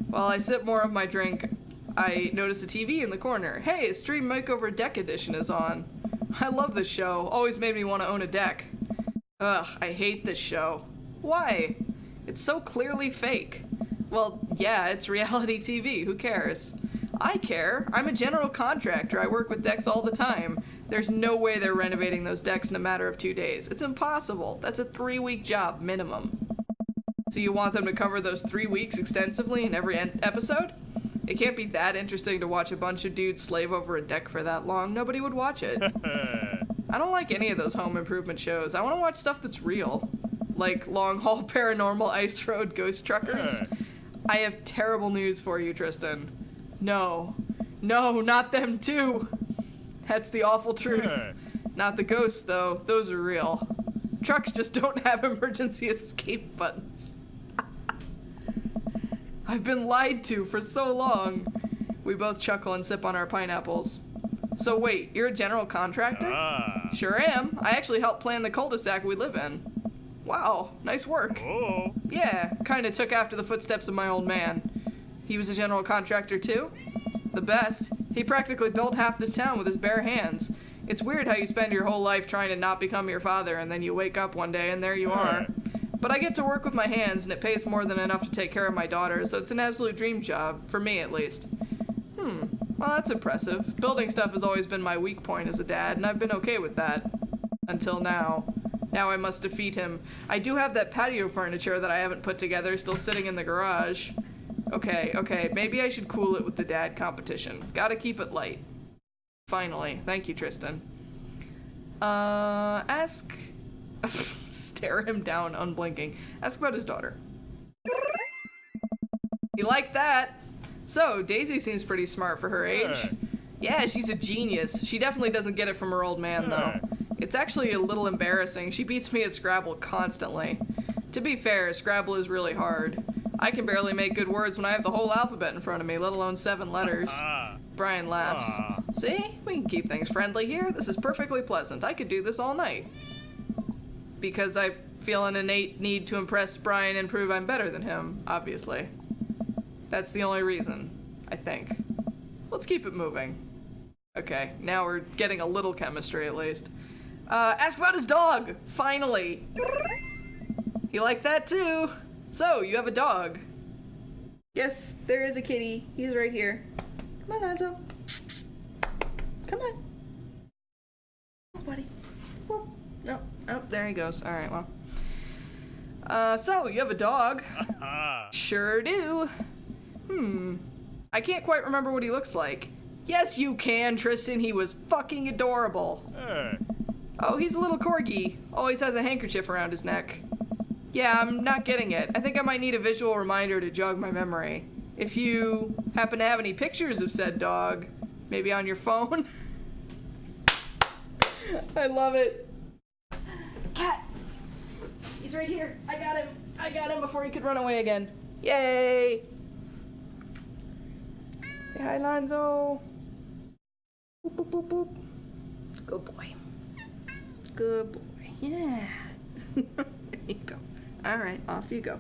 Speaker 1: While I sip more of my drink, I notice a TV in the corner. Hey, a Stream Makeover Deck Edition is on. I love this show. Always made me want to own a deck. Ugh, I hate this show. Why? It's so clearly fake. Well, yeah, it's reality TV. Who cares? I care. I'm a general contractor. I work with decks all the time. There's no way they're renovating those decks in a matter of 2 days. It's impossible. That's a 3-week job minimum. So you want them to cover those 3 weeks extensively in every episode? It can't be that interesting to watch a bunch of dudes slave over a deck for that long. Nobody would watch it. I don't like any of those home improvement shows. I want to watch stuff that's real. Like Long Haul Paranormal, Ice Road, Ghost Truckers. I have terrible news for you, Tristan. No. No, not them too. That's the awful truth. Not the ghosts, though. Those are real. Trucks just don't have emergency escape buttons. I've been lied to for so long. We both chuckle and sip on our pineapples. So wait, you're a general contractor? Sure am. I actually helped plan the cul-de-sac we live in. Wow, nice work. Yeah, kinda took after the footsteps of my old man. He was a general contractor too? The best. He practically built half this town with his bare hands. It's weird how you spend your whole life trying to not become your father and then you wake up one day and there you are. But I get to work with my hands and it pays more than enough to take care of my daughter, so it's an absolute dream job, for me at least. Well, that's impressive. Building stuff has always been my weak point as a dad, and I've been okay with that. Until now. Now I must defeat him. I do have that patio furniture that I haven't put together still sitting in the garage. Okay, maybe I should cool it with the dad competition. Gotta keep it light. Finally. Thank you, Tristan. Ask... Stare him down, unblinking. Ask about his daughter. He liked that. So, Daisy seems pretty smart for her age. Yeah, she's a genius. She definitely doesn't get it from her old man, though. It's actually a little embarrassing. She beats me at Scrabble constantly. To be fair, Scrabble is really hard. I can barely make good words when I have the whole alphabet in front of me, let alone 7 letters. Brian laughs. See? We can keep things friendly here. This is perfectly pleasant. I could do this all night. Because I feel an innate need to impress Brian and prove I'm better than him, obviously. That's the only reason, I think. Let's keep it moving. Okay, now we're getting a little chemistry at least. Ask about his dog! Finally! He liked that too! So, you have a dog. Yes, there is a kitty. He's right here. Come on, Lonzo. Come on. Oh, buddy. Whoop. No. Oh, there he goes. Alright, well. So, you have a dog? Sure do. I can't quite remember what he looks like. Yes, you can, Tristan. He was fucking adorable. Oh, he's a little corgi. Always has a handkerchief around his neck. Yeah, I'm not getting it. I think I might need a visual reminder to jog my memory. If you happen to have any pictures of said dog, maybe on your phone. I love it. Cat! He's right here. I got him. I got him before he could run away again. Yay! Say hi, Lonzo. Boop, boop, boop, boop. Good boy. Good boy. Yeah. There you go. Alright, off you go.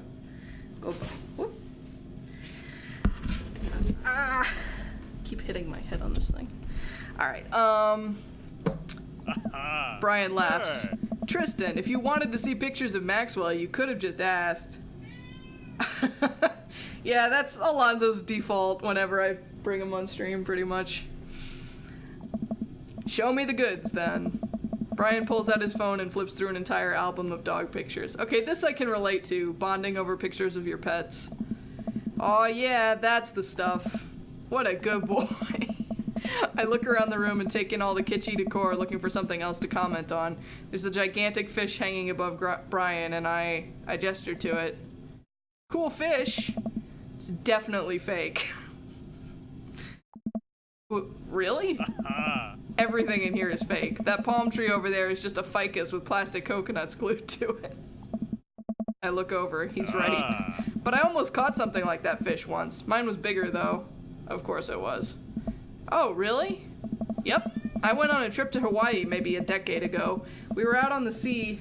Speaker 1: Go boy. Whoop. Keep hitting my head on this thing. Alright, Brian laughs. Tristan, if you wanted to see pictures of Maxwell, you could have just asked. Yeah, that's Alonzo's default whenever I bring him on stream, pretty much. Show me the goods, then. Brian pulls out his phone and flips through an entire album of dog pictures. Okay, this I can relate to, bonding over pictures of your pets. Oh yeah, that's the stuff. What a good boy. I look around the room and take in all the kitschy decor, looking for something else to comment on. There's a gigantic fish hanging above Brian, and I gesture to it. Cool fish. It's definitely fake. Really? Everything in here is fake. That palm tree over there is just a ficus with plastic coconuts glued to it. I look over. He's ready. But I almost caught something like that fish once. Mine was bigger, though. Of course it was. Oh, really? Yep. I went on a trip to Hawaii maybe a decade ago. We were out on the sea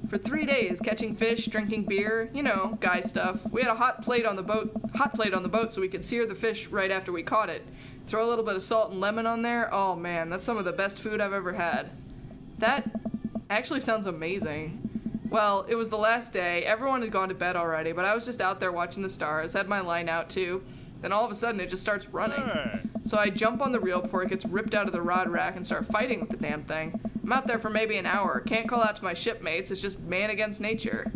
Speaker 1: for 3 days, catching fish, drinking beer, you know, guy stuff. We had a hot plate on the boat so we could sear the fish right after we caught it. Throw a little bit of salt and lemon on there. Oh man, that's some of the best food I've ever had. That actually sounds amazing. Well, it was the last day. Everyone had gone to bed already, but I was just out there watching the stars, had my line out too. Then all of a sudden it just starts running. So I jump on the reel before it gets ripped out of the rod rack and start fighting with the damn thing. I'm out there for maybe an hour. Can't call out to my shipmates. It's just man against nature.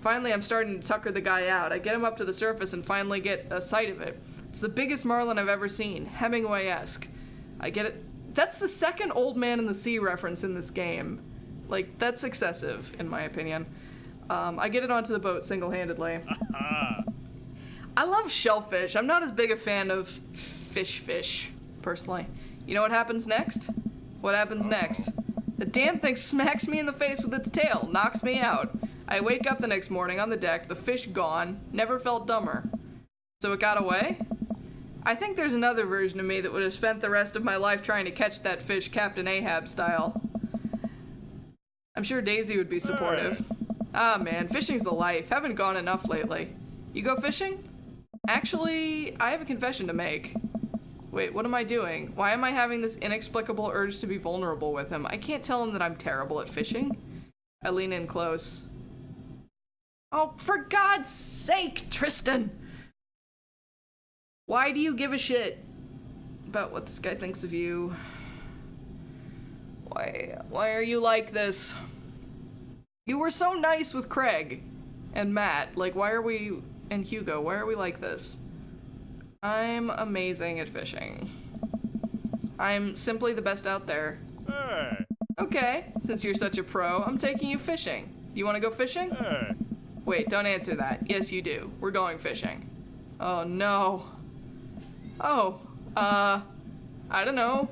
Speaker 1: Finally, I'm starting to tucker the guy out. I get him up to the surface and finally get a sight of it. It's the biggest marlin I've ever seen. Hemingway-esque. I get it. That's the second Old Man in the Sea reference in this game. Like, that's excessive, in my opinion. I get it onto the boat single-handedly. I love shellfish. I'm not as big a fan of fish, personally. You know what happens next? What happens next? The damn thing smacks me in the face with its tail, knocks me out. I wake up the next morning on the deck, the fish gone, never felt dumber. So it got away? I think there's another version of me that would have spent the rest of my life trying to catch that fish Captain Ahab style. I'm sure Daisy would be supportive. Ah man, fishing's the life. Haven't gone enough lately. You go fishing? Actually, I have a confession to make. Wait, what am I doing? Why am I having this inexplicable urge to be vulnerable with him? I can't tell him that I'm terrible at fishing. I lean in close. Oh, for God's sake, Tristan! Why do you give a shit about what this guy thinks of you? Why are you like this? You were so nice with Craig and Matt. Like, why are we... and Hugo, why are we like this? I'm amazing at fishing. I'm simply the best out there.
Speaker 8: Hey.
Speaker 1: Okay, since you're such a pro, I'm taking you fishing. You want to go fishing?
Speaker 8: Hey.
Speaker 1: Wait, don't answer that. Yes, you do. We're going fishing. Oh, no. Oh, I don't know.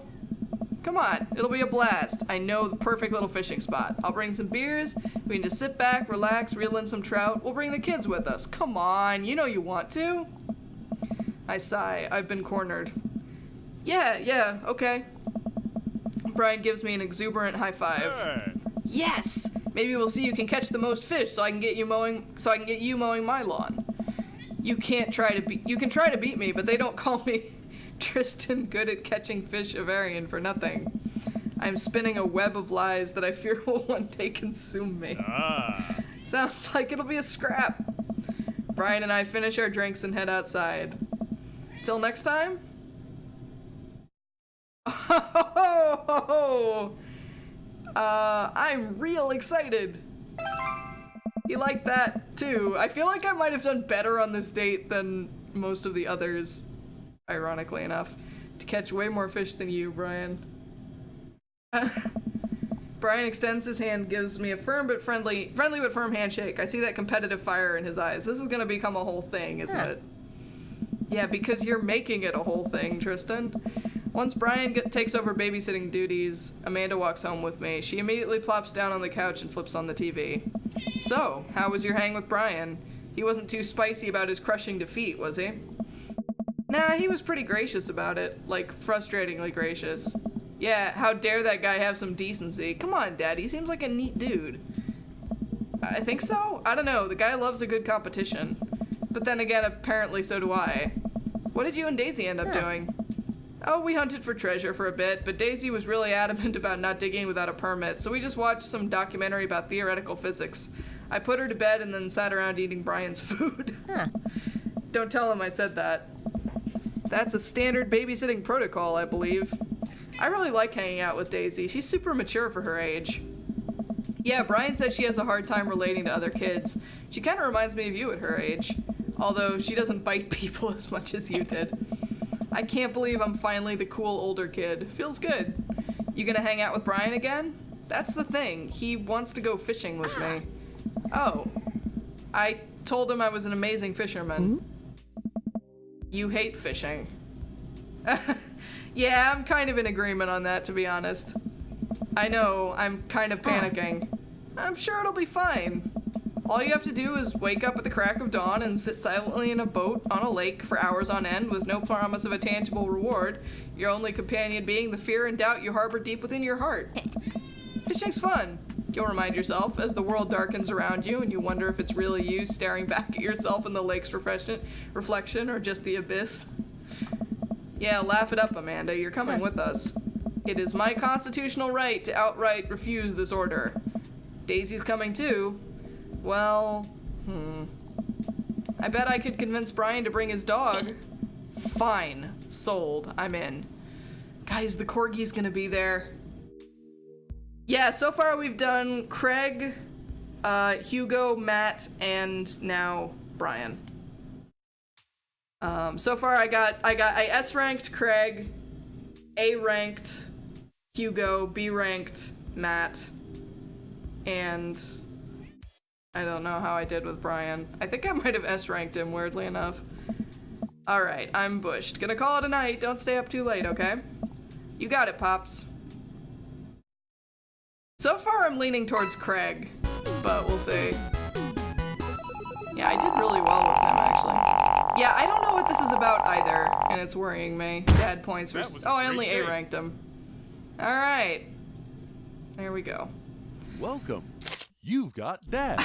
Speaker 1: Come on, it'll be a blast. I know the perfect little fishing spot. I'll bring some beers. We can just sit back, relax, reel in some trout. We'll bring the kids with us. Come on, you know you want to. I sigh. I've been cornered. Yeah, okay. Brian gives me an exuberant high five.
Speaker 7: Hey.
Speaker 1: Yes! Maybe we'll see who can catch the most fish so I can get you mowing my lawn. You can try to beat me, but they don't call me Tristan good at catching fish Avarian for nothing. I'm spinning a web of lies that I fear will one day consume me.
Speaker 7: Ah.
Speaker 1: Sounds like it'll be a scrap. Brian and I finish our drinks and head outside. Till next time? I'm real excited. He liked that too. I feel like I might have done better on this date than most of the others, ironically enough. To catch way more fish than you, Brian. Brian extends his hand, gives me a friendly but firm handshake. I see that competitive fire in his eyes. This is gonna become a whole thing, isn't it? Yeah, because you're making it a whole thing, Tristan. Once Brian takes over babysitting duties, Amanda walks home with me. She immediately plops down on the couch and flips on the TV. So, how was your hang with Brian? He wasn't too spicy about his crushing defeat, was he? Nah, he was pretty gracious about it. Like, frustratingly gracious. Yeah, how dare that guy have some decency? Come on, Dad, he seems like a neat dude. I think so? I don't know, the guy loves a good competition. But then again, apparently so do I. What did you and Daisy end up doing? Oh, we hunted for treasure for a bit, but Daisy was really adamant about not digging without a permit, so we just watched some documentary about theoretical physics. I put her to bed and then sat around eating Brian's food. Don't tell him I said that. That's a standard babysitting protocol, I believe. I really like hanging out with Daisy. She's super mature for her age. Yeah, Brian said she has a hard time relating to other kids. She kind of reminds me of you at her age, although she doesn't bite people as much as you did. I can't believe I'm finally the cool older kid. Feels good. You gonna hang out with Brian again? That's the thing. He wants to go fishing with me. Oh. I told him I was an amazing fisherman. You hate fishing. Yeah, I'm kind of in agreement on that, to be honest. I know, I'm kind of panicking. I'm sure it'll be fine. All you have to do is wake up at the crack of dawn and sit silently in a boat on a lake for hours on end with no promise of a tangible reward, your only companion being the fear and doubt you harbor deep within your heart. Fishing's fun, you'll remind yourself as the world darkens around you and you wonder if it's really you staring back at yourself in the lake's reflection or just the abyss. Yeah, laugh it up, Amanda, you're coming with us. It is my constitutional right to outright refuse this order. Daisy's coming too. Well, I bet I could convince Brian to bring his dog. Fine. Sold. I'm in. Guys, the corgi's gonna be there. Yeah, so far we've done Craig, Hugo, Matt, and now Brian. So far I S-ranked Craig, A-ranked Hugo, B-ranked Matt, and I don't know how I did with Brian. I think I might have S-ranked him, weirdly enough. Alright, I'm bushed. Gonna call it a night. Don't stay up too late, okay? You got it, Pops. So far, I'm leaning towards Craig, but we'll see. Yeah, I did really well with him, actually. Yeah, I don't know what this is about either, and it's worrying me. Dad points for... Oh, I only A-ranked him. Alright. There we go.
Speaker 5: Welcome. You've got dads.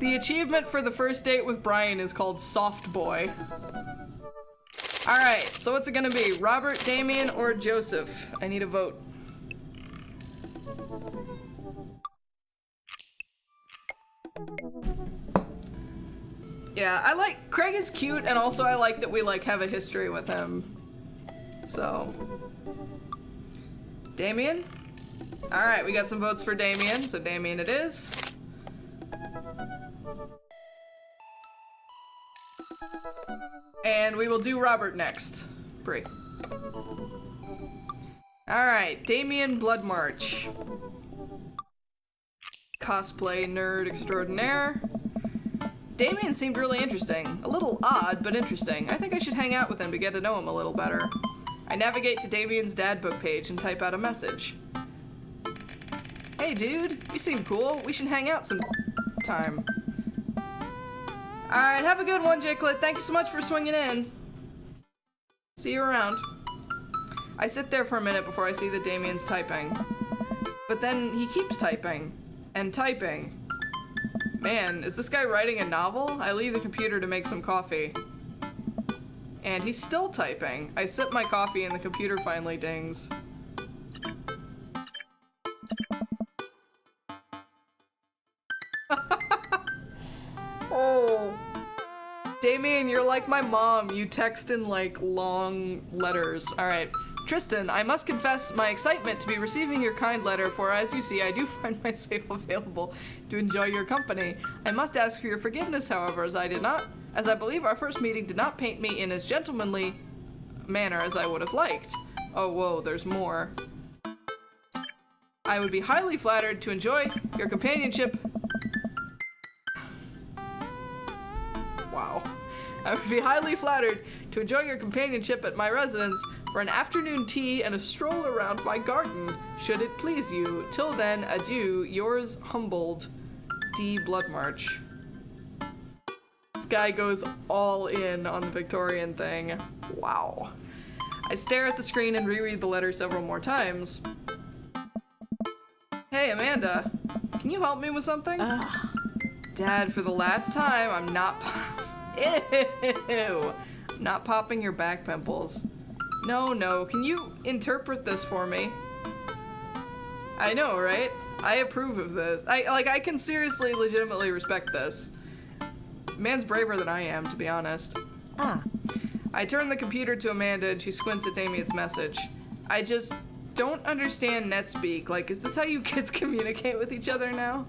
Speaker 1: The achievement for the first date with Brian is called Soft Boy. Alright, so what's it gonna be? Robert, Damien, or Joseph? I need a vote. Yeah, I like... Craig is cute, and also I like that we, like, have a history with him. So... Damien? Alright, we got some votes for Damien, so Damien it is. And we will do Robert next. Brie. Alright, Damien Blood March. Cosplay nerd extraordinaire. Damien seemed really interesting. A little odd, but interesting. I think I should hang out with him to get to know him a little better. I navigate to Damien's dad book page and type out a message. Hey dude, you seem cool. We should hang out sometime. Alright, have a good one, Jayclit. Thank you so much for swinging in. See you around. I sit there for a minute before I see that Damien's typing. But then he keeps typing. And typing. Man, is this guy writing a novel? I leave the computer to make some coffee. And he's still typing. I sip my coffee and the computer finally dings. Oh. Damien, you're like my mom. You text in like long letters. Alright. Tristan, I must confess my excitement to be receiving your kind letter, for as you see, I do find myself available to enjoy your company. I must ask for your forgiveness, however, as I believe our first meeting did not paint me in as gentlemanly manner as I would have liked. Oh, whoa, there's more. I would be highly flattered to enjoy your companionship. Wow. I would be highly flattered to enjoy your companionship at my residence for an afternoon tea and a stroll around my garden, should it please you. Till then, adieu, yours humbled, D. Bloodmarch. This guy goes all in on the Victorian thing. Wow. I stare at the screen and reread the letter several more times. Hey, Amanda, can you help me with something? Dad, for the last time, I'm not Ew! I'm not popping your back pimples. No, can you interpret this for me? I know, right? I approve of this. I can seriously, legitimately respect this. Man's braver than I am, to be honest. I turn the computer to Amanda and she squints at Damien's message. I just don't understand NetSpeak. Like, is this how you kids communicate with each other now?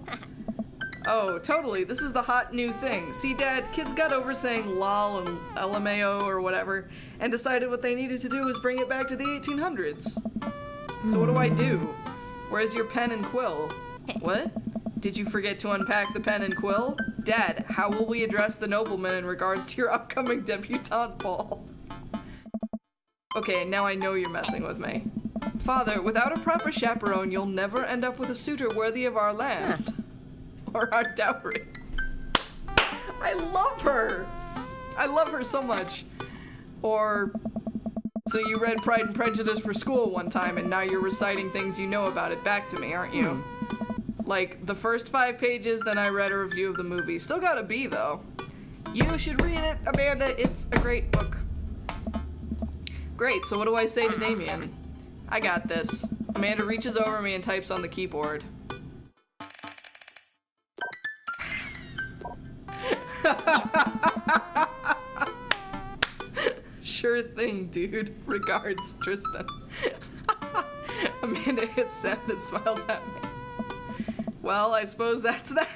Speaker 1: Oh, totally. This is the hot new thing. See, Dad, kids got over saying lol and LMAO or whatever and decided what they needed to do was bring it back to the 1800s. So what do I do? Where's your pen and quill? What? Did you forget to unpack the pen and quill? Dad, how will we address the nobleman in regards to your upcoming debutante ball? Okay, now I know you're messing with me. Father, without a proper chaperone, you'll never end up with a suitor worthy of our land. Or our dowry. I love her! I love her so much. Or, so you read Pride and Prejudice for school one time and now you're reciting things you know about it back to me, aren't you? Like, the first 5 pages, then I read a review of the movie. Still got a B, though. You should read it, Amanda. It's a great book. Great, so what do I say to Damien? I got this. Amanda reaches over me and types on the keyboard. Sure thing, dude. Regards, Tristan. Amanda hits send and smiles at me. Well, I suppose that's that.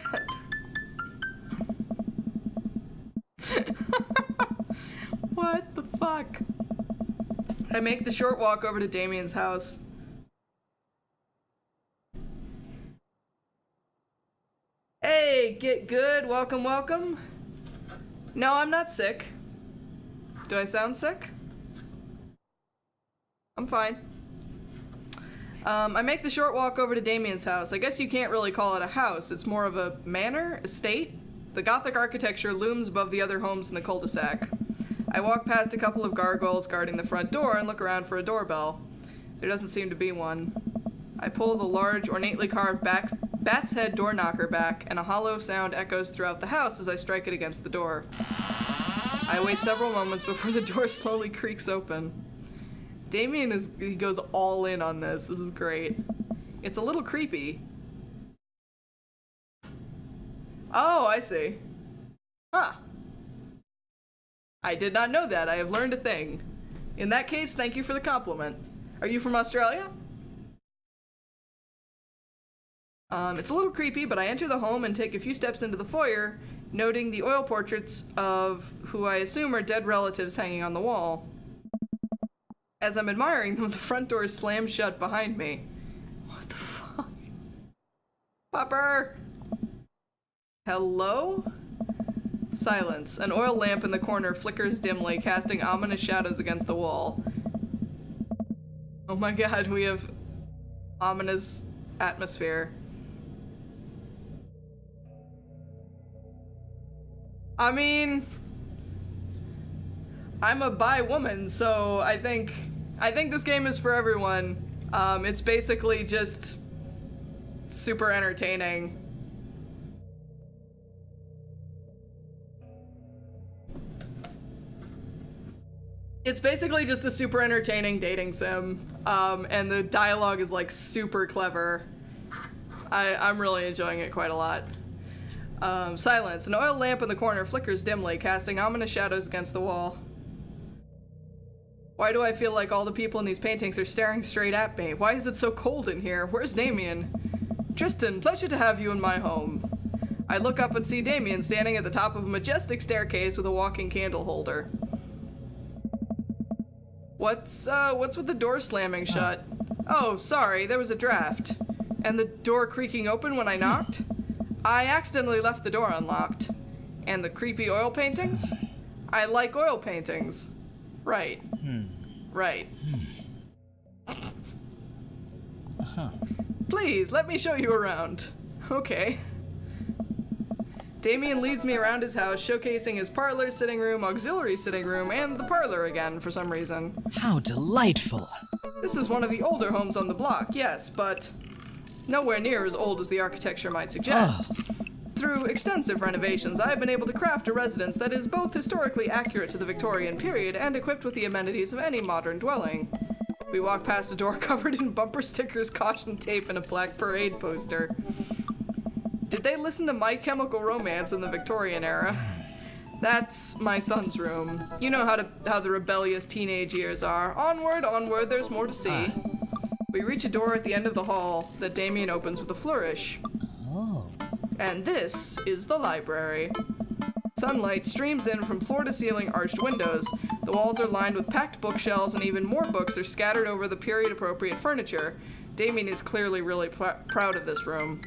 Speaker 1: What the fuck? I make the short walk over to Damien's house. Hey, get good. Welcome, welcome. No, I'm not sick. Do I sound sick? I'm fine. I make the short walk over to Damien's house. I guess you can't really call it a house. It's more of a manor, estate. The Gothic architecture looms above the other homes in the cul-de-sac. I walk past a couple of gargoyles guarding the front door and look around for a doorbell. There doesn't seem to be one. I pull the large, ornately carved bat's head door knocker back, and a hollow sound echoes throughout the house as I strike it against the door. I wait several moments before the door slowly creaks open. Damien he goes all in on this. This is great. It's a little creepy. Oh, I see. Huh. I did not know that. I have learned a thing. In that case, thank you for the compliment. Are you from Australia? It's a little creepy, but I enter the home and take a few steps into the foyer, noting the oil portraits of who I assume are dead relatives hanging on the wall. As I'm admiring them, the front door slams shut behind me. What the fuck? . Hello? Silence. An oil lamp in the corner flickers dimly, casting ominous shadows against the wall. Oh my god, we have ominous atmosphere. I mean, I'm a bi woman, so I think this game is for everyone. It's basically just super entertaining. It's basically just a super entertaining dating sim, and the dialogue is like super clever. I'm really enjoying it quite a lot. Silence. An oil lamp in the corner flickers dimly, casting ominous shadows against the wall. Why do I feel like all the people in these paintings are staring straight at me? Why is it so cold in here? Where's Damien? Tristan, pleasure to have you in my home. I look up and see Damien standing at the top of a majestic staircase with a walking candle holder. What's with the door slamming shut? Oh, sorry, there was a draft. And the door creaking open when I knocked? I accidentally left the door unlocked. And the creepy oil paintings? I like oil paintings. Right. Right. Please, let me show you around. Okay. Damien leads me around his house, showcasing his parlor, sitting room, auxiliary sitting room, and the parlor again for some reason.
Speaker 8: How delightful.
Speaker 1: This is one of the older homes on the block, yes, but nowhere near as old as the architecture might suggest. Through extensive renovations, I have been able to craft a residence that is both historically accurate to the Victorian period and equipped with the amenities of any modern dwelling. We walk past a door covered in bumper stickers, caution tape, and a black parade poster. Did they listen to My Chemical Romance in the Victorian era? That's my son's room. You know how the rebellious teenage years are. Onward, onward, there's more to see. We reach a door at the end of the hall that Damien opens with a flourish.
Speaker 8: Oh.
Speaker 1: And this is the library. Sunlight streams in from floor-to-ceiling arched windows. The walls are lined with packed bookshelves, and even more books are scattered over the period-appropriate furniture. Damien is clearly really proud of this room.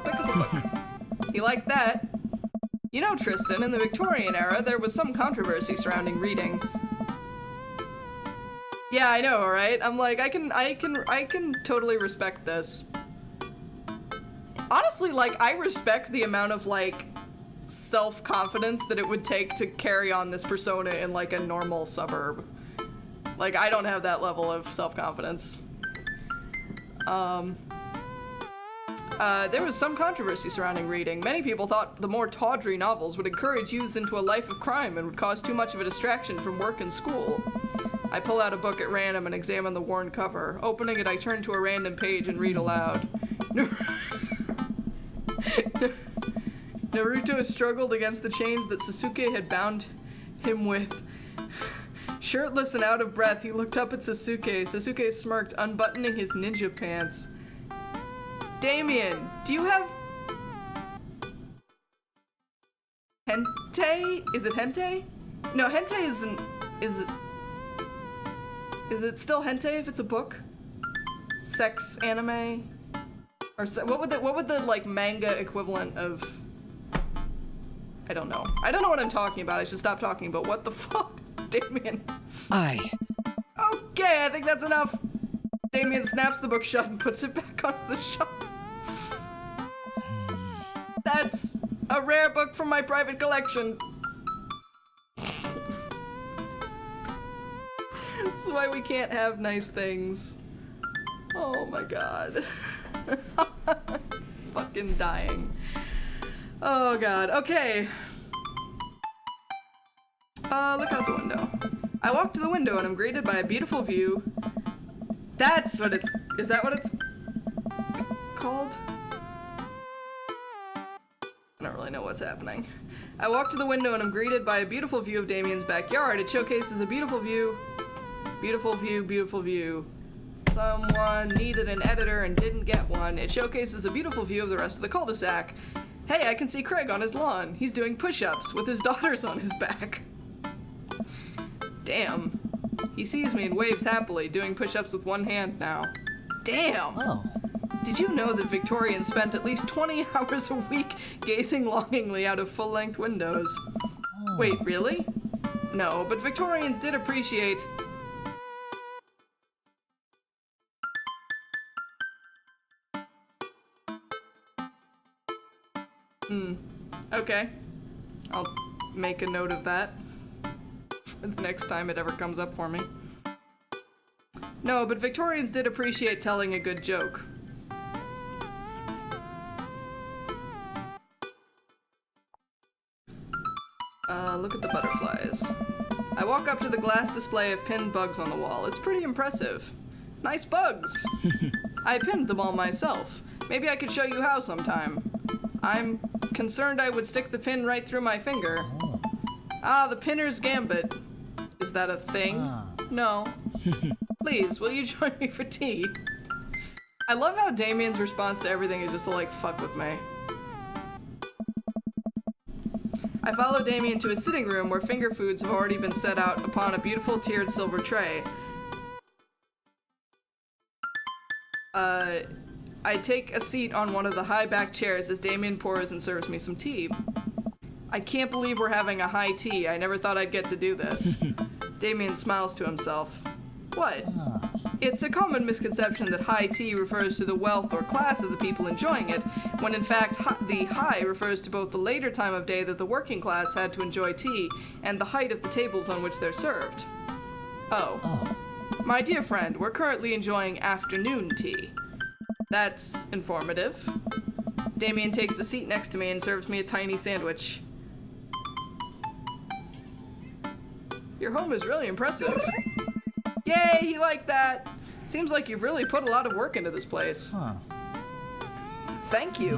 Speaker 1: Pick up a book. You like that? You know, Tristan, in the Victorian era, there was some controversy surrounding reading. Yeah, I know, right? I'm like, I can totally respect this. Honestly, like, I respect the amount of, like, self-confidence that it would take to carry on this persona in, like, a normal suburb. Like, I don't have that level of self-confidence. There was some controversy surrounding reading. Many people thought the more tawdry novels would encourage youths into a life of crime and would cause too much of a distraction from work and school. I pull out a book at random and examine the worn cover. Opening it, I turn to a random page and read aloud. Naruto has struggled against the chains that Sasuke had bound him with. Shirtless and out of breath, he looked up at Sasuke. Sasuke smirked, unbuttoning his ninja pants. Damien, do you have hentai? Is it hentai? No, hentai isn't. Is it still hentai if it's a book? Sex anime? Or what would the like manga equivalent of? I don't know. I don't know what I'm talking about. I should stop talking. But what the fuck, Damien? Okay, I think that's enough. Damien snaps the book shut and puts it back onto the shelf. That's a rare book from my private collection. This is why we can't have nice things. Oh my god. Fucking dying. Oh god. Okay. Look out the window. I walk to the window and I'm greeted by a beautiful view. That's what it's... Is that what it's called? I don't really know what's happening. I walk to the window and I'm greeted by a beautiful view of Damien's backyard. It showcases a beautiful view. Beautiful view, beautiful view. Someone needed an editor and didn't get one. It showcases a beautiful view of the rest of the cul-de-sac. Hey, I can see Craig on his lawn. He's doing push-ups with his daughters on his back. Damn. He sees me and waves happily, doing push-ups with one hand now. Damn!
Speaker 8: Oh.
Speaker 1: Did you know that Victorians spent at least 20 hours a week gazing longingly out of full-length windows? Wait, really? No, but Victorians did appreciate... Okay. I'll make a note of that for the next time it ever comes up for me. No, but Victorians did appreciate telling a good joke. Look at the butterflies. I walk up to the glass display of pinned bugs on the wall. It's pretty impressive. Nice bugs! I pinned them all myself. Maybe I could show you how sometime. I'm concerned I would stick the pin right through my finger. Ah, the pinner's gambit. Is that a thing? No. Please, will you join me for tea? I love how Damien's response to everything is just to, like, fuck with me. I follow Damien to his sitting room where finger foods have already been set out upon a beautiful tiered silver tray. I take a seat on one of the high-backed chairs as Damien pours and serves me some tea. I can't believe we're having a high tea. I never thought I'd get to do this. Damien smiles to himself. What? It's a common misconception that high tea refers to the wealth or class of the people enjoying it, when in fact the high refers to both the later time of day that the working class had to enjoy tea and the height of the tables on which they're served. Oh. My dear friend, we're currently enjoying afternoon tea. That's informative. Damien takes a seat next to me and serves me a tiny sandwich. Your home is really impressive. Yay, he liked that! Seems like you've really put a lot of work into this place. Thank you.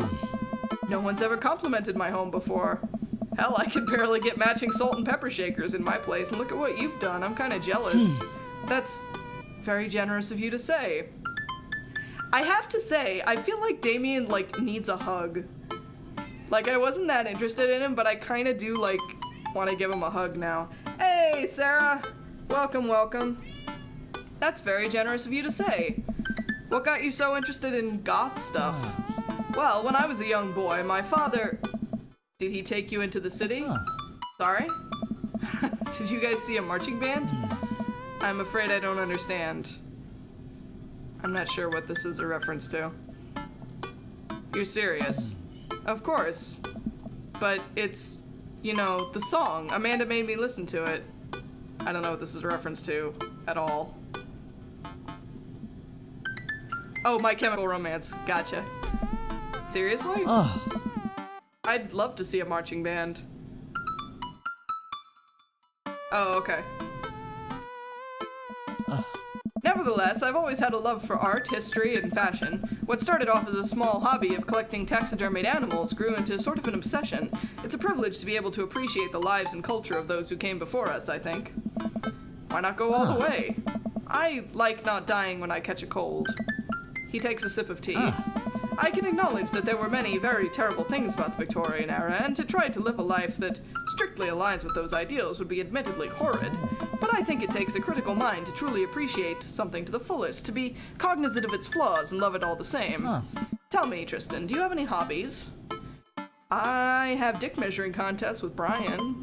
Speaker 1: No one's ever complimented my home before. Hell, I could barely get matching salt and pepper shakers in my place, and look at what you've done. I'm kind of jealous. That's very generous of you to say. I have to say, I feel like Damien, like, needs a hug. Like, I wasn't that interested in him, but I kind of do, like, want to give him a hug now. Hey, Sarah! Welcome, welcome. That's very generous of you to say. What got you so interested in goth stuff? Well, when I was a young boy, my father... Did he take you into the city? Sorry? Did you guys see a marching band? I'm afraid I don't understand. I'm not sure what this is a reference to. You're serious? Of course. But it's, you know, the song. Amanda made me listen to it. I don't know what this is a reference to at all. Oh, My Chemical Romance. Gotcha. Seriously? I'd love to see a marching band. Oh, okay. Nevertheless, I've always had a love for art, history, and fashion. What started off as a small hobby of collecting taxidermied animals grew into sort of an obsession. It's a privilege to be able to appreciate the lives and culture of those who came before us, I think. Why not go all the way? I like not dying when I catch a cold. He takes a sip of tea. I can acknowledge that there were many very terrible things about the Victorian era, and to try to live a life that strictly aligns with those ideals would be admittedly horrid. But I think it takes a critical mind to truly appreciate something to the fullest, to be cognizant of its flaws and love it all the same. Tell me, Tristan, do you have any hobbies? I have dick measuring contests with Brian.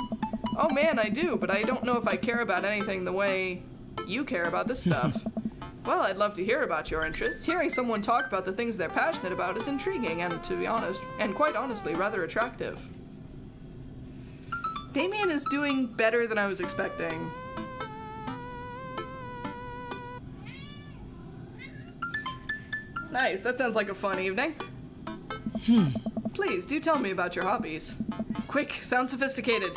Speaker 1: Oh man, I do, but I don't know if I care about anything the way you care about this stuff. Well, I'd love to hear about your interests. Hearing someone talk about the things they're passionate about is intriguing and, to be honest, and quite honestly, rather attractive. Damien is doing better than I was expecting. Nice, that sounds like a fun evening. Please, do tell me about your hobbies. Quick, sound sophisticated.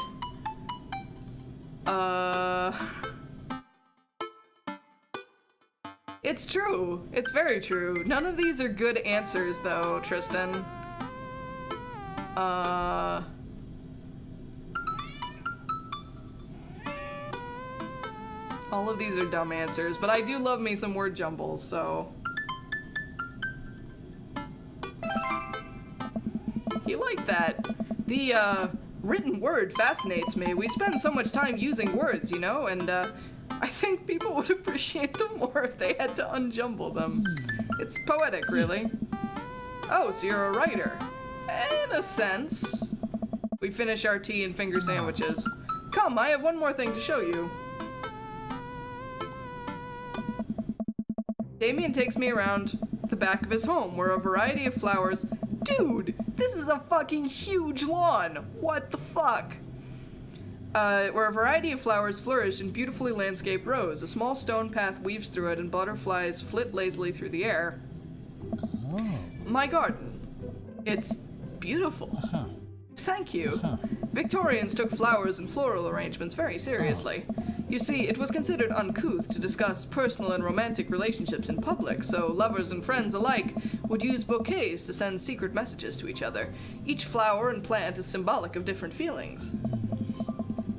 Speaker 1: It's true. It's very true. None of these are good answers, though, Tristan. All of these are dumb answers, but I do love me some word jumbles, so... He liked that. The, written word fascinates me. We spend so much time using words, you know, and, I think people would appreciate them more if they had to unjumble them. It's poetic, really. Oh, so you're a writer. In a sense. We finish our tea and finger sandwiches. Come, I have one more thing to show you. Damien takes me around the back of his home, where a variety of flowers... Dude, this is a fucking huge lawn! What the fuck? Where a variety of flowers flourish in beautifully landscaped rows. A small stone path weaves through it and butterflies flit lazily through the air.
Speaker 8: Oh.
Speaker 1: My garden. It's beautiful. Thank you. Victorians took flowers and floral arrangements very seriously. You see, it was considered uncouth to discuss personal and romantic relationships in public, so lovers and friends alike would use bouquets to send secret messages to each other. Each flower and plant is symbolic of different feelings.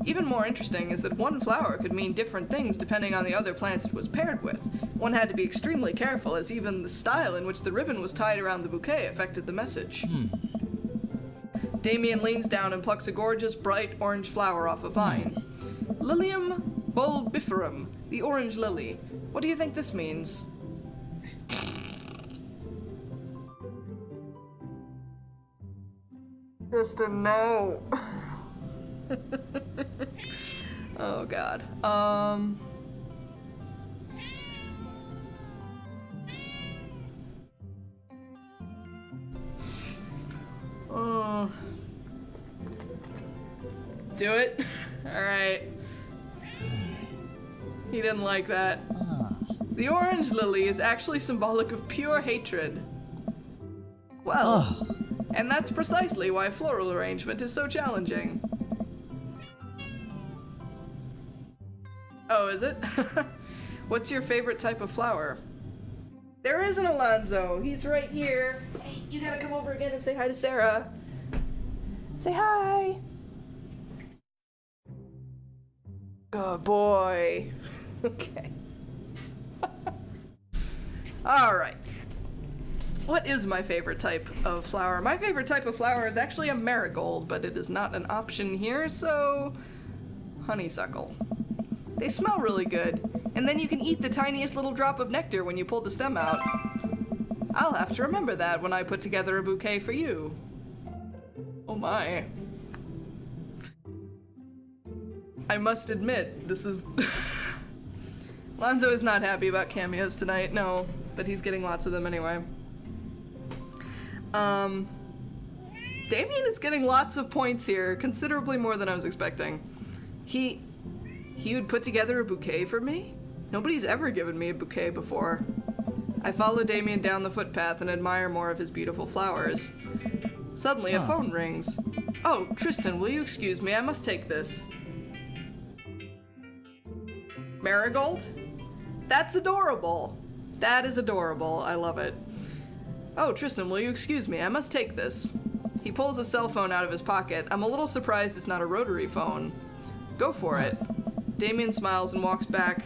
Speaker 1: Even more interesting is that one flower could mean different things depending on the other plants it was paired with. One had to be extremely careful, as even the style in which the ribbon was tied around the bouquet affected the message. Damien leans down and plucks a gorgeous, bright orange flower off a vine. Lilium bulbiferum, the orange lily. What do you think this means? Just a no. Oh god. Do it? Alright. He didn't like that. The orange lily is actually symbolic of pure hatred. Well, and that's precisely why floral arrangement is so challenging. Oh, is it? What's your favorite type of flower? There is an Alonzo. He's right here. Hey, you gotta come over again and say hi to Sarah. Say hi. Good boy. Okay. Alright. What is my favorite type of flower? My favorite type of flower is actually a marigold, but it is not an option here, so... honeysuckle. They smell really good, and then you can eat the tiniest little drop of nectar when you pull the stem out. I'll have to remember that when I put together a bouquet for you. Oh my. I must admit, this is... Lonzo is not happy about cameos tonight, no, but he's getting lots of them anyway. Damien is getting lots of points here, considerably more than I was expecting. He would put together a bouquet for me? Nobody's ever given me a bouquet before. I follow Damien down the footpath and admire more of his beautiful flowers. Suddenly, a phone rings. Oh, Tristan, will you excuse me? I must take this. Marigold? That's adorable. That is adorable. I love it. Oh, Tristan, will you excuse me? I must take this. He pulls a cell phone out of his pocket. I'm a little surprised it's not a rotary phone. Go for it. Damien smiles and walks back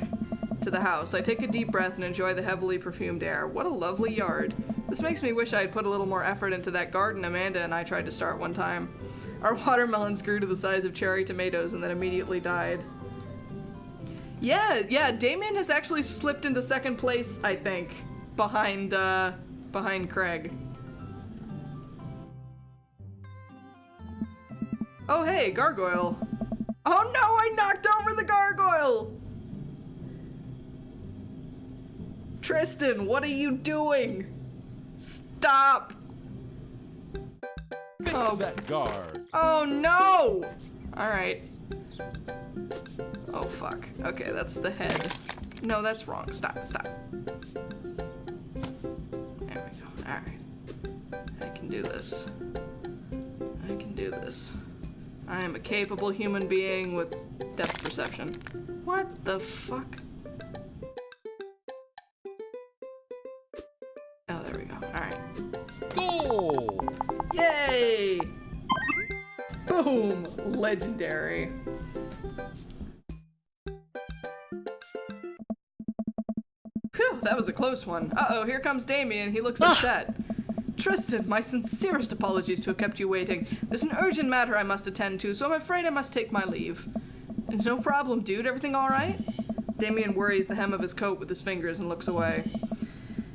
Speaker 1: to the house. I take a deep breath and enjoy the heavily perfumed air. What a lovely yard. This makes me wish I had put a little more effort into that garden Amanda and I tried to start one time. Our watermelons grew to the size of cherry tomatoes and then immediately died. Yeah, Damien has actually slipped into second place, I think, behind Craig. Oh hey, gargoyle. Oh no, I knocked over the gargoyle! Tristan, what are you doing? Stop!
Speaker 5: Fix that guard.
Speaker 1: Oh no! Alright. Oh fuck. Okay, that's the head. No, that's wrong. Stop. There we go. Alright. I can do this. I am a capable human being with depth perception. What the fuck? Oh, there we go. Alright.
Speaker 5: Goal!
Speaker 1: Yay! Boom! Legendary. Phew, that was a close one. Uh-oh, here comes Damien. He looks upset. Tristan, my sincerest apologies to have kept you waiting. There's an urgent matter I must attend to, so I'm afraid I must take my leave. No problem, dude. Everything all right? Damien worries the hem of his coat with his fingers and looks away.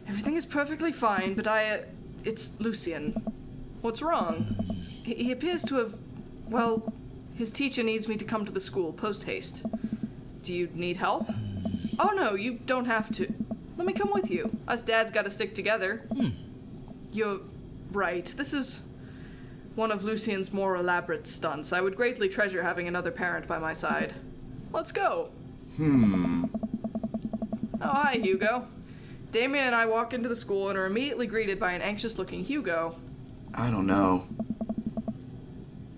Speaker 1: Everything is perfectly fine, but it's Lucien. What's wrong? He appears to have... Well, his teacher needs me to come to the school post-haste. Do you need help? Oh no, you don't have to. Let me come with you. Us dads gotta stick together. You're right. This is one of Lucien's more elaborate stunts. I would greatly treasure having another parent by my side. Let's go. Oh, hi, Hugo. Damien and I walk into the school and are immediately greeted by an anxious-looking Hugo.
Speaker 4: I don't know.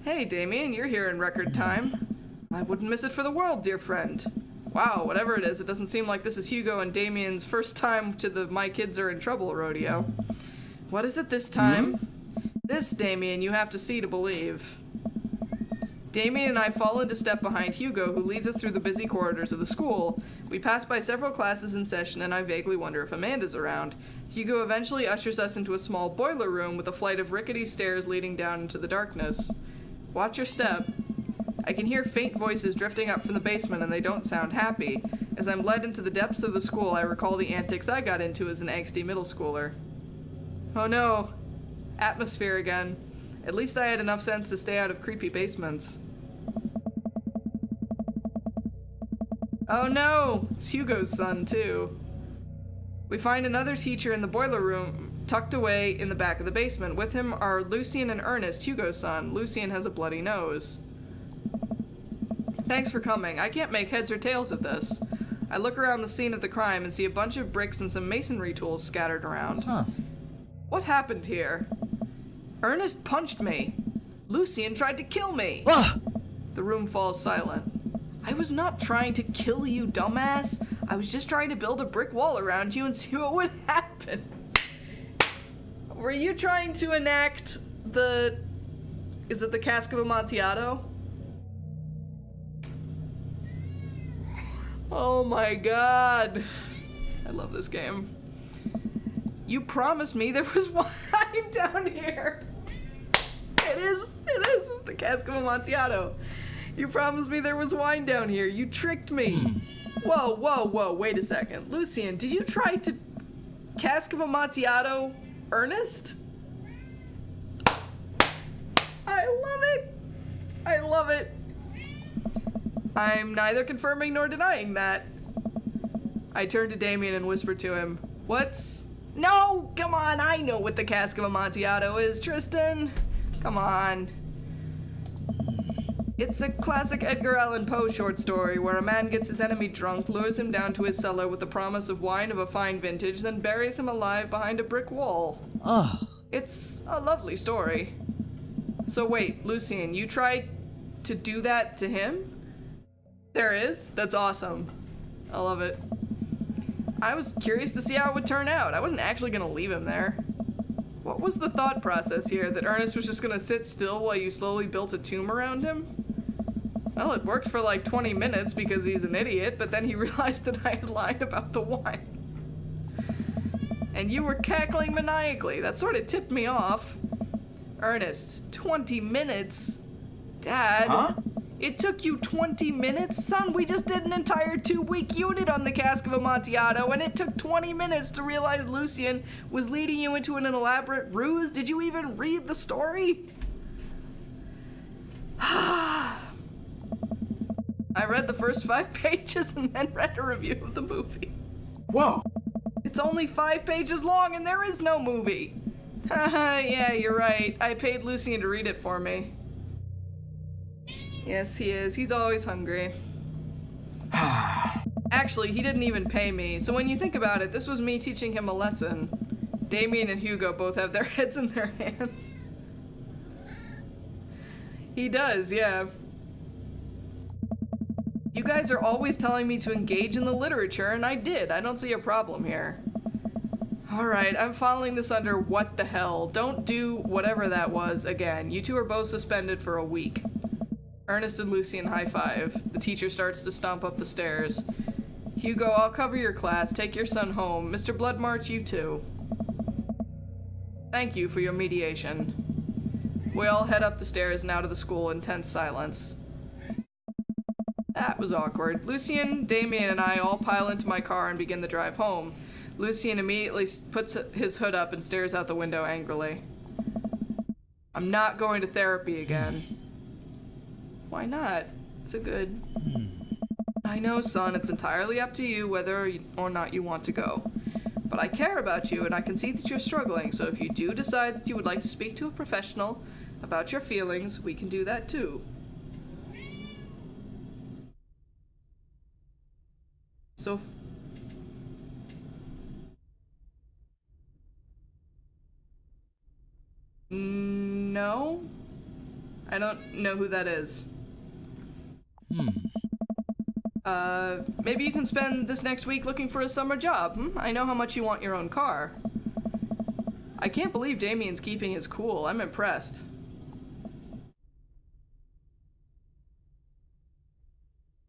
Speaker 1: Hey, Damien, you're here in record time. I wouldn't miss it for the world, dear friend. Wow, whatever it is, it doesn't seem like this is Hugo and Damien's first time to the My Kids Are in Trouble rodeo. What is it this time? This, Damien, you have to see to believe. Damien and I fall into step behind Hugo, who leads us through the busy corridors of the school. We pass by several classes in session, and I vaguely wonder if Amanda's around. Hugo eventually ushers us into a small boiler room with a flight of rickety stairs leading down into the darkness. Watch your step. I can hear faint voices drifting up from the basement, and they don't sound happy. As I'm led into the depths of the school, I recall the antics I got into as an angsty middle schooler. Oh no. Atmosphere again. At least I had enough sense to stay out of creepy basements. Oh no! It's Hugo's son, too. We find another teacher in the boiler room, tucked away in the back of the basement. With him are Lucien and Ernest, Hugo's son. Lucien has a bloody nose. Thanks for coming. I can't make heads or tails of this. I look around the scene of the crime and see a bunch of bricks and some masonry tools scattered around. What happened here? Ernest punched me. Lucien tried to kill me. The room falls silent. I was not trying to kill you, dumbass. I was just trying to build a brick wall around you and see what would happen. Were you trying to enact the... Is it the Cask of Amontillado? Oh my god. I love this game. You promised me there was wine down here. It is the Cask of Amontillado. You promised me there was wine down here. You tricked me. Whoa, wait a second. Lucien, did you try to Cask of Amontillado Ernest? I love it. I'm neither confirming nor denying that. I turn to Damien and whisper to him, No, come on, I know what the Cask of Amontillado is, Tristan. Come on. It's a classic Edgar Allan Poe short story where a man gets his enemy drunk, lures him down to his cellar with the promise of wine of a fine vintage, then buries him alive behind a brick wall. It's a lovely story. So wait, Lucien, you tried to do that to him? There is? That's awesome. I love it. I was curious to see how it would turn out. I wasn't actually gonna leave him there. What was the thought process here? That Ernest was just gonna sit still while you slowly built a tomb around him? Well, it worked for like 20 minutes because he's an idiot, but then he realized that I had lied about the wine. And you were cackling maniacally. That sort of tipped me off. Ernest, 20 minutes? Dad?
Speaker 4: Huh?
Speaker 1: It took you 20 minutes? Son, we just did an entire 2-week unit on the Cask of Amontillado, and it took 20 minutes to realize Lucien was leading you into an elaborate ruse. Did you even read the story? I read the first 5 pages and then read a review of the movie.
Speaker 4: Whoa!
Speaker 1: It's only 5 pages long and there is no movie. Haha, yeah, you're right. I paid Lucien to read it for me. Yes, he is. He's always hungry. Actually, he didn't even pay me, so when you think about it, this was me teaching him a lesson. Damien and Hugo both have their heads in their hands. He does, yeah. You guys are always telling me to engage in the literature, and I did. I don't see a problem here. Alright, I'm following this under what the hell. Don't do whatever that was again. You two are both suspended for a week. Ernest and Lucien high five. The teacher starts to stomp up the stairs. Hugo, I'll cover your class. Take your son home. Mr. Bloodmarch, you too. Thank you for your mediation. We all head up the stairs and out of the school in tense silence. That was awkward. Lucien, Damien, and I all pile into my car and begin the drive home. Lucian immediately puts his hood up and stares out the window angrily. I'm not going to therapy again. Why not? It's a good... I know, son, it's entirely up to you whether or not you want to go. But I care about you and I can see that you're struggling, so if you do decide that you would like to speak to a professional about your feelings, we can do that too. So... No? I don't know who that is. Maybe you can spend this next week looking for a summer job. I know how much you want your own car. I can't believe Damien's keeping his cool. I'm impressed.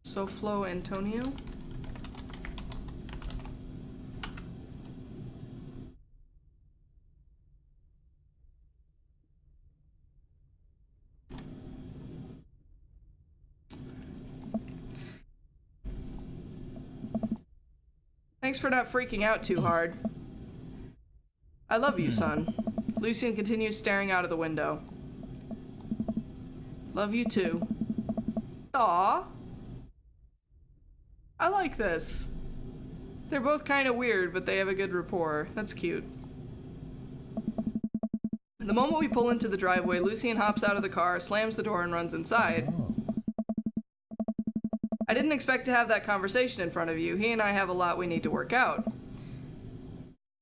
Speaker 1: Soflo Antonio? Thanks for not freaking out too hard. I love you, son. Lucian continues staring out of the window. Love you too. Aww. I like this. They're both kind of weird, but they have a good rapport. That's cute. The moment we pull into the driveway, Lucian hops out of the car, slams the door, and runs inside. I didn't expect to have that conversation in front of you. He and I have a lot we need to work out.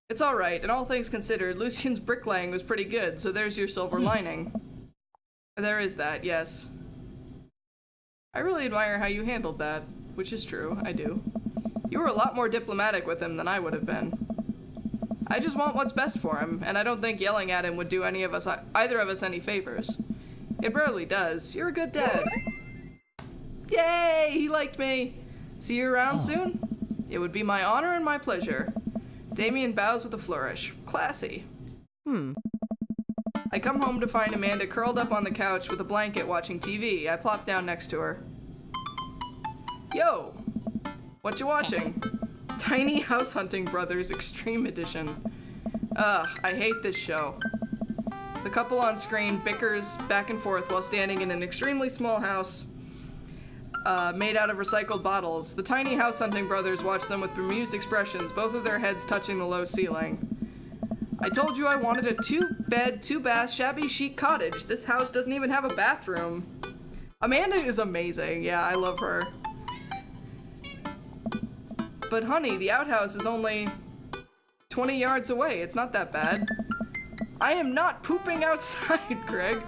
Speaker 1: It's alright, and all things considered, Lucian's bricklaying was pretty good, so there's your silver lining. There is that, yes. I really admire how you handled that, which is true, I do. You were a lot more diplomatic with him than I would have been. I just want what's best for him, and I don't think yelling at him would do either of us any favors. It barely does. You're a good dad. Yay! He liked me! See you around soon? It would be my honor and my pleasure. Damien bows with a flourish. Classy. I come home to find Amanda curled up on the couch with a blanket watching TV. I plop down next to her. Yo! What you watching? Tiny House Hunting Brothers Extreme Edition. Ugh, I hate this show. The couple on screen bickers back and forth while standing in an extremely small house made out of recycled bottles. The tiny house hunting brothers watch them with bemused expressions, both of their heads touching the low ceiling. I told you I wanted a 2-bed, 2-bath, shabby chic cottage. This house doesn't even have a bathroom. Amanda is amazing. Yeah, I love her. But honey, the outhouse is only 20 yards away. It's not that bad. I am not pooping outside, Greg.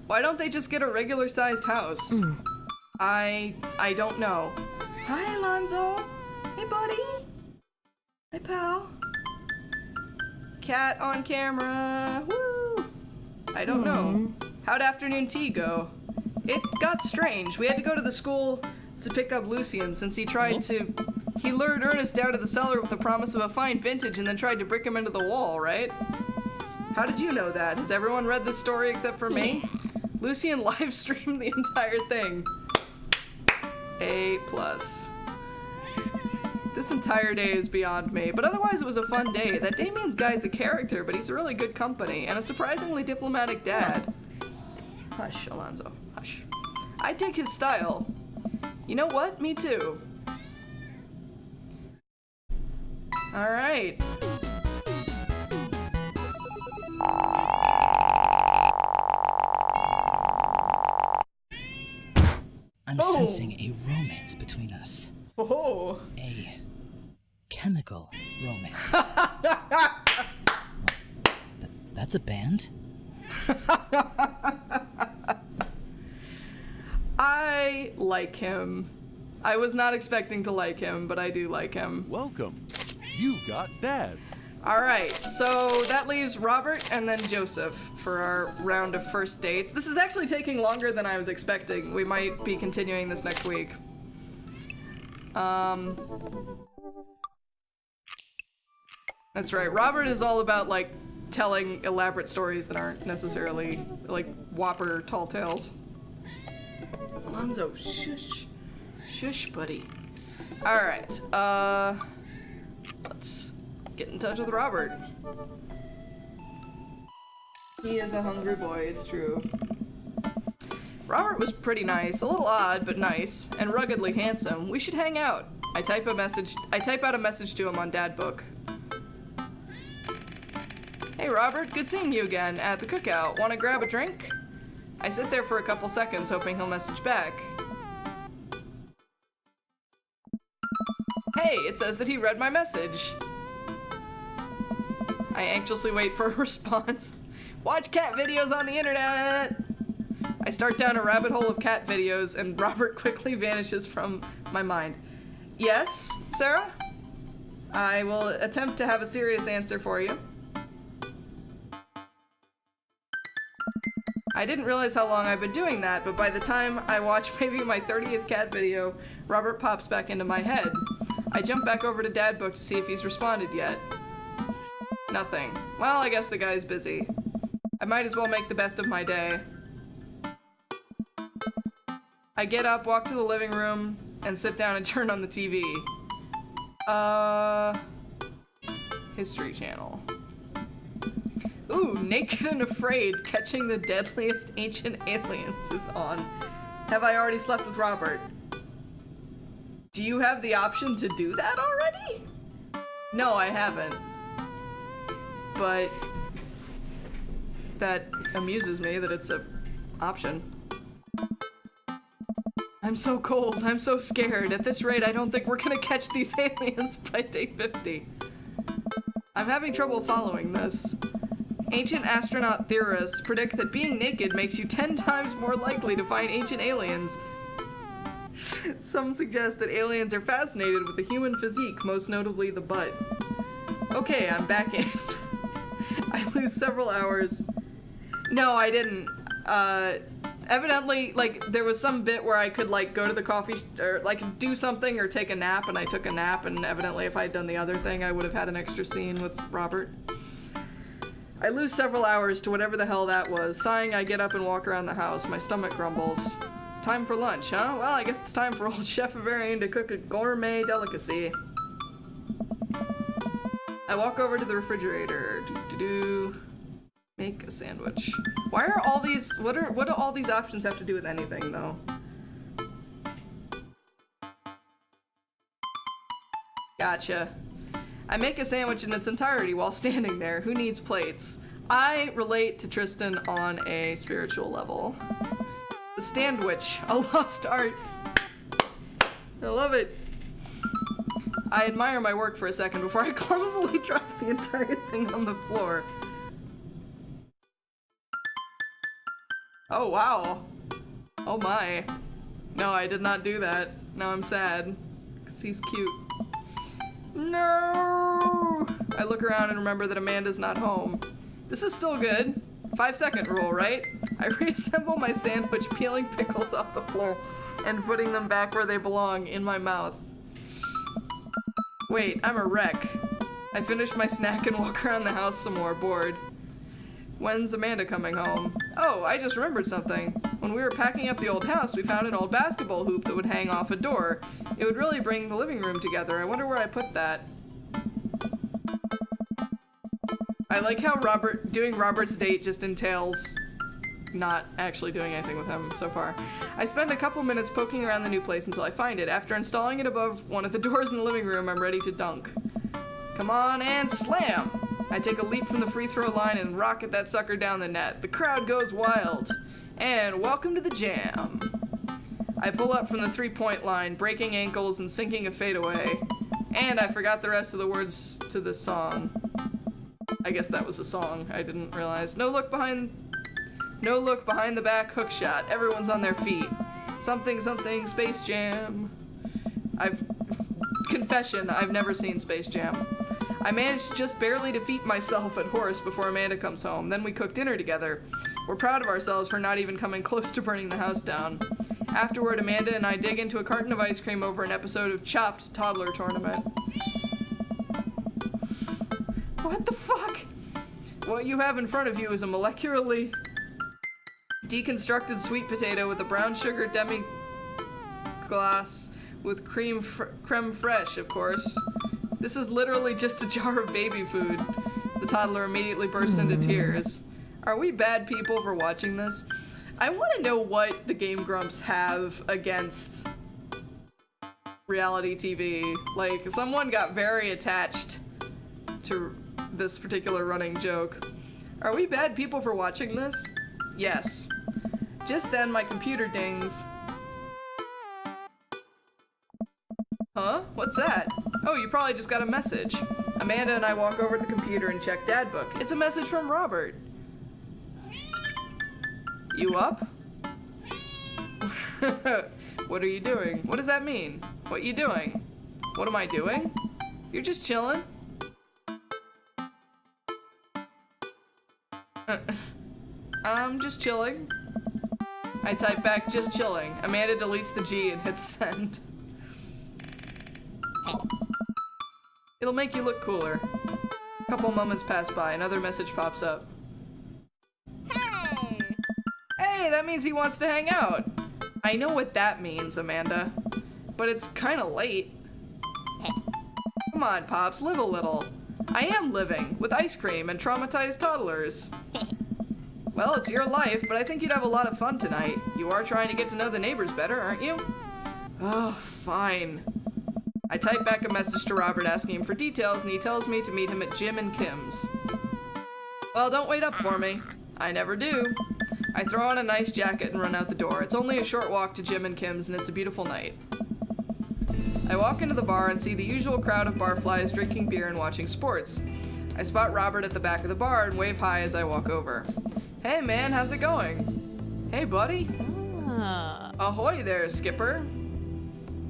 Speaker 1: Why don't they just get a regular-sized house? I don't know. Hi, Alonzo. Hey, buddy. Hey, pal. Cat on camera. Woo! I don't know. How'd afternoon tea go? It got strange. We had to go to the school to pick up Lucian since he lured Ernest down to the cellar with the promise of a fine vintage and then tried to brick him into the wall, right? How did you know that? Has everyone read this story except for me? Lucian live streamed the entire thing. A+. This entire day is beyond me, but otherwise it was a fun day. That Damien guy's a character, but he's a really good company and a surprisingly diplomatic dad. Hush, Alonzo, hush. I dig his style. You know what? Me too. All right.
Speaker 8: I'm sensing a romance between us.
Speaker 1: Oh.
Speaker 8: A chemical romance. That's a band?
Speaker 1: I like him. I was not expecting to like him, but I do like him.
Speaker 5: Welcome. You've got dads.
Speaker 1: All right, so that leaves Robert and then Joseph for our round of first dates. This is actually taking longer than I was expecting. We might be continuing this next week. That's right. Robert is all about, like, telling elaborate stories that aren't necessarily, like, whopper tall tales. Alonzo, shush. Shush, buddy. Alright, let's get in touch with Robert. He is a hungry boy, it's true. Robert was pretty nice, a little odd, but nice, and ruggedly handsome. We should hang out. I type out a message to him on Dadbook. Hey Robert, good seeing you again at the cookout. Wanna grab a drink? I sit there for a couple seconds hoping he'll message back. Hey, it says that he read my message. I anxiously wait for a response. Watch cat videos on the internet! I start down a rabbit hole of cat videos and Robert quickly vanishes from my mind. Yes, Sarah? I will attempt to have a serious answer for you. I didn't realize how long I've been doing that, but by the time I watch maybe my 30th cat video, Robert pops back into my head. I jump back over to Dadbook to see if he's responded yet. Nothing. Well, I guess the guy's busy. I might as well make the best of my day. I get up, walk to the living room, and sit down and turn on the TV. History Channel. Ooh, Naked and Afraid, Catching the Deadliest Ancient Aliens is on. Have I already slept with Robert? Do you have the option to do that already? No, I haven't. But that amuses me that it's an option. I'm so cold, I'm so scared. At this rate, I don't think we're gonna catch these aliens by day 50. I'm having trouble following this. Ancient astronaut theorists predict that being naked makes you 10 times more likely to find ancient aliens. Some suggest that aliens are fascinated with the human physique, most notably the butt. Okay, I'm back in. I lose several hours. No, I didn't. Evidently, like, there was some bit where I could, like, go to the coffee, or, like, do something or take a nap, and I took a nap, and evidently if I had done the other thing, I would have had an extra scene with Robert. I lose several hours to whatever the hell that was. Sighing, I get up and walk around the house. My stomach grumbles. Time for lunch, huh? Well, I guess it's time for old Chef Avarian to cook a gourmet delicacy. I walk over to the refrigerator. Make a sandwich. Why are all these, what do all these options have to do with anything, though? Gotcha. I make a sandwich in its entirety while standing there. Who needs plates? I relate to Tristan on a spiritual level. The Standwich, a lost art. I love it. I admire my work for a second before I clumsily drop the entire thing on the floor. Oh, wow. Oh my. No, I did not do that. Now I'm sad. Because he's cute. No! I look around and remember that Amanda's not home. This is still good. 5-second rule, right? I reassemble my sandwich, peeling pickles off the floor and putting them back where they belong, in my mouth. Wait, I'm a wreck. I finish my snack and walk around the house some more, bored. When's Amanda coming home? Oh, I just remembered something. When we were packing up the old house, we found an old basketball hoop that would hang off a door. It would really bring the living room together. I wonder where I put that. I like how doing Robert's date just entails not actually doing anything with him so far. I spend a couple minutes poking around the new place until I find it. After installing it above one of the doors in the living room, I'm ready to dunk. Come on and slam! I take a leap from the free throw line and rocket that sucker down the net. The crowd goes wild. And welcome to the jam. I pull up from the three-point line, breaking ankles and sinking a fadeaway. And I forgot the rest of the words to the song. I guess that was a song. I didn't realize. No look behind the back hook shot. Everyone's on their feet. Something, something, Space Jam. Confession, I've never seen Space Jam. I managed to just barely defeat myself at horse before Amanda comes home. Then we cook dinner together. We're proud of ourselves for not even coming close to burning the house down. Afterward, Amanda and I dig into a carton of ice cream over an episode of Chopped Toddler Tournament. What the fuck? What you have in front of you is a molecularly deconstructed sweet potato with a brown sugar demi-glace with creme fraiche, of course. This is literally just a jar of baby food. The toddler immediately bursts into tears. Are we bad people for watching this? I want to know what the Game Grumps have against reality TV. Like, someone got very attached to this particular running joke. Are we bad people for watching this? Yes. Just then, my computer dings. Huh? What's that? Oh, you probably just got a message. Amanda and I walk over to the computer and check Dad Book. It's a message from Robert. You up? What are you doing? What does that mean? What you doing? What am I doing? You're just chilling? I'm just chilling. I type back, just chilling. Amanda deletes the G and hits send. It'll make you look cooler. A couple moments pass by, another message pops up.
Speaker 2: Hey!
Speaker 1: Hey, that means he wants to hang out. I know what that means, Amanda. But it's kinda late. Come on, Pops, live a little. I am living, with ice cream and traumatized toddlers. Well, it's your life, but I think you'd have a lot of fun tonight. You are trying to get to know the neighbors better, aren't you? Oh, fine. I type back a message to Robert asking him for details, and he tells me to meet him at Jim and Kim's. Well, don't wait up for me. I never do. I throw on a nice jacket and run out the door. It's only a short walk to Jim and Kim's, and it's a beautiful night. I walk into the bar and see the usual crowd of barflies drinking beer and watching sports. I spot Robert at the back of the bar and wave hi as I walk over. Hey man, how's it going? Hey buddy. Ahoy there, Skipper.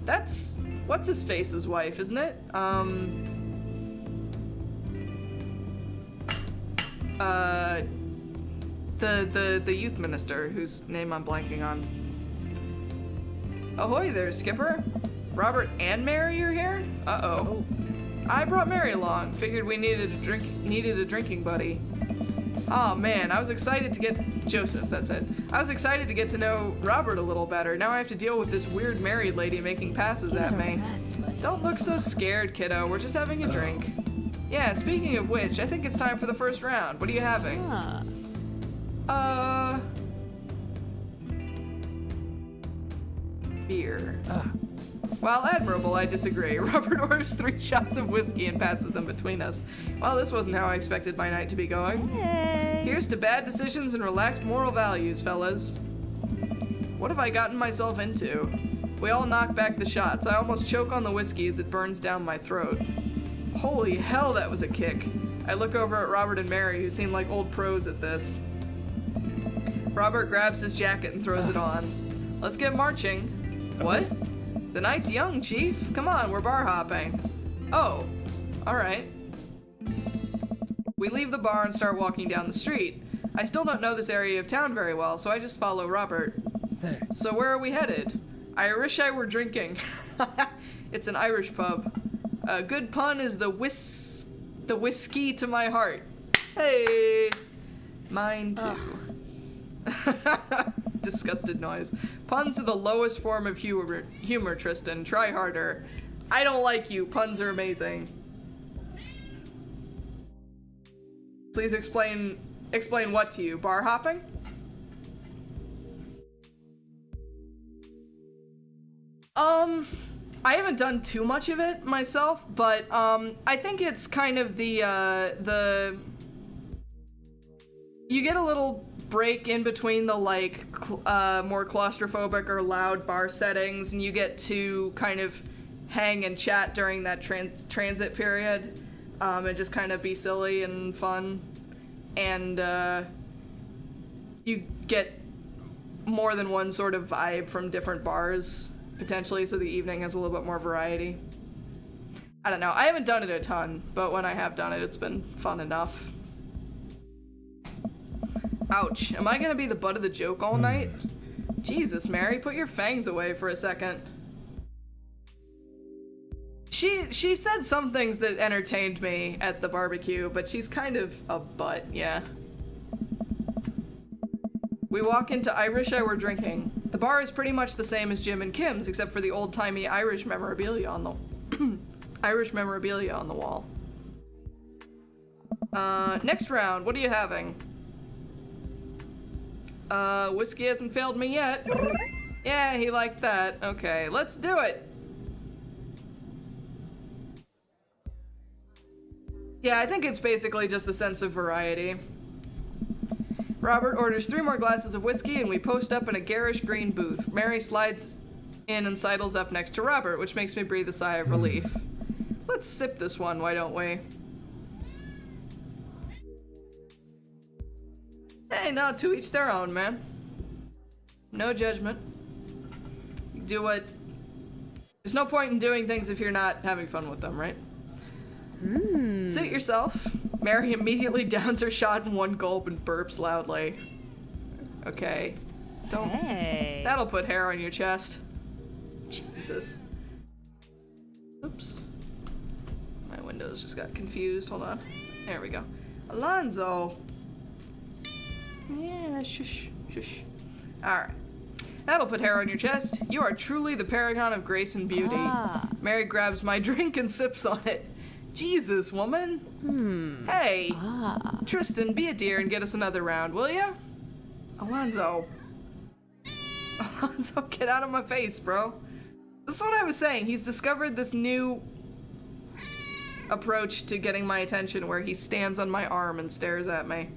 Speaker 1: That's what's his face's wife, isn't it? The youth minister whose name I'm blanking on. Ahoy there, Skipper. Robert and Mary are here? Uh-oh. I brought Mary along. Figured we needed a drinking buddy. Oh man, I was excited to get Joseph, that's it. I was excited to get to know Robert a little better. Now I have to deal with this weird married lady making passes at me. Don't look so scared, kiddo. We're just having a drink. Yeah, speaking of which, I think it's time for the first round. What are you having? Beer. While admirable, I disagree. Robert orders 3 shots of whiskey and passes them between us. Well, this wasn't how I expected my night to be going.
Speaker 2: Hey!
Speaker 1: Here's to bad decisions and relaxed moral values, fellas. What have I gotten myself into? We all knock back the shots. I almost choke on the whiskey as it burns down my throat. Holy hell, that was a kick. I look over at Robert and Mary, who seem like old pros at this. Robert grabs his jacket and throws it on. Let's get marching. What? The night's young, Chief. Come on, we're bar hopping. Oh, alright. We leave the bar and start walking down the street. I still don't know this area of town very well, so I just follow Robert.
Speaker 8: There.
Speaker 1: So where are we headed? I wish I were drinking. It's an Irish pub. A good pun is the whiskey to my heart. Hey! Mine too. Disgusted noise. Puns are the lowest form of humor, Tristan. Try harder. I don't like you. Puns are amazing. Please explain what to you? Bar hopping? I haven't done too much of it myself, but I think it's kind of the you get a little break in between the more claustrophobic or loud bar settings, and you get to kind of hang and chat during that transit period, and just kind of be silly and fun, and you get more than one sort of vibe from different bars potentially, so the evening has a little bit more variety. I don't know, I haven't done it a ton, but when I have done it, it's been fun enough. Ouch. Am I gonna be the butt of the joke all night? Jesus, Mary, put your fangs away for a second. She said some things that entertained me at the barbecue, but she's kind of a butt, yeah. We walk into I Wish I Were Drinking. The bar is pretty much the same as Jim and Kim's, except for the old-timey Irish memorabilia on the Irish memorabilia on the wall. Next round, what are you having? Whiskey hasn't failed me yet. Yeah, he liked that. Okay, let's do it. Yeah, I think it's basically just the sense of variety. Robert orders 3 more glasses of whiskey and we post up in a garish green booth. Mary slides in and sidles up next to Robert, which makes me breathe a sigh of relief. Let's sip this one, why don't we? Hey, no, to each their own, man. No judgment. Do what... There's no point in doing things if you're not having fun with them, right? Suit yourself. Mary immediately downs her shot in one gulp and burps loudly. Okay. Don't...
Speaker 2: Hey.
Speaker 1: That'll put hair on your chest. Jesus. Oops. My windows just got confused. Hold on. There we go. Alonzo. Yeah, shush, shush. Alright. That'll put hair on your chest. You are truly the paragon of grace and beauty. Mary grabs my drink and sips on it. Jesus, woman. Hey. Tristan, be a dear and get us another round, will ya? Alonzo. Alonzo, get out of my face, bro. This is what I was saying. He's discovered this new approach to getting my attention where he stands on my arm and stares at me.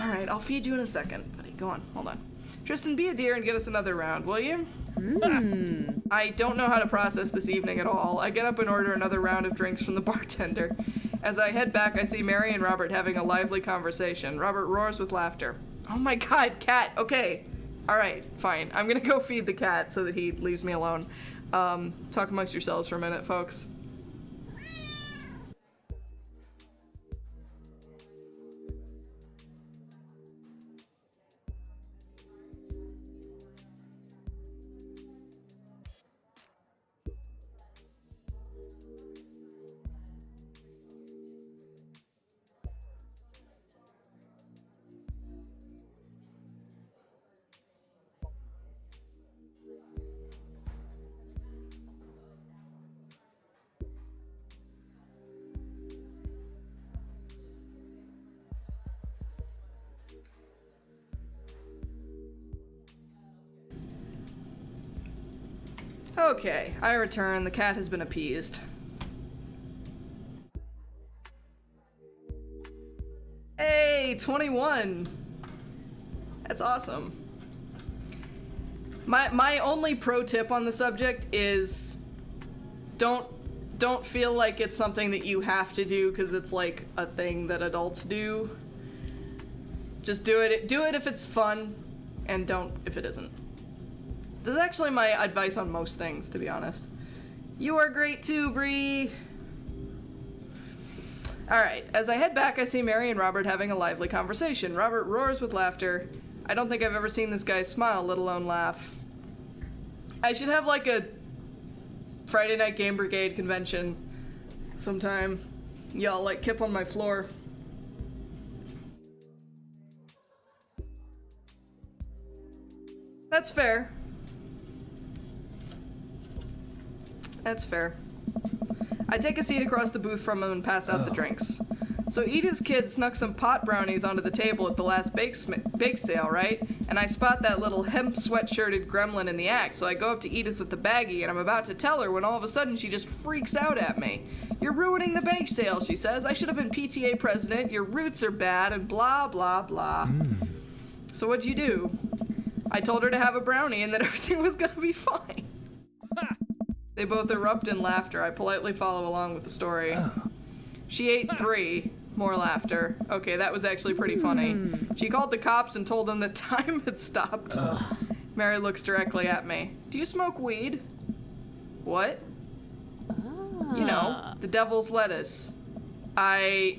Speaker 1: Alright, I'll feed you in a second, buddy. Go on, hold on. Tristan, be a dear and get us another round, will you? I don't know how to process this evening at all. I get up and order another round of drinks from the bartender. As I head back, I see Mary and Robert having a lively conversation. Robert roars with laughter. Oh my god, cat! Okay. Alright, fine. I'm gonna go feed the cat so that he leaves me alone. Talk amongst yourselves for a minute, folks. Okay, I return. The cat has been appeased. Hey, 21! That's awesome. My only pro tip on the subject is don't feel like it's something that you have to do because it's like a thing that adults do. Just do it if it's fun, and don't if it isn't. This is actually my advice on most things, to be honest. You are great too, Bree! Alright, as I head back, I see Mary and Robert having a lively conversation. Robert roars with laughter. I don't think I've ever seen this guy smile, let alone laugh. I should have like a Friday Night Game Brigade convention sometime. Y'all like kip on my floor. That's fair. That's fair. I take a seat across the booth from him and pass out the drinks. So Edith's kid snuck some pot brownies onto the table at the last bake sale, right? And I spot that little hemp sweatshirted gremlin in the act, so I go up to Edith with the baggie and I'm about to tell her when all of a sudden she just freaks out at me. You're ruining the bake sale, she says. I should have been PTA president, your roots are bad, and blah, blah, blah. So what'd you do? I told her to have a brownie and that everything was gonna be fine. They both erupt in laughter. I politely follow along with the story. She ate 3. More laughter. Okay, that was actually pretty funny. She called the cops and told them that time had stopped. Mary looks directly at me. Do you smoke weed? What? You know, the devil's lettuce. I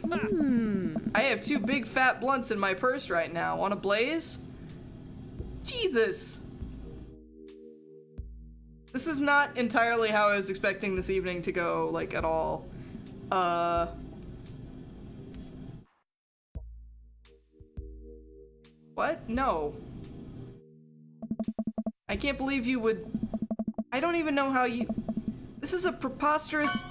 Speaker 1: have 2 big fat blunts in my purse right now. Want a blaze? Jesus! This is not entirely how I was expecting this evening to go, like, at all. What? No. I can't believe you would... I don't even know how you... This is a preposterous...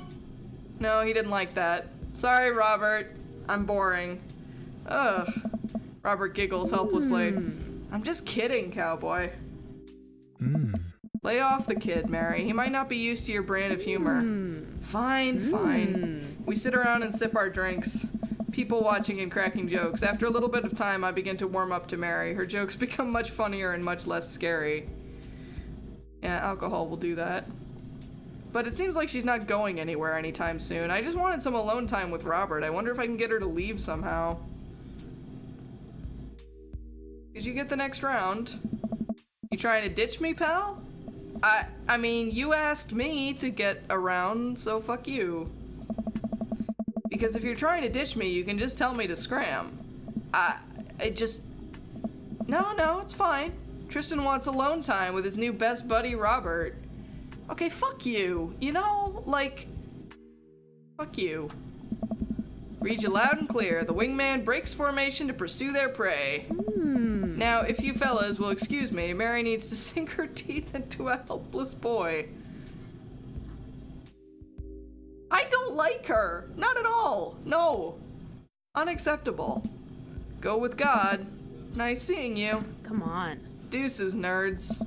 Speaker 1: No, he didn't like that. Sorry, Robert. I'm boring. Ugh. Robert giggles helplessly. I'm just kidding, cowboy. Lay off the kid, Mary. He might not be used to your brand of humor. Fine, fine. We sit around and sip our drinks. People watching and cracking jokes. After a little bit of time, I begin to warm up to Mary. Her jokes become much funnier and much less scary. Yeah, alcohol will do that. But it seems like she's not going anywhere anytime soon. I just wanted some alone time with Robert. I wonder if I can get her to leave somehow. Did you get the next round? You trying to ditch me, pal? I mean, you asked me to get around, so fuck you. Because if you're trying to ditch me, you can just tell me to scram. No, it's fine. Tristan wants alone time with his new best buddy, Robert. Okay, fuck you. You know, like... Fuck you. Read you loud and clear. The wingman breaks formation to pursue their prey. Now, if you fellas will excuse me, Mary needs to sink her teeth into a helpless boy. I don't like her. Not at all. No. Unacceptable. Go with God. Nice seeing you.
Speaker 2: Come on.
Speaker 1: Deuces, nerds.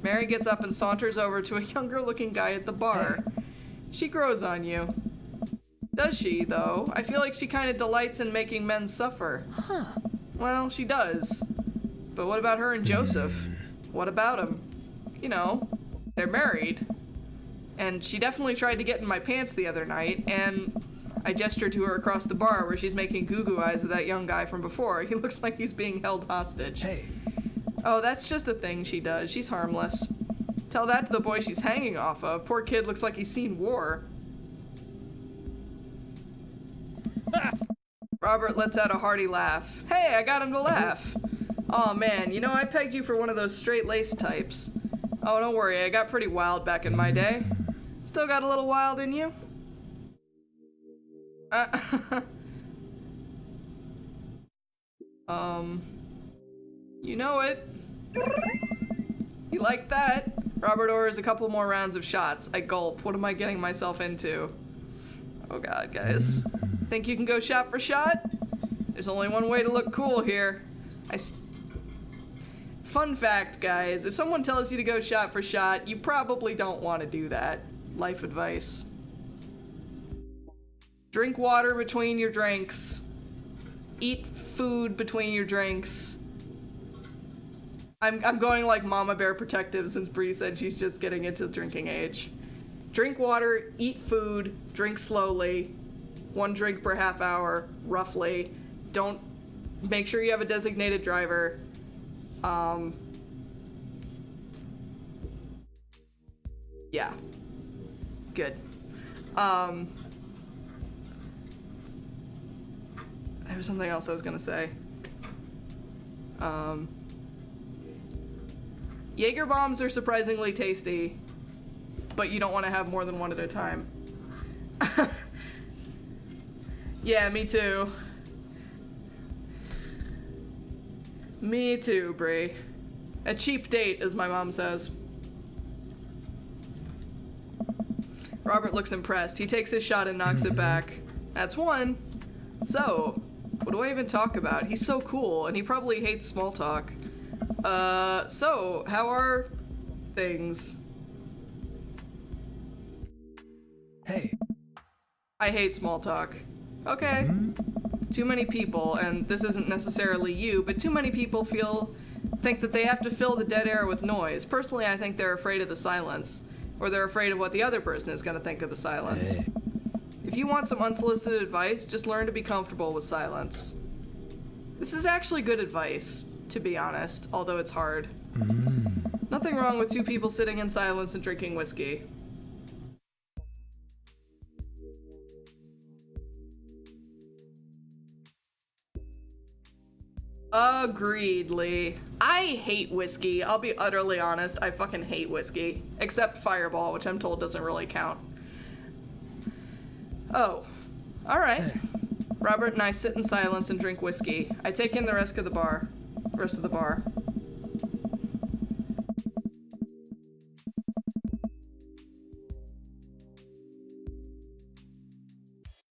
Speaker 1: Mary gets up and saunters over to a younger-looking guy at the bar. She grows on you. Does she, though? I feel like she kind of delights in making men suffer.
Speaker 2: Huh.
Speaker 1: Well, she does. But what about her and Joseph? What about him? You know, they're married. And she definitely tried to get in my pants the other night, and I gestured to her across the bar where she's making goo-goo eyes at that young guy from before. He looks like he's being held hostage.
Speaker 8: Hey.
Speaker 1: Oh, that's just a thing she does. She's harmless. Tell that to the boy she's hanging off of. Poor kid looks like he's seen war. Robert lets out a hearty laugh. Hey, I got him to laugh. Aw, man, you know, I pegged you for one of those straight-laced types. Oh, don't worry, I got pretty wild back in my day. Still got a little wild in you? You know it. You like that? Robert orders a couple more rounds of shots. I gulp. What am I getting myself into? Oh god, guys. Think you can go shot for shot? There's only one way to look cool here. Fun fact, guys. If someone tells you to go shot for shot, you probably don't want to do that. Life advice. Drink water between your drinks. Eat food between your drinks. I'm going like Mama Bear Protective since Bree said she's just getting into drinking age. Drink water, eat food, drink slowly. 1 drink per half hour, roughly. Don't... Make sure you have a designated driver. Yeah. Good. There was something else I was gonna say. Jaeger bombs are surprisingly tasty, but you don't want to have more than one at a time. Yeah, me too. Me too, Bree. A cheap date, as my mom says. Robert looks impressed. He takes his shot and knocks it back. That's 1. So, what do I even talk about? He's so cool, and he probably hates small talk. So, how are things?
Speaker 8: Hey.
Speaker 1: I hate small talk. Okay. Too many people, and this isn't necessarily you, but too many people think that they have to fill the dead air with noise. Personally, I think they're afraid of the silence, or they're afraid of what the other person is going to think of the silence.
Speaker 8: Hey.
Speaker 1: If you want some unsolicited advice, just learn to be comfortable with silence. This is actually good advice, to be honest, although it's hard. Nothing wrong with 2 people sitting in silence and drinking whiskey. Agreed, Lee. I hate whiskey. I'll be utterly honest. I fucking hate whiskey. Except Fireball, which I'm told doesn't really count. Oh. Alright. Robert and I sit in silence and drink whiskey. I take in the rest of the bar.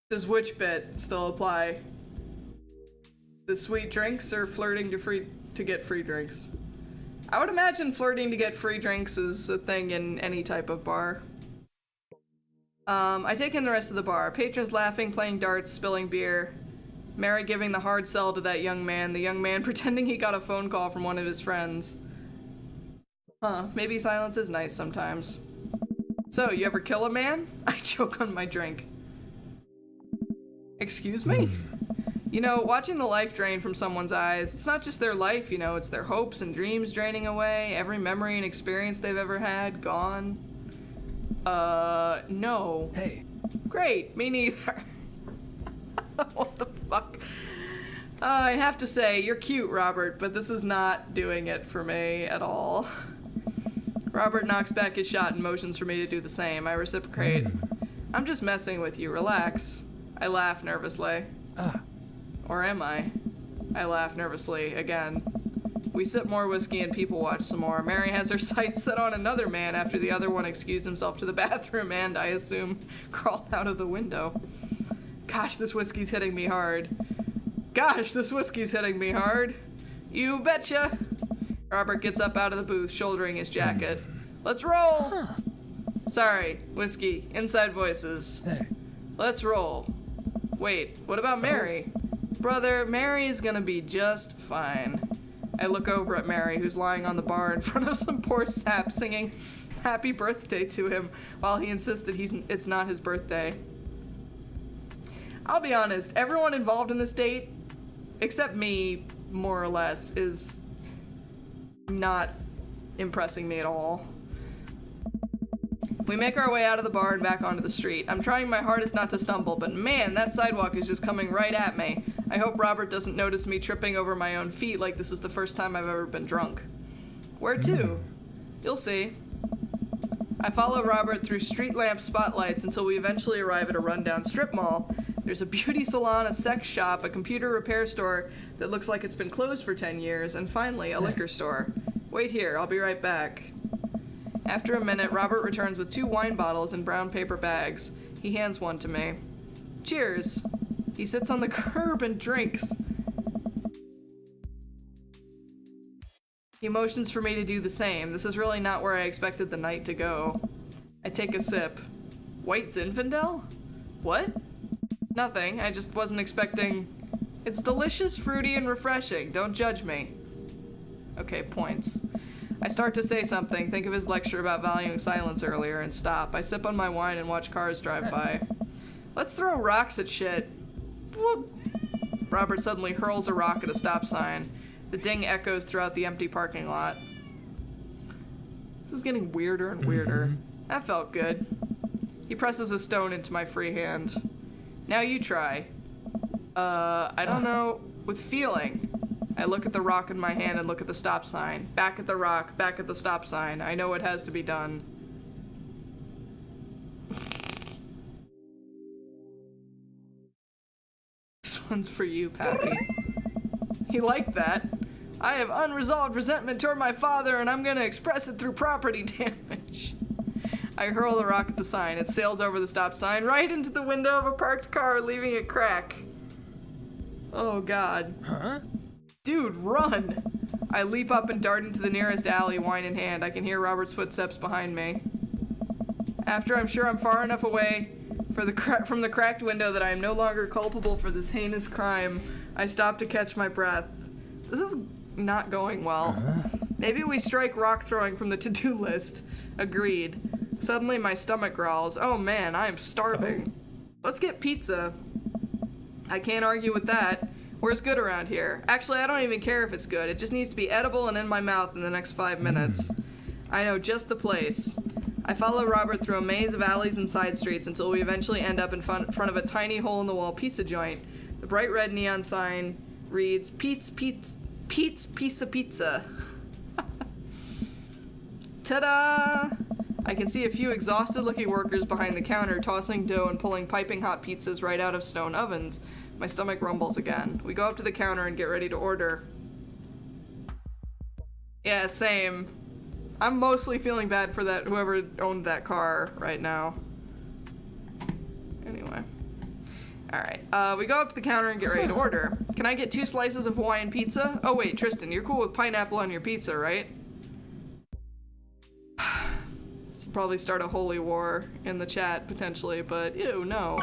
Speaker 1: Does which bit still apply? The sweet drinks or flirting to get free drinks? I would imagine flirting to get free drinks is a thing in any type of bar. I take in the rest of the bar. Patrons laughing, playing darts, spilling beer. Mary giving the hard sell to that young man. The young man pretending he got a phone call from one of his friends. Huh, maybe silence is nice sometimes. So, you ever kill a man? I choke on my drink. Excuse me? You know, watching the life drain from someone's eyes, it's not just their life, you know, it's their hopes and dreams draining away, every memory and experience they've ever had, gone. No.
Speaker 8: Hey.
Speaker 1: Great, me neither. What the fuck? I have to say, you're cute, Robert, but this is not doing it for me at all. Robert knocks back his shot and motions for me to do the same. I reciprocate. I'm just messing with you, relax. I laugh nervously. Or am I? I laugh nervously, again. We sip more whiskey and people watch some more. Mary has her sights set on another man after the other one excused himself to the bathroom and, I assume, crawled out of the window. Gosh, this whiskey's hitting me hard. Gosh, this whiskey's hitting me hard. You betcha! Robert gets up out of the booth, shouldering his jacket. Let's roll! Sorry, whiskey, inside voices.
Speaker 8: There.
Speaker 1: Let's roll. Wait, what about Mary? Brother, Mary is gonna be just fine. I look over at Mary, who's lying on the bar in front of some poor sap singing happy birthday to him while he insists that it's not his birthday. I'll be honest, everyone involved in this date, except me, more or less, is not impressing me at all. We make our way out of the bar and back onto the street. I'm trying my hardest not to stumble, but man, that sidewalk is just coming right at me. I hope Robert doesn't notice me tripping over my own feet like this is the first time I've ever been drunk. Where to? You'll see. I follow Robert through street lamp spotlights until we eventually arrive at a rundown strip mall. There's a beauty salon, a sex shop, a computer repair store that looks like it's been closed for 10 years, and finally, a liquor store. Wait here, I'll be right back. After a minute, Robert returns with 2 wine bottles in brown paper bags. He hands one to me. Cheers. He sits on the curb and drinks. He motions for me to do the same. This is really not where I expected the night to go. I take a sip. White Zinfandel? What? Nothing. I just wasn't expecting... It's delicious, fruity, and refreshing. Don't judge me. Okay, points. I start to say something, think of his lecture about valuing silence earlier, and stop. I sip on my wine and watch cars drive by. Let's throw rocks at shit. Whoop. Robert suddenly hurls a rock at a stop sign. The ding echoes throughout the empty parking lot. This is getting weirder and weirder. That felt good. He presses a stone into my free hand. Now you try. I don't know. With feeling. I look at the rock in my hand and look at the stop sign. Back at the rock, back at the stop sign. I know what has to be done. This one's for you, Pappy. He liked that. I have unresolved resentment toward my father, and I'm gonna express it through property damage. I hurl the rock at the sign. It sails over the stop sign, right into the window of a parked car, leaving it crack. Oh, God.
Speaker 8: Huh?
Speaker 1: Dude, run! I leap up and dart into the nearest alley, wine in hand. I can hear Robert's footsteps behind me. After I'm sure I'm far enough away from the cracked window that I am no longer culpable for this heinous crime, I stop to catch my breath. This is not going well. Maybe we strike rock throwing from the to-do list. Agreed. Suddenly my stomach growls. Oh man, I am starving. Let's get pizza. I can't argue with that. Where's good around here? Actually, I don't even care if it's good. It just needs to be edible and in my mouth in the next 5 minutes. I know just the place. I follow Robert through a maze of alleys and side streets until we eventually end up in front of a tiny hole-in-the-wall pizza joint. The bright red neon sign reads, Pete's Pizza Pizza. Ta-da! I can see a few exhausted-looking workers behind the counter tossing dough and pulling piping hot pizzas right out of stone ovens. My stomach rumbles again. We go up to the counter and get ready to order. Yeah, same. I'm mostly feeling bad for that whoever owned that car right now. Anyway. Alright, we go up to the counter and get ready to order. Can I get 2 slices of Hawaiian pizza? Oh wait, Tristan, you're cool with pineapple on your pizza, right? Should probably start a holy war in the chat, potentially, but ew, no.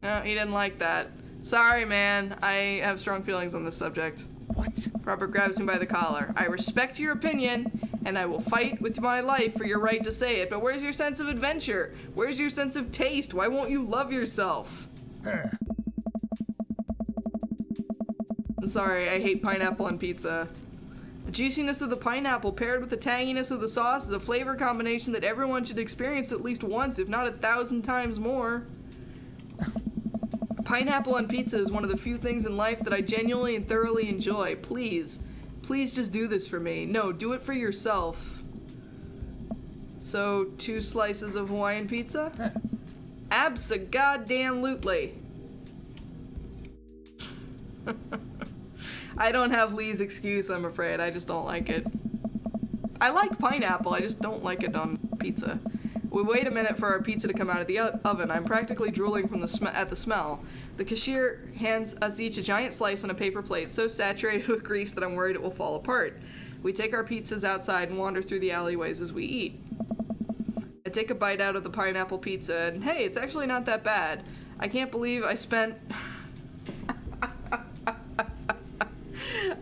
Speaker 1: No, he didn't like that. Sorry, man. I have strong feelings on this subject.
Speaker 8: What?
Speaker 1: Robert grabs me by the collar. I respect your opinion, and I will fight with my life for your right to say it, but where's your sense of adventure? Where's your sense of taste? Why won't you love yourself? I'm sorry, I hate pineapple on pizza. The juiciness of the pineapple paired with the tanginess of the sauce is a flavor combination that everyone should experience at least once, if not 1,000 times more. Pineapple on pizza is one of the few things in life that I genuinely and thoroughly enjoy. Please, please just do this for me. No, do it for yourself. So, 2 slices of Hawaiian pizza? Abso-goddamn-lutely. I don't have Lee's excuse, I'm afraid. I just don't like it. I like pineapple, I just don't like it on pizza. We wait a minute for our pizza to come out of the oven. I'm practically drooling from at the smell. The cashier hands us each a giant slice on a paper plate, so saturated with grease that I'm worried it will fall apart. We take our pizzas outside and wander through the alleyways as we eat. I take a bite out of the pineapple pizza, and hey, it's actually not that bad. I can't believe I spent...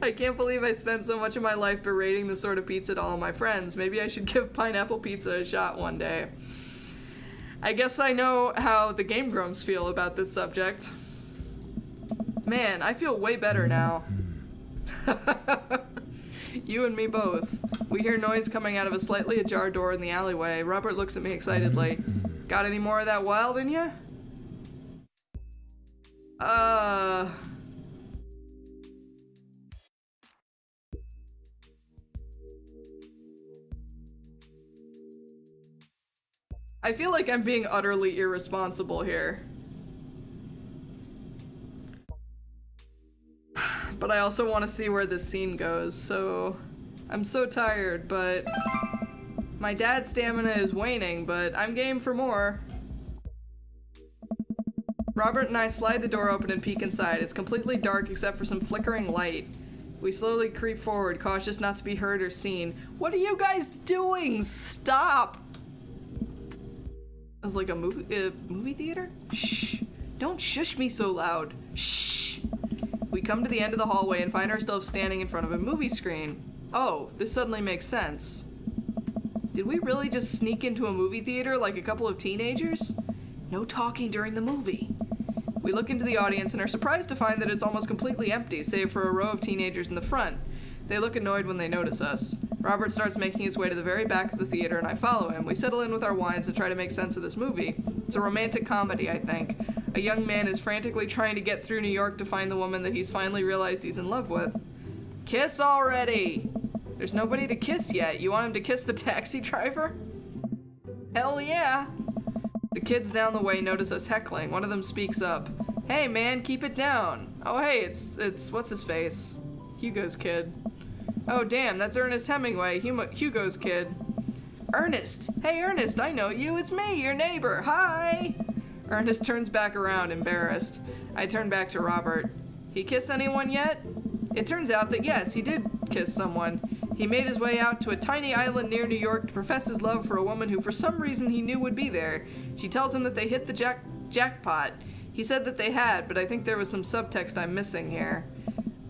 Speaker 1: I can't believe I spent so much of my life berating this sort of pizza to all my friends. Maybe I should give pineapple pizza a shot one day. I guess I know how the Game Grumps feel about this subject. Man, I feel way better now. You and me both. We hear noise coming out of a slightly ajar door in the alleyway. Robert looks at me excitedly. Got any more of that wild in ya? I feel like I'm being utterly irresponsible here. But I also want to see where this scene goes, so... I'm so tired, but... My dad's stamina is waning, but I'm game for more. Robert and I slide the door open and peek inside. It's completely dark except for some flickering light. We slowly creep forward, cautious not to be heard or seen. What are you guys doing? Stop! It's like a movie theater? Shh. Don't shush me so loud. Shh. We come to the end of the hallway and find ourselves standing in front of a movie screen. Oh, this suddenly makes sense. Did we really just sneak into a movie theater like a couple of teenagers? No talking during the movie. We look into the audience and are surprised to find that it's almost completely empty, save for a row of teenagers in the front. They look annoyed when they notice us. Robert starts making his way to the very back of the theater and I follow him. We settle in with our wines and try to make sense of this movie. It's a romantic comedy, I think. A young man is frantically trying to get through New York to find the woman that he's finally realized he's in love with. Kiss already! There's nobody to kiss yet. You want him to kiss the taxi driver? Hell yeah! The kids down the way notice us heckling. One of them speaks up. Hey man, keep it down. Oh hey, it's what's his face? Hugo's kid. Oh damn, that's Ernest Hemingway, Hugo's kid. Ernest! Hey Ernest, I know you, it's me, your neighbor, hi! Ernest turns back around, embarrassed. I turn back to Robert. He kiss anyone yet? It turns out that yes, he did kiss someone. He made his way out to a tiny island near New York to profess his love for a woman who for some reason he knew would be there. She tells him that they hit the jackpot. He said that they had, but I think there was some subtext I'm missing here.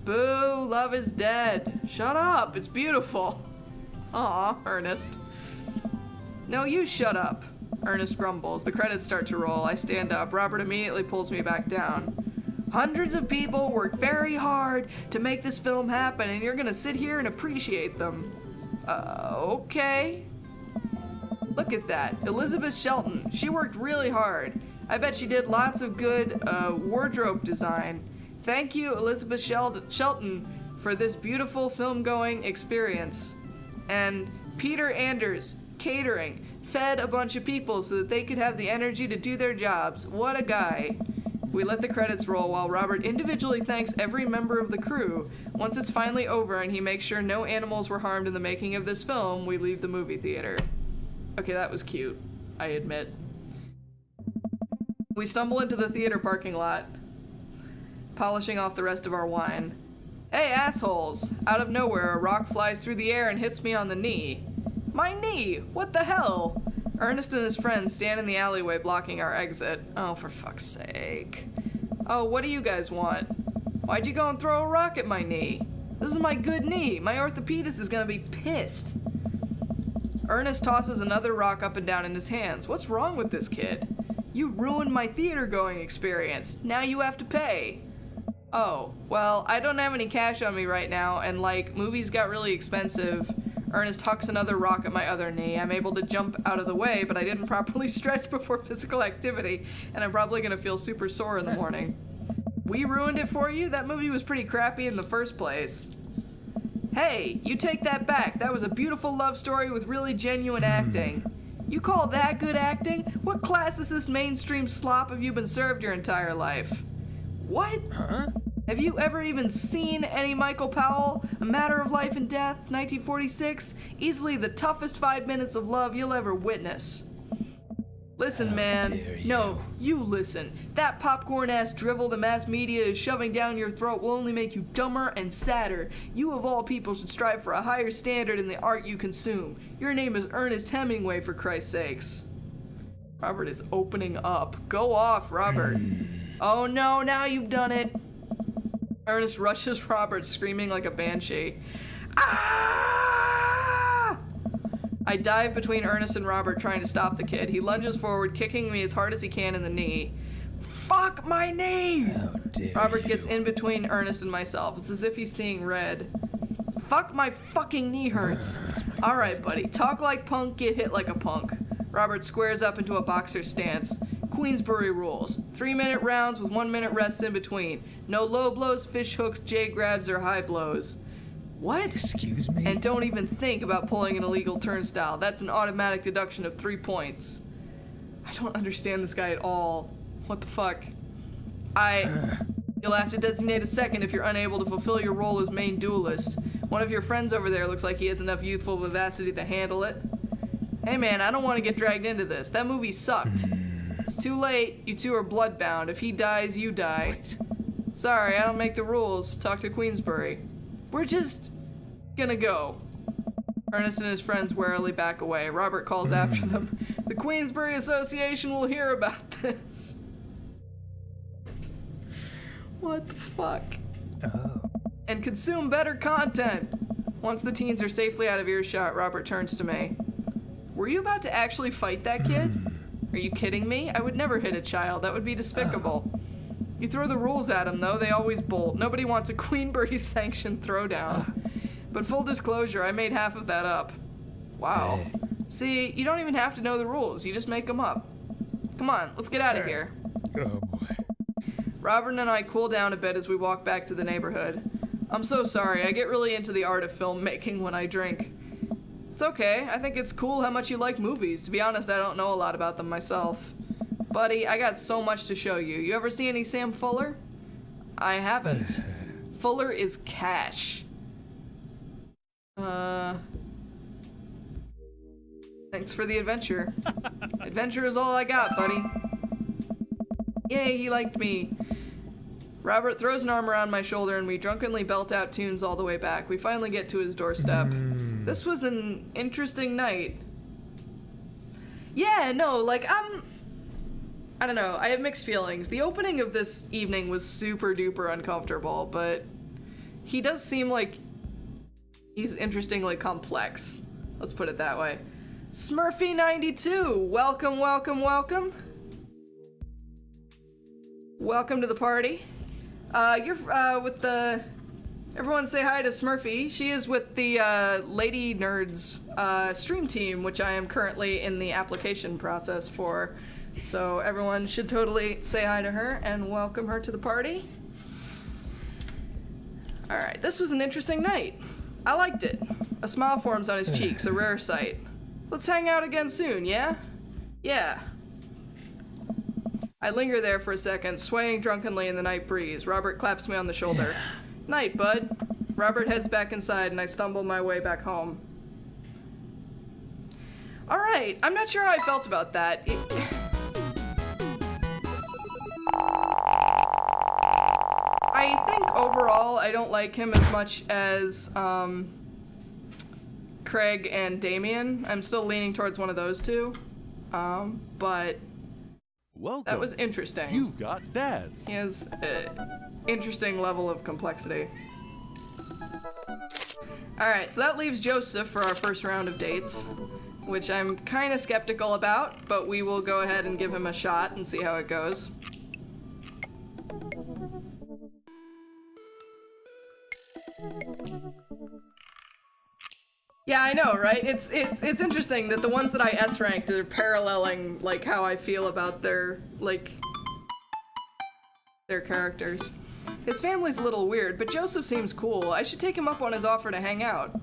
Speaker 1: Boo, love is dead. Shut up, it's beautiful. Aw, Ernest. No, you shut up. Ernest grumbles. The credits start to roll. I stand up. Robert immediately pulls me back down. Hundreds of people worked very hard to make this film happen, and you're gonna sit here and appreciate them. Okay. Look at that. Elizabeth Shelton. She worked really hard. I bet she did lots of good wardrobe design. Thank you, Elizabeth Shelton, for this beautiful film-going experience. And Peter Anders, catering, fed a bunch of people so that they could have the energy to do their jobs. What a guy. We let the credits roll while Robert individually thanks every member of the crew. Once it's finally over and he makes sure no animals were harmed in the making of this film, we leave the movie theater. Okay, that was cute, I admit. We stumble into the theater parking lot, polishing off the rest of our wine. Hey, assholes! Out of nowhere, a rock flies through the air and hits me on the knee. My knee! What the hell? Ernest and his friends stand in the alleyway blocking our exit. Oh, for fuck's sake. Oh, what do you guys want? Why'd you go and throw a rock at my knee? This is my good knee. My orthopedist is gonna be pissed. Ernest tosses another rock up and down in his hands. What's wrong with this kid? You ruined my theater-going experience. Now you have to pay. Oh, well, I don't have any cash on me right now, and like, movies got really expensive. Ernest hucks another rock at my other knee. I'm able to jump out of the way, but I didn't properly stretch before physical activity, and I'm probably gonna feel super sore in the morning. We ruined it for you? That movie was pretty crappy in the first place. Hey, you take that back. That was a beautiful love story with really genuine acting. You call that good acting? What classicist mainstream slop have you been served your entire life? What? Huh? Have you ever even seen any Michael Powell? A Matter of Life and Death, 1946? Easily the toughest 5 minutes of love you'll ever witness. Listen, man. No, you listen. That popcorn-ass drivel the mass media is shoving down your throat will only make you dumber and sadder. You of all people should strive for a higher standard in the art you consume. Your name is Ernest Hemingway, for Christ's sakes. Robert is opening up. Go off, Robert. Oh no, now you've done it. Ernest rushes Robert, screaming like a banshee. Ah! I dive between Ernest and Robert, trying to stop the kid. He lunges forward, kicking me as hard as he can in the knee. Fuck my knee!
Speaker 8: How dare
Speaker 1: Robert
Speaker 8: you.
Speaker 1: gets in between Ernest and myself. It's as if he's seeing red. Fuck, my fucking knee hurts. Alright, buddy. Talk like punk, get hit like a punk. Robert squares up into a boxer stance. Queensbury rules. 3-minute rounds with 1-minute rests in between. No low blows, fish hooks, J grabs, or high blows. What?
Speaker 8: Excuse me?
Speaker 1: And don't even think about pulling an illegal turnstile. That's an automatic deduction of 3 points. I don't understand this guy at all. What the fuck? You'll have to designate a second if you're unable to fulfill your role as main duelist. One of your friends over there looks like he has enough youthful vivacity to handle it. Hey man, I don't want to get dragged into this. That movie sucked. It's too late. You two are bloodbound. If he dies, you die.
Speaker 8: What?
Speaker 1: Sorry, I don't make the rules. Talk to Queensbury. We're just gonna go. Ernest and his friends warily back away. Robert calls after them. The Queensbury Association will hear about this. What the fuck?
Speaker 8: Oh.
Speaker 1: And consume better content. Once the teens are safely out of earshot, Robert turns to me. Were you about to actually fight that kid? Are you kidding me? I would never hit a child. That would be despicable. You throw the rules at them, though. They always bolt. Nobody wants a Queenbury-sanctioned throwdown. But full disclosure, I made half of that up. Wow.
Speaker 8: Hey.
Speaker 1: See, you don't even have to know the rules. You just make them up. Come on, let's get out of here.
Speaker 8: Oh boy.
Speaker 1: Robert and I cool down a bit as we walk back to the neighborhood. I'm so sorry. I get really into the art of filmmaking when I drink. It's okay. I think it's cool how much you like movies. To be honest, I don't know a lot about them myself. Buddy, I got so much to show you. You ever see any Sam Fuller? I haven't. Fuller is cash. Thanks for the adventure. Adventure is all I got, buddy. Yay, he liked me. Robert throws an arm around my shoulder and we drunkenly belt out tunes all the way back. We finally get to his doorstep. This was an interesting night. Yeah, no, like, I don't know, I have mixed feelings. The opening of this evening was super duper uncomfortable, but he does seem like he's interestingly complex. Let's put it that way. Smurfy92, welcome, welcome, welcome. Welcome to the party. You're with the... Everyone say hi to Smurfy. She is with the Lady Nerds stream team, which I am currently in the application process for. So everyone should totally say hi to her and welcome her to the party. Alright, this was an interesting night. I liked it. A smile forms on his cheeks, a rare sight. Let's hang out again soon, yeah? Yeah. I linger there for a second, swaying drunkenly in the night breeze. Robert claps me on the shoulder. Night, bud. Robert heads back inside and I stumble my way back home. Alright, I'm not sure how I felt about that. I think overall I don't like him as much as Craig and Damien. I'm still leaning towards one of those two. But
Speaker 5: Welcome.
Speaker 1: that was interesting.
Speaker 5: You've got dads.
Speaker 1: He has an interesting level of complexity. Alright, so that leaves Joseph for our first round of dates, which I'm kind of skeptical about, but we will go ahead and give him a shot and see how it goes. Yeah, I know, right? It's interesting that the ones that I S-ranked are paralleling, like, how I feel about their, like, their characters. His family's a little weird, but Joseph seems cool. I should take him up on his offer to hang out.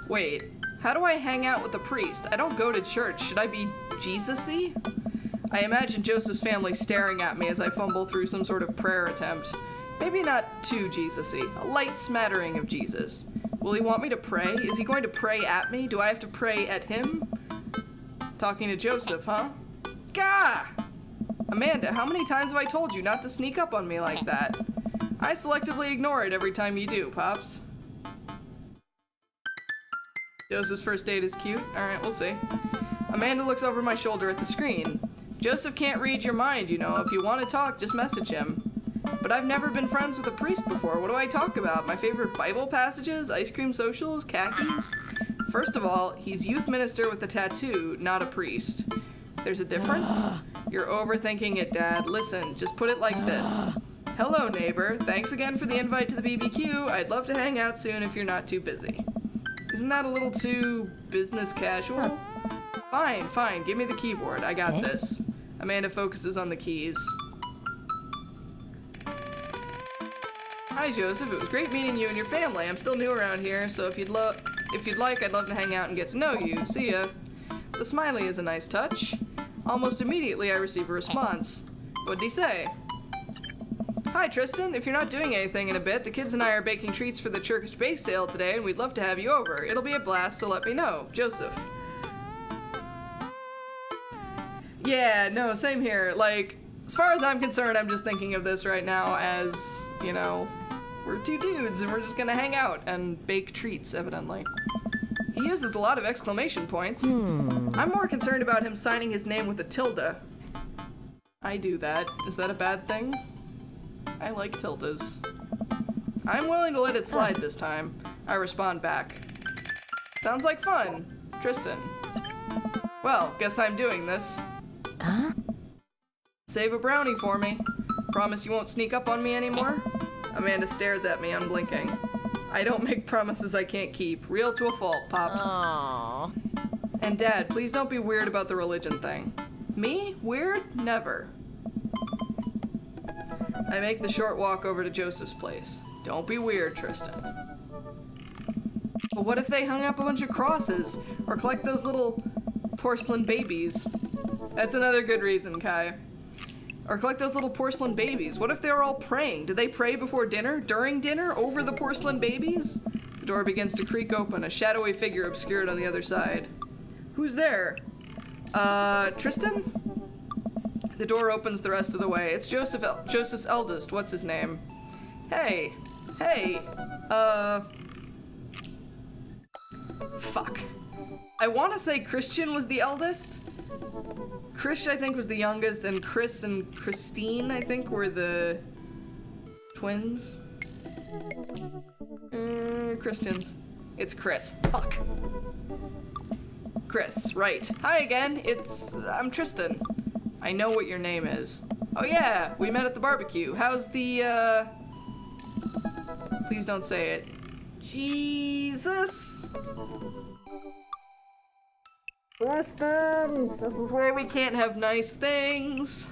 Speaker 1: Wait, how do I hang out with a priest? I don't go to church. Should I be Jesus-y? I imagine Joseph's family staring at me as I fumble through some sort of prayer attempt. Maybe not too Jesus-y. A light smattering of Jesus. Will he want me to pray? Is he going to pray at me? Do I have to pray at him? Talking to Joseph, huh? Gah! Amanda, how many times have I told you not to sneak up on me like that? I selectively ignore it every time you do, Pops. Joseph's first date is cute. Alright, we'll see. Amanda looks over my shoulder at the screen. Joseph can't read your mind, you know. If you want to talk, just message him. But I've never been friends with a priest before. What do I talk about? My favorite Bible passages? Ice cream socials? Khakis? First of all, he's youth minister with a tattoo, not a priest. There's a difference? You're overthinking it, Dad. Listen, just put it like this. Hello, neighbor. Thanks again for the invite to the BBQ. I'd love to hang out soon if you're not too busy. Isn't that a little too business casual? Fine, fine. Give me the keyboard. I got this. Amanda focuses on the keys. Hi, Joseph. It was great meeting you and your family. I'm still new around here, so if you'd like, I'd love to hang out and get to know you. See ya. The smiley is a nice touch. Almost immediately, I receive a response. What'd he say? Hi, Tristan. If you're not doing anything in a bit, the kids and I are baking treats for the church bake sale today, and we'd love to have you over. It'll be a blast, so let me know. Joseph. Yeah, no, same here. Like, as far as I'm concerned, I'm just thinking of this right now as, you know, we're two dudes and we're just gonna hang out and bake treats, evidently. He uses a lot of exclamation points. I'm more concerned about him signing his name with a tilde. I do that. Is that a bad thing? I like tildes. I'm willing to let it slide this time. I respond back. Sounds like fun. Tristan. Well, guess I'm doing this. Save a brownie for me. Promise you won't sneak up on me anymore? Amanda stares at me, unblinking. I don't make promises I can't keep. Real to a fault, Pops.
Speaker 2: Aww.
Speaker 1: And Dad, please don't be weird about the religion thing. Me? Weird? Never. I make the short walk over to Joseph's place. Don't be weird, Tristan. But what if they hung up a bunch of crosses? Or collect those little porcelain babies? That's another good reason, Kai. Or collect those little porcelain babies. What if they were all praying? Did they pray before dinner? During dinner? Over the porcelain babies? The door begins to creak open, a shadowy figure obscured on the other side. Who's there? Tristan? The door opens the rest of the way. It's Joseph's eldest. What's his name? Hey. Hey. Fuck. I want to say Christian was the eldest. Chris, I think, was the youngest, and Chris and Christine, I think, were the twins. Christian. It's Chris. Fuck. Chris, right. Hi again. I'm Tristan. I know what your name is. Oh yeah, we met at the barbecue. How's the, Please don't say it. Jesus! Tristan! This is where we can't have nice things.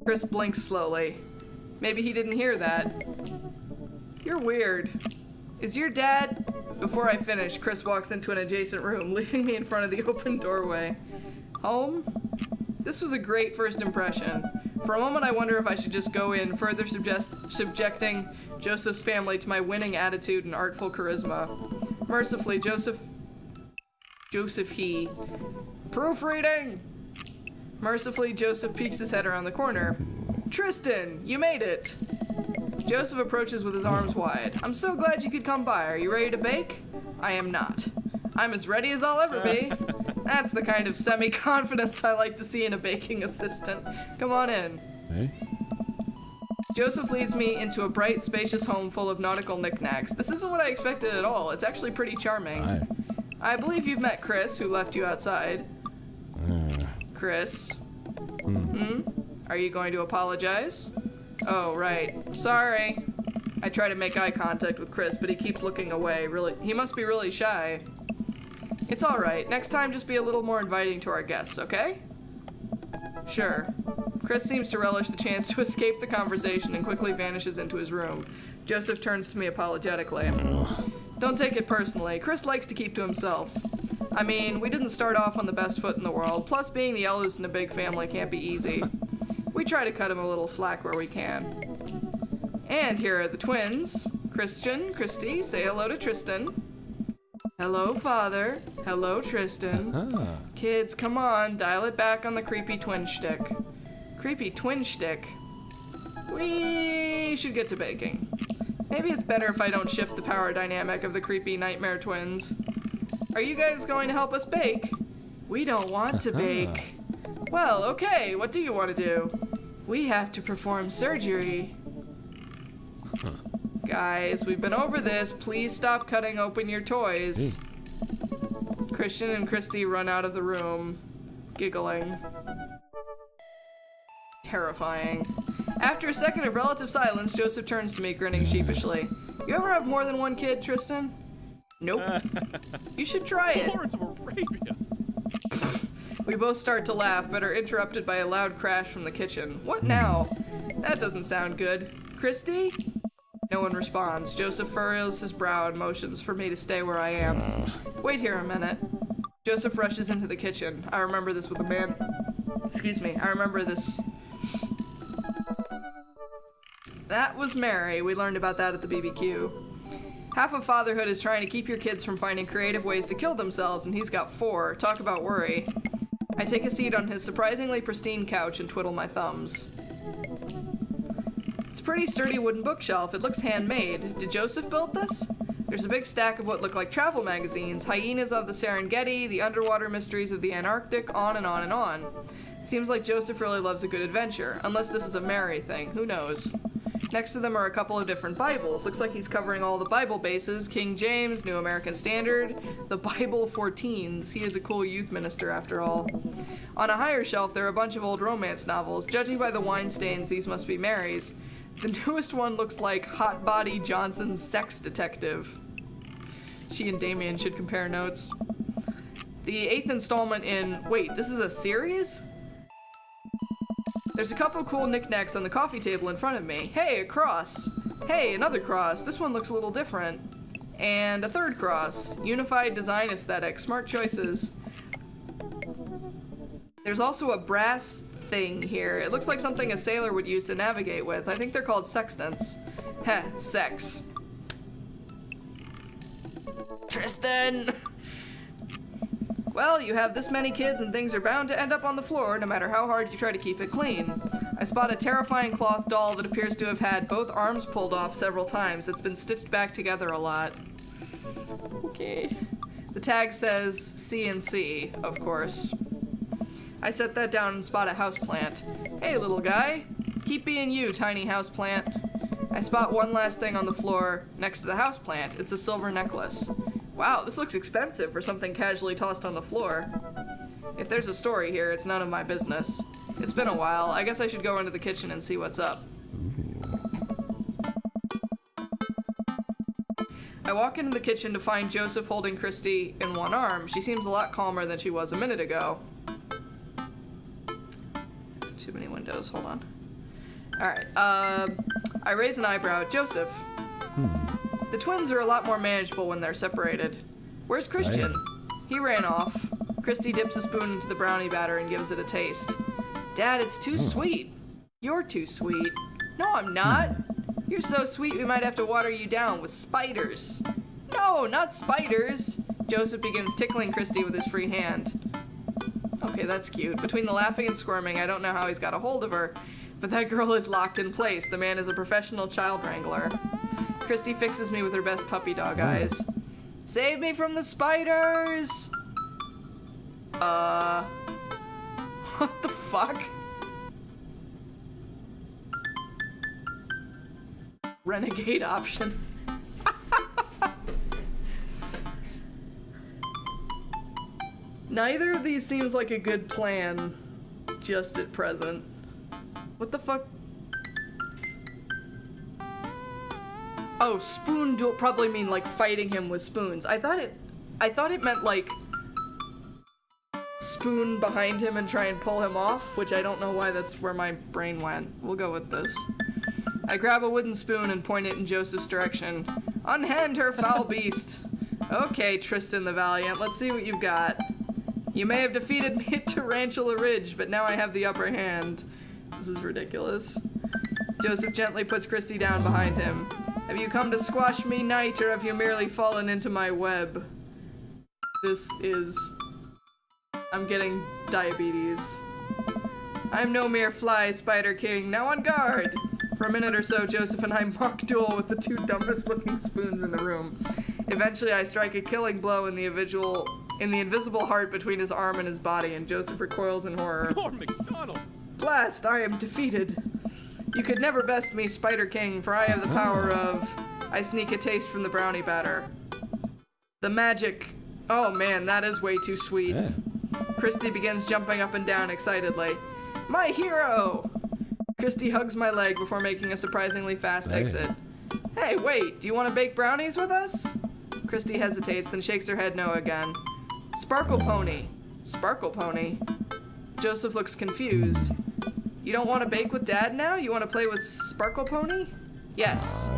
Speaker 1: Chris blinks slowly. Maybe he didn't hear that. You're weird. Is your dad... Before I finish, Chris walks into an adjacent room, leaving me in front of the open doorway. Home? This was a great first impression. For a moment I wonder if I should just go in, further subjecting Joseph's family to my winning attitude and artful charisma. Mercifully, Joseph he... Proofreading! Mercifully, Joseph peeks his head around the corner. Tristan, you made it! Joseph approaches with his arms wide. I'm so glad you could come by. Are you ready to bake? I am not. I'm as ready as I'll ever be. That's the kind of semi-confidence I like to see in a baking assistant. Come on in.
Speaker 5: Hey?
Speaker 1: Joseph leads me into a bright, spacious home full of nautical knickknacks. This isn't what I expected at all. It's actually pretty charming.
Speaker 5: Hi.
Speaker 1: I believe you've met Chris, who left you outside. Chris? Are you going to apologize? Oh, right. Sorry. I try to make eye contact with Chris, but he keeps looking away. He must be really shy. It's all right. Next time, just be a little more inviting to our guests, okay? Sure. Chris seems to relish the chance to escape the conversation and quickly vanishes into his room. Joseph turns to me apologetically. Don't take it personally. Chris likes to keep to himself. I mean, we didn't start off on the best foot in the world, plus being the eldest in a big family can't be easy. We try to cut him a little slack where we can. And here are the twins. Christian, Christy, say hello to Tristan. Hello, Father. Hello, Tristan. Kids, come on, dial it back on the creepy twin shtick. Creepy twin shtick? We should get to baking. Maybe it's better if I don't shift the power dynamic of the creepy nightmare twins. Are you guys going to help us bake? We don't want to bake. Well, okay, what do you want to do? We have to perform surgery. Guys, we've been over this. Please stop cutting open your toys. Christian and Christy run out of the room, giggling. Terrifying. After a second of relative silence, Joseph turns to me, grinning sheepishly. You ever have more than one kid, Tristan? Nope. You should try it.
Speaker 5: Lawrence of Arabia.
Speaker 1: We both start to laugh, but are interrupted by a loud crash from the kitchen. What now? That doesn't sound good. Christy? No one responds. Joseph furrows his brow and motions for me to stay where I am. Wait here a minute. Joseph rushes into the kitchen. I remember this with a man. Excuse me. I remember this. That was Mary. We learned about that at the BBQ. Half of fatherhood is trying to keep your kids from finding creative ways to kill themselves, and he's got 4. Talk about worry. I take a seat on his surprisingly pristine couch and twiddle my thumbs. It's a pretty sturdy wooden bookshelf. It looks handmade. Did Joseph build this? There's a big stack of what look like travel magazines, hyenas of the Serengeti, the underwater mysteries of the Antarctic, on and on and on. Seems like Joseph really loves a good adventure, unless this is a Mary thing, who knows. Next to them are a couple of different Bibles. Looks like he's covering all the Bible bases. King James, New American Standard, the Bible for teens. He is a cool youth minister after all. On a higher shelf, there are a bunch of old romance novels. Judging by the wine stains, these must be Mary's. The newest one looks like Hot Body Johnson's Sex Detective. She and Damien should compare notes. The 8th installment in... Wait, this is a series? There's a couple cool knickknacks on the coffee table in front of me. Hey, a cross. Hey, another cross. This one looks a little different. And a third cross. Unified design aesthetic. Smart choices. There's also a brass thing here. It looks like something a sailor would use to navigate with. I think they're called sextants. Heh, sex. Tristan! Well, you have this many kids and things are bound to end up on the floor no matter how hard you try to keep it clean. I spot a terrifying cloth doll that appears to have had both arms pulled off several times. It's been stitched back together a lot. Okay. The tag says CNC, of course. I set that down and spot a houseplant. Hey, little guy. Keep being you, tiny houseplant. I spot one last thing on the floor next to the houseplant. It's a silver necklace. Wow, this looks expensive for something casually tossed on the floor. If there's a story here, it's none of my business. It's been a while. I guess I should go into the kitchen and see what's up. I walk into the kitchen to find Joseph holding Christy in one arm. She seems a lot calmer than she was a minute ago. Too many windows, hold on. Alright, I raise an eyebrow at Joseph. The twins are a lot more manageable when they're separated. Where's Christian? He ran off. Christy dips a spoon into the brownie batter and gives it a taste. Dad, it's too sweet. You're too sweet. No, I'm not. You're so sweet we might have to water you down with spiders. No, not spiders. Joseph begins tickling Christy with his free hand. Okay, that's cute. Between the laughing and squirming, I don't know how he's got a hold of her. but that girl is locked in place. The man is a professional child wrangler. Christy fixes me with her best puppy dog eyes. Save me from the spiders! What the fuck? Renegade option. Neither of these seems like a good plan just at present. What the fuck? Oh, spoon duel probably mean like fighting him with spoons. I thought it meant like spoon behind him and try and pull him off, which I don't know why that's where my brain went. We'll go with this. I grab a wooden spoon and point it in Joseph's direction. Unhand her, foul beast. Okay, Tristan the Valiant, let's see what you've got. You may have defeated me at Tarantula Ridge, but now I have the upper hand. This is ridiculous. Joseph gently puts Christy down behind him. Have you come to squash me, knight, or have you merely fallen into my web? This is... I'm getting diabetes. I'm no mere fly, Spider King. Now on guard! For a minute or so, Joseph and I mock duel with the two dumbest looking spoons in the room. Eventually, I strike a killing blow in the invisible heart between his arm and his body, and Joseph recoils in horror.
Speaker 5: Lord McDonald!
Speaker 1: Blast, I am defeated. You could never best me, Spider King, for I have the power of... I sneak a taste from the brownie batter. The magic... Oh man, that is way too sweet.
Speaker 5: Yeah.
Speaker 1: Christy begins jumping up and down excitedly. My hero! Christy hugs my leg before making a surprisingly fast exit. Hey, wait, do you want to bake brownies with us? Christy hesitates, then shakes her head no again. Sparkle Pony. Sparkle Pony? Joseph looks confused. You don't want to bake with Dad now? You want to play with Sparkle Pony? Yes.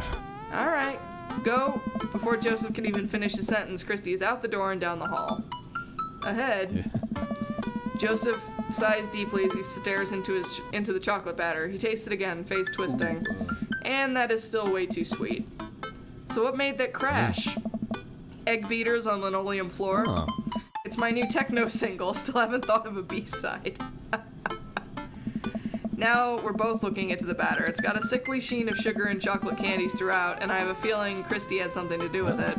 Speaker 1: Alright. Go. Before Joseph can even finish his sentence, Christy is out the door and down the hall. Ahead, Joseph sighs deeply as he stares into the chocolate batter. He tastes it again, face twisting. And that is still way too sweet. So what made that crash? Egg beaters on linoleum floor? It's my new techno single. Still haven't thought of a B-side. Now we're both looking into the batter. It's got a sickly sheen of sugar and chocolate candies throughout, and I have a feeling Christy had something to do with it.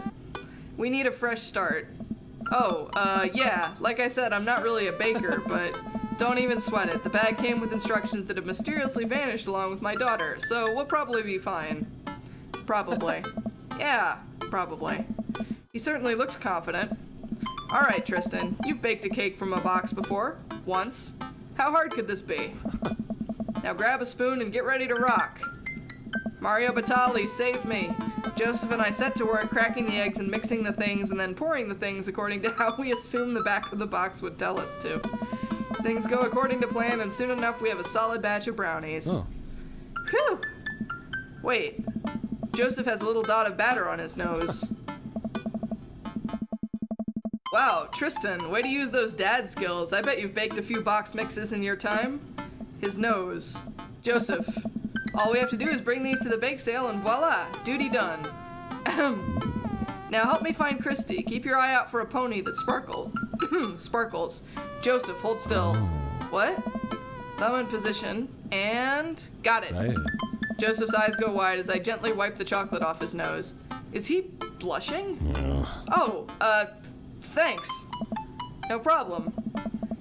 Speaker 1: We need a fresh start. Oh, yeah, like I said, I'm not really a baker, but don't even sweat it. The bag came with instructions that have mysteriously vanished along with my daughter, so we'll probably be fine. Probably. Yeah, probably. He certainly looks confident. Alright, Tristan, you've baked a cake from a box before. Once. How hard could this be? Now grab a spoon and get ready to rock. Mario Batali, save me. Joseph and I set to work cracking the eggs and mixing the things and then pouring the things according to how we assumed the back of the box would tell us to. Things go according to plan, and soon enough we have a solid batch of brownies.
Speaker 5: Oh.
Speaker 1: Whew! Wait. Joseph has a little dot of batter on his nose. Wow, Tristan, way to use those dad skills. I bet you've baked a few box mixes in your time. His nose. Joseph. All we have to do is bring these to the bake sale and voila, duty done. Now help me find Christy. Keep your eye out for a pony that sparkles. Joseph, hold still. What? Thumb in position. And got it.
Speaker 5: Right.
Speaker 1: Joseph's eyes go wide as I gently wipe the chocolate off his nose. Is he blushing?
Speaker 5: Yeah.
Speaker 1: Oh, thanks. No problem.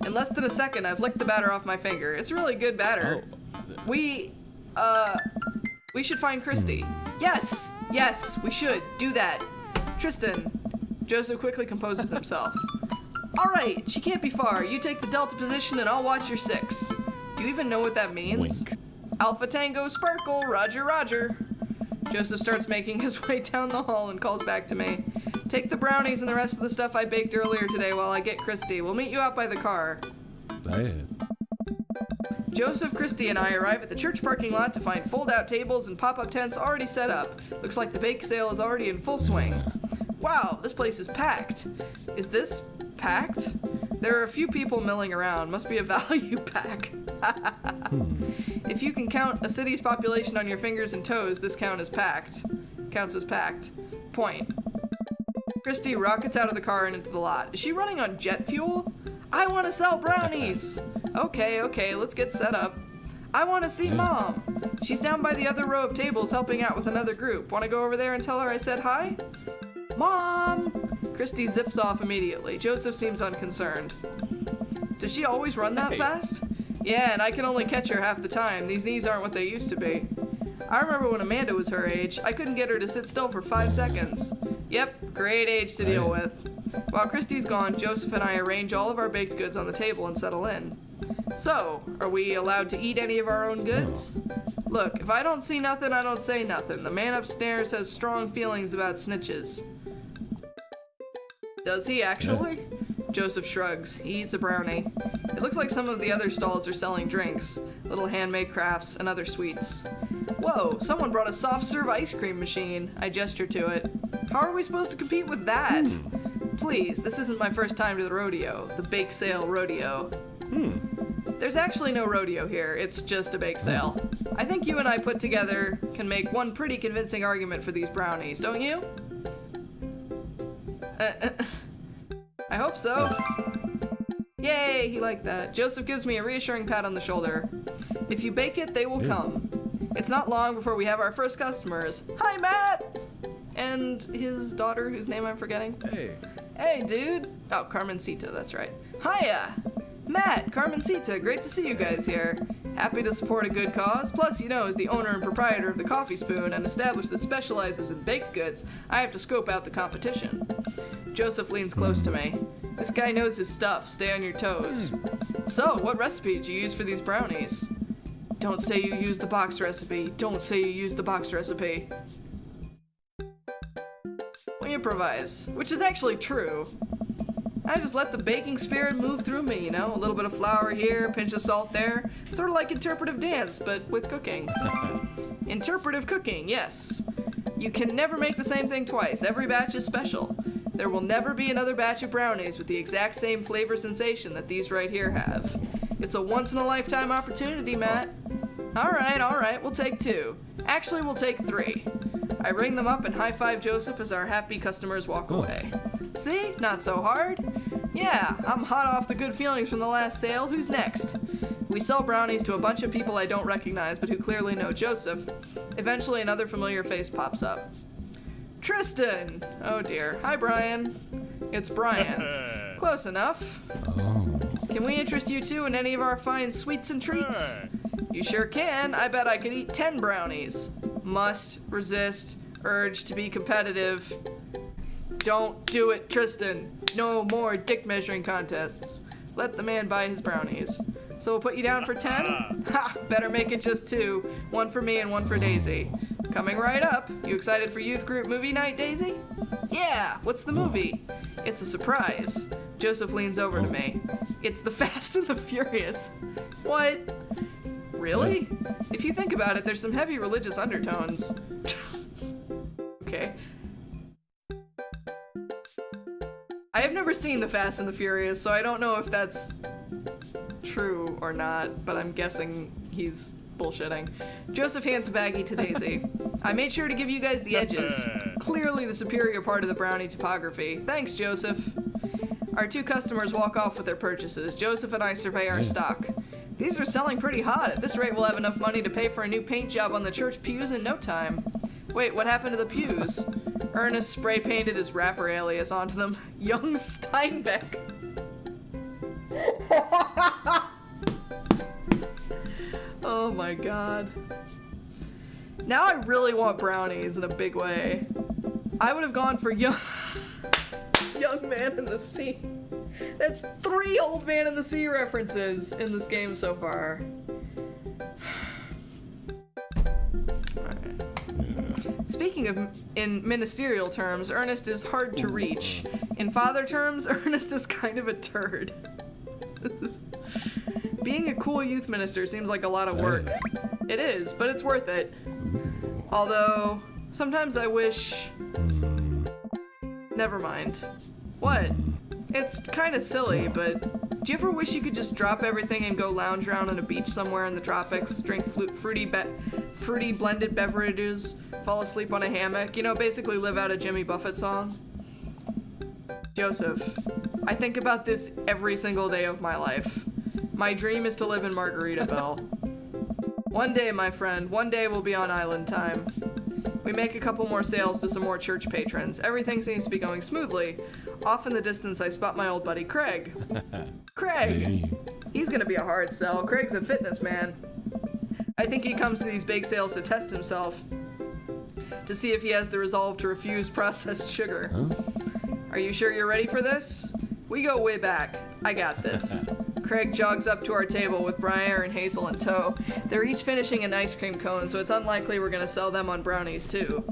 Speaker 1: In less than a second, I've licked the batter off my finger. It's really good batter.
Speaker 5: Oh.
Speaker 1: We should find Christy. Yes, we should. Do that. Tristan. Joseph quickly composes himself. All right, she can't be far. You take the delta position and I'll watch your 6. Do you even know what that means?
Speaker 5: Wink.
Speaker 1: Alpha Tango Sparkle, Roger, Roger. Joseph starts making his way down the hall and calls back to me. Take the brownies and the rest of the stuff I baked earlier today while I get Christy. We'll meet you out by the car.
Speaker 5: Right.
Speaker 1: Joseph, Christy, and I arrive at the church parking lot to find fold-out tables and pop-up tents already set up. Looks like the bake sale is already in full swing. Wow, this place is packed. Is this packed? There are a few people milling around. Must be a value pack. If you can count a city's population on your fingers and toes, this counts as packed. Point. Christy rockets out of the car and into the lot. Is she running on jet fuel? I want to sell brownies! Okay, let's get set up. I want to see Mom. She's down by the other row of tables helping out with another group. Want to go over there and tell her I said hi? Mom! Christy zips off immediately. Joseph seems unconcerned. Does she always run that fast? Yeah, and I can only catch her half the time. These knees aren't what they used to be. I remember when Amanda was her age, I couldn't get her to sit still for 5 seconds. Yep, great age to deal with. While Christy's gone, Joseph and I arrange all of our baked goods on the table and settle in. So, are we allowed to eat any of our own goods? Look, if I don't see nothing, I don't say nothing. The man upstairs has strong feelings about snitches. Does he actually? Joseph shrugs. He eats a brownie. It looks like some of the other stalls are selling drinks, little handmade crafts, and other sweets. Whoa, someone brought a soft serve ice cream machine. I gesture to it. How are we supposed to compete with that? Please, this isn't my first time to the rodeo, the bake sale rodeo. There's actually no rodeo here, it's just a bake sale. I think you and I put together can make one pretty convincing argument for these brownies, don't you? I hope so. Yay, he liked that. Joseph gives me a reassuring pat on the shoulder. If you bake it, they will come. It's not long before we have our first customers. Hi, Matt! And his daughter, whose name I'm forgetting.
Speaker 5: Hey.
Speaker 1: Hey, dude. Oh, Carmencita, that's right. Hiya! Matt, Carmencita, great to see you guys here. Happy to support a good cause. Plus, you know, as the owner and proprietor of the Coffee Spoon, an establishment that specializes in baked goods, I have to scope out the competition. Joseph leans close to me. This guy knows his stuff. Stay on your toes. So, what recipe did you use for these brownies? Don't say you used the box recipe. Don't say you used the box recipe. We improvise, which is actually true. I just let the baking spirit move through me, you know? A little bit of flour here, a pinch of salt there. Sort of like interpretive dance, but with cooking. Interpretive cooking, yes. You can never make the same thing twice. Every batch is special. There will never be another batch of brownies with the exact same flavor sensation that these right here have. It's a once-in-a-lifetime opportunity, Matt. All right, we'll take 2. Actually, we'll take 3. I ring them up and high-five Joseph as our happy customers walk away. See? Not so hard. Yeah, I'm hot off the good feelings from the last sale. Who's next? We sell brownies to a bunch of people I don't recognize, but who clearly know Joseph. Eventually, another familiar face pops up. Tristan! Oh dear. Hi, Brian. It's Brian. Close enough. Can we interest you two in any of our fine sweets and treats? You sure can. I bet I could eat 10 brownies. Must, resist, urge to be competitive. Don't do it, Tristan. No more dick measuring contests. Let the man buy his brownies. So we'll put you down for 10? Ha! Better make it just 2. 1 for me and 1 for Daisy. Coming right up. You excited for youth group movie night, Daisy? Yeah! What's the movie? It's a surprise. Joseph leans over to me. It's The Fast and the Furious. What? Really? If you think about it, there's some heavy religious undertones. Okay. I have never seen The Fast and the Furious, so I don't know if that's true or not, but I'm guessing he's bullshitting. Joseph hands a baggie to Daisy. I made sure to give you guys the edges. Clearly the superior part of the brownie topography. Thanks, Joseph. Our 2 customers walk off with their purchases. Joseph and I survey our stock. These are selling pretty hot. At this rate, we'll have enough money to pay for a new paint job on the church pews in no time. Wait, what happened to the pews? Ernest spray painted his rapper alias onto them. Young Steinbeck. Oh my god. Now I really want brownies in a big way. I would have gone for young Man in the Sea. That's 3 Old Man in the Sea references in this game so far. Speaking of in ministerial terms, Ernest is hard to reach. In father terms, Ernest is kind of a turd. Being a cool youth minister seems like a lot of work. It is, but it's worth it. Although, sometimes I wish... Never mind. What? It's kind of silly, but do you ever wish you could just drop everything and go lounge around on a beach somewhere in the tropics, drink fruity blended beverages, fall asleep on a hammock, you know, basically live out a Jimmy Buffett song? Joseph, I think about this every single day of my life. My dream is to live in Margaritaville. One day, my friend, one day we'll be on island time. We make a couple more sales to some more church patrons. Everything seems to be going smoothly. Off in the distance, I spot my old buddy Craig. Craig! He's gonna be a hard sell. Craig's a fitness man. I think he comes to these bake sales to test himself. To see if he has the resolve to refuse processed sugar. Are you sure you're ready for this? We go way back. I got this. Craig jogs up to our table with Briar and Hazel in tow. They're each finishing an ice cream cone, so it's unlikely we're gonna sell them on brownies too.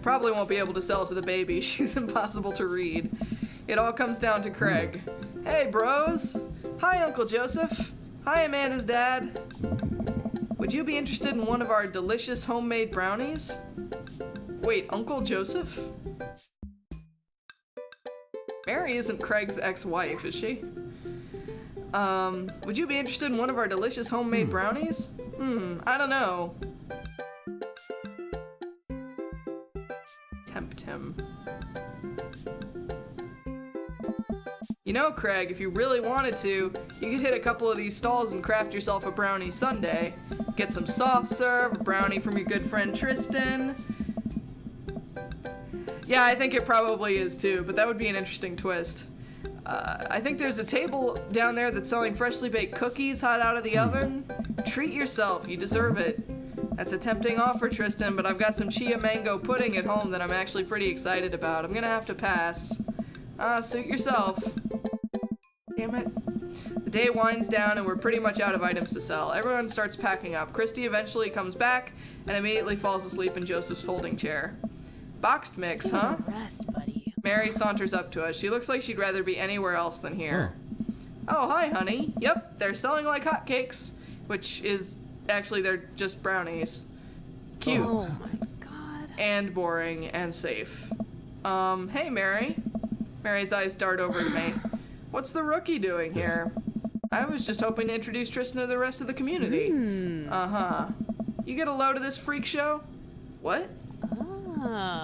Speaker 1: Probably won't be able to sell to the baby. She's impossible to read. It all comes down to Craig. Hey, bros. Hi, Uncle Joseph. Hi, Amanda's dad. Would you be interested in one of our delicious homemade brownies? Wait, Uncle Joseph? Mary isn't Craig's ex-wife, is she? Would you be interested in one of our delicious homemade brownies? I don't know. Tempt him. You know, Craig, if you really wanted to, you could hit a couple of these stalls and craft yourself a brownie sundae. Get some soft serve, a brownie from your good friend Tristan. Yeah, I think it probably is too, but that would be an interesting twist. I think there's a table down there that's selling freshly baked cookies hot out of the oven. Treat yourself, you deserve it. That's a tempting offer, Tristan, but I've got some chia mango pudding at home that I'm actually pretty excited about. I'm gonna have to pass. Suit yourself. Damn it. The day winds down and we're pretty much out of items to sell. Everyone starts packing up. Christy eventually comes back and immediately falls asleep in Joseph's folding chair. Boxed mix, huh?
Speaker 2: Rest, buddy.
Speaker 1: Mary saunters up to us. She looks like she'd rather be anywhere else than here. Oh, hi, honey. Yep, they're selling like hotcakes, which is actually they're just brownies. Cute.
Speaker 2: Oh my god.
Speaker 1: And boring and safe. Hey, Mary. Mary's eyes dart over to me. What's the rookie doing here? I was just hoping to introduce Tristan to the rest of the community. Uh-huh. You get a load of this freak show? What?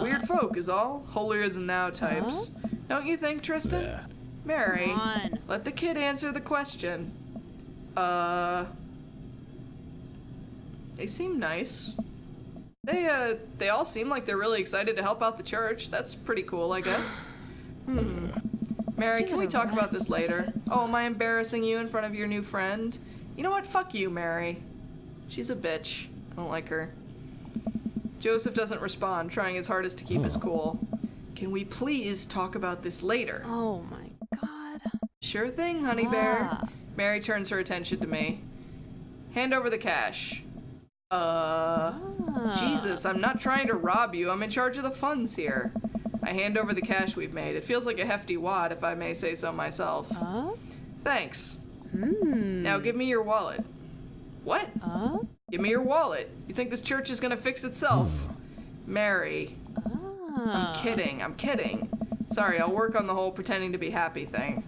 Speaker 1: Weird folk is all. Holier than thou types. Don't you think, Tristan? Mary,
Speaker 2: Come on.
Speaker 1: let the kid answer the question. They seem nice. They all seem like they're really excited to help out the church. That's pretty cool, I guess. Mary, can we talk about this later? Oh, am I embarrassing you in front of your new friend? You know what? Fuck you, Mary. She's a bitch. I don't like her. Joseph doesn't respond, trying his hardest to keep his cool. Can we please talk about this later?
Speaker 2: Oh my god.
Speaker 1: Sure thing, honey bear. Mary turns her attention to me. Hand over the cash. Jesus, I'm not trying to rob you. I'm in charge of the funds here. I hand over the cash we've made. It feels like a hefty wad, if I may say so myself. Thanks. Now give me your wallet. What? Give me your wallet. You think this church is gonna fix itself? Mary. I'm kidding. Sorry, I'll work on the whole pretending to be happy thing.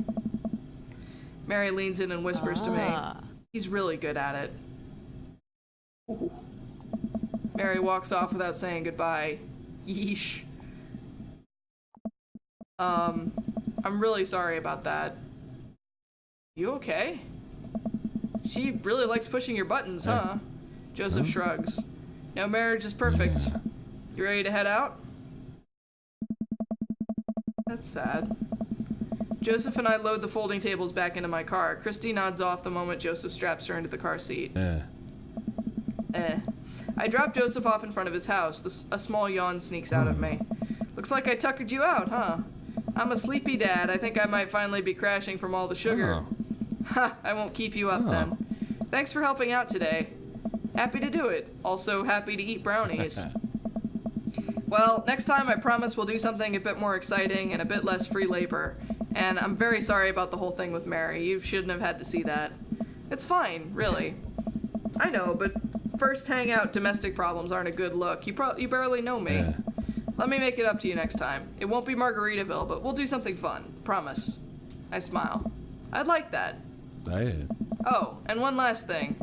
Speaker 1: Mary leans in and whispers to me. He's really good at it. Ooh. Mary walks off without saying goodbye. Yeesh. I'm really sorry about that. You okay? She really likes pushing your buttons, huh? Joseph shrugs. No marriage is perfect. You ready to head out? That's sad. Joseph and I load the folding tables back into my car. Christy nods off the moment Joseph straps her into the car seat. I drop Joseph off in front of his house. A small yawn sneaks out of me. Looks like I tuckered you out, huh? I'm a sleepy dad. I think I might finally be crashing from all the sugar. Ha, I won't keep you up then. Thanks for helping out today. Happy to do it. Also happy to eat brownies. Well, next time I promise we'll do something a bit more exciting and a bit less free labor. And I'm very sorry about the whole thing with Mary. You shouldn't have had to see that. It's fine, really. I know, but first hangout domestic problems aren't a good look. You barely know me. Let me make it up to you next time. It won't be Margaritaville, but we'll do something fun. Promise. I smile. I'd like that. Oh, and one last thing.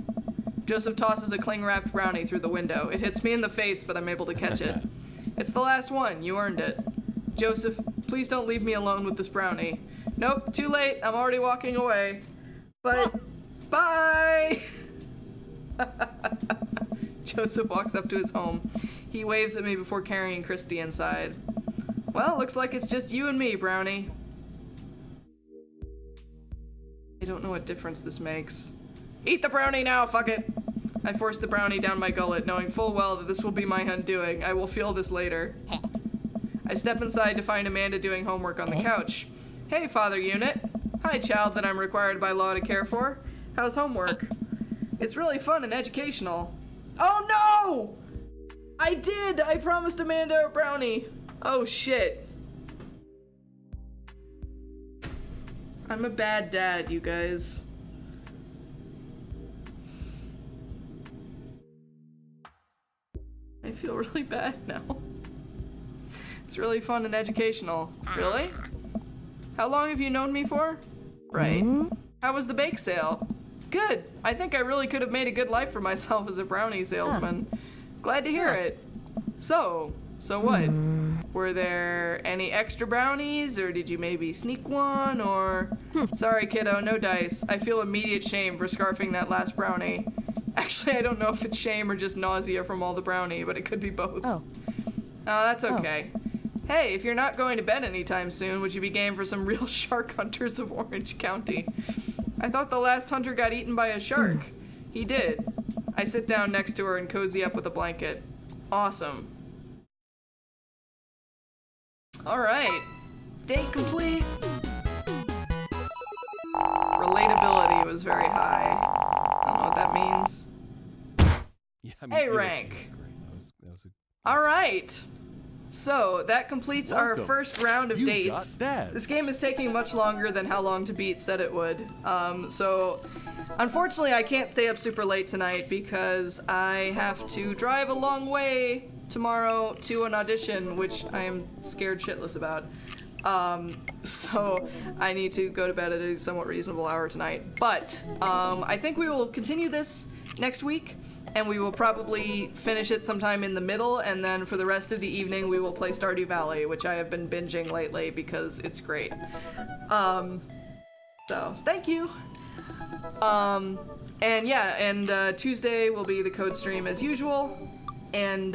Speaker 1: Joseph tosses a cling-wrapped brownie through the window. It hits me in the face, but I'm able to catch it. It's the last one. You earned it. Joseph, please don't leave me alone with this brownie. Nope, too late. I'm already walking away. But, bye! Joseph walks up to his home. He waves at me before carrying Christy inside. Well, looks like it's just you and me, Brownie. I don't know what difference this makes. Eat the brownie now, fuck it! I force the brownie down my gullet, knowing full well that this will be my undoing. I will feel this later. I step inside to find Amanda doing homework on the couch. Hey, Father Unit. Hi, child that I'm required by law to care for. How's homework? It's really fun and educational. Oh no! I did! I promised Amanda a brownie. Oh shit. I'm a bad dad, you guys. I feel really bad now. It's really fun and educational. Really? How long have you known me for? Right. How was the bake sale? Good. I think I really could have made a good life for myself as a brownie salesman. Glad to hear it. So what? Were there any extra brownies, or did you maybe sneak one, or... Sorry, kiddo, no dice. I feel immediate shame for scarfing that last brownie. Actually, I don't know if it's shame or just nausea from all the brownie, but it could be both. Oh, that's okay. Hey, if you're not going to bed anytime soon, would you be game for some real shark hunters of Orange County? I thought the last hunter got eaten by a shark. He did. I sit down next to her and cozy up with a blanket. Awesome. Alright. Date complete. Relatability was very high. I don't know what that means.
Speaker 5: Yeah,
Speaker 1: A rank.
Speaker 5: That was
Speaker 1: Alright. So, that completes our
Speaker 5: Welcome.
Speaker 1: first round of
Speaker 5: You
Speaker 1: dates.
Speaker 5: got dads.
Speaker 1: This game is taking much longer than How Long to Beat said it would. So, unfortunately, I can't stay up super late tonight because I have to drive a long way tomorrow to an audition, which I am scared shitless about. So, I need to go to bed at a somewhat reasonable hour tonight. But, I think we will continue this next week. And we will probably finish it sometime in the middle, and then for the rest of the evening we will play Stardew Valley, which I have been binging lately because it's great. So, thank you! And yeah, and Tuesday will be the code stream as usual, and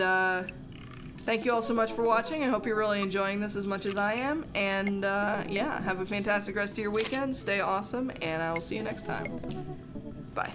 Speaker 1: thank you all so much for watching. I hope you're really enjoying this as much as I am, and yeah, have a fantastic rest of your weekend, stay awesome, and I will see you next time. Bye.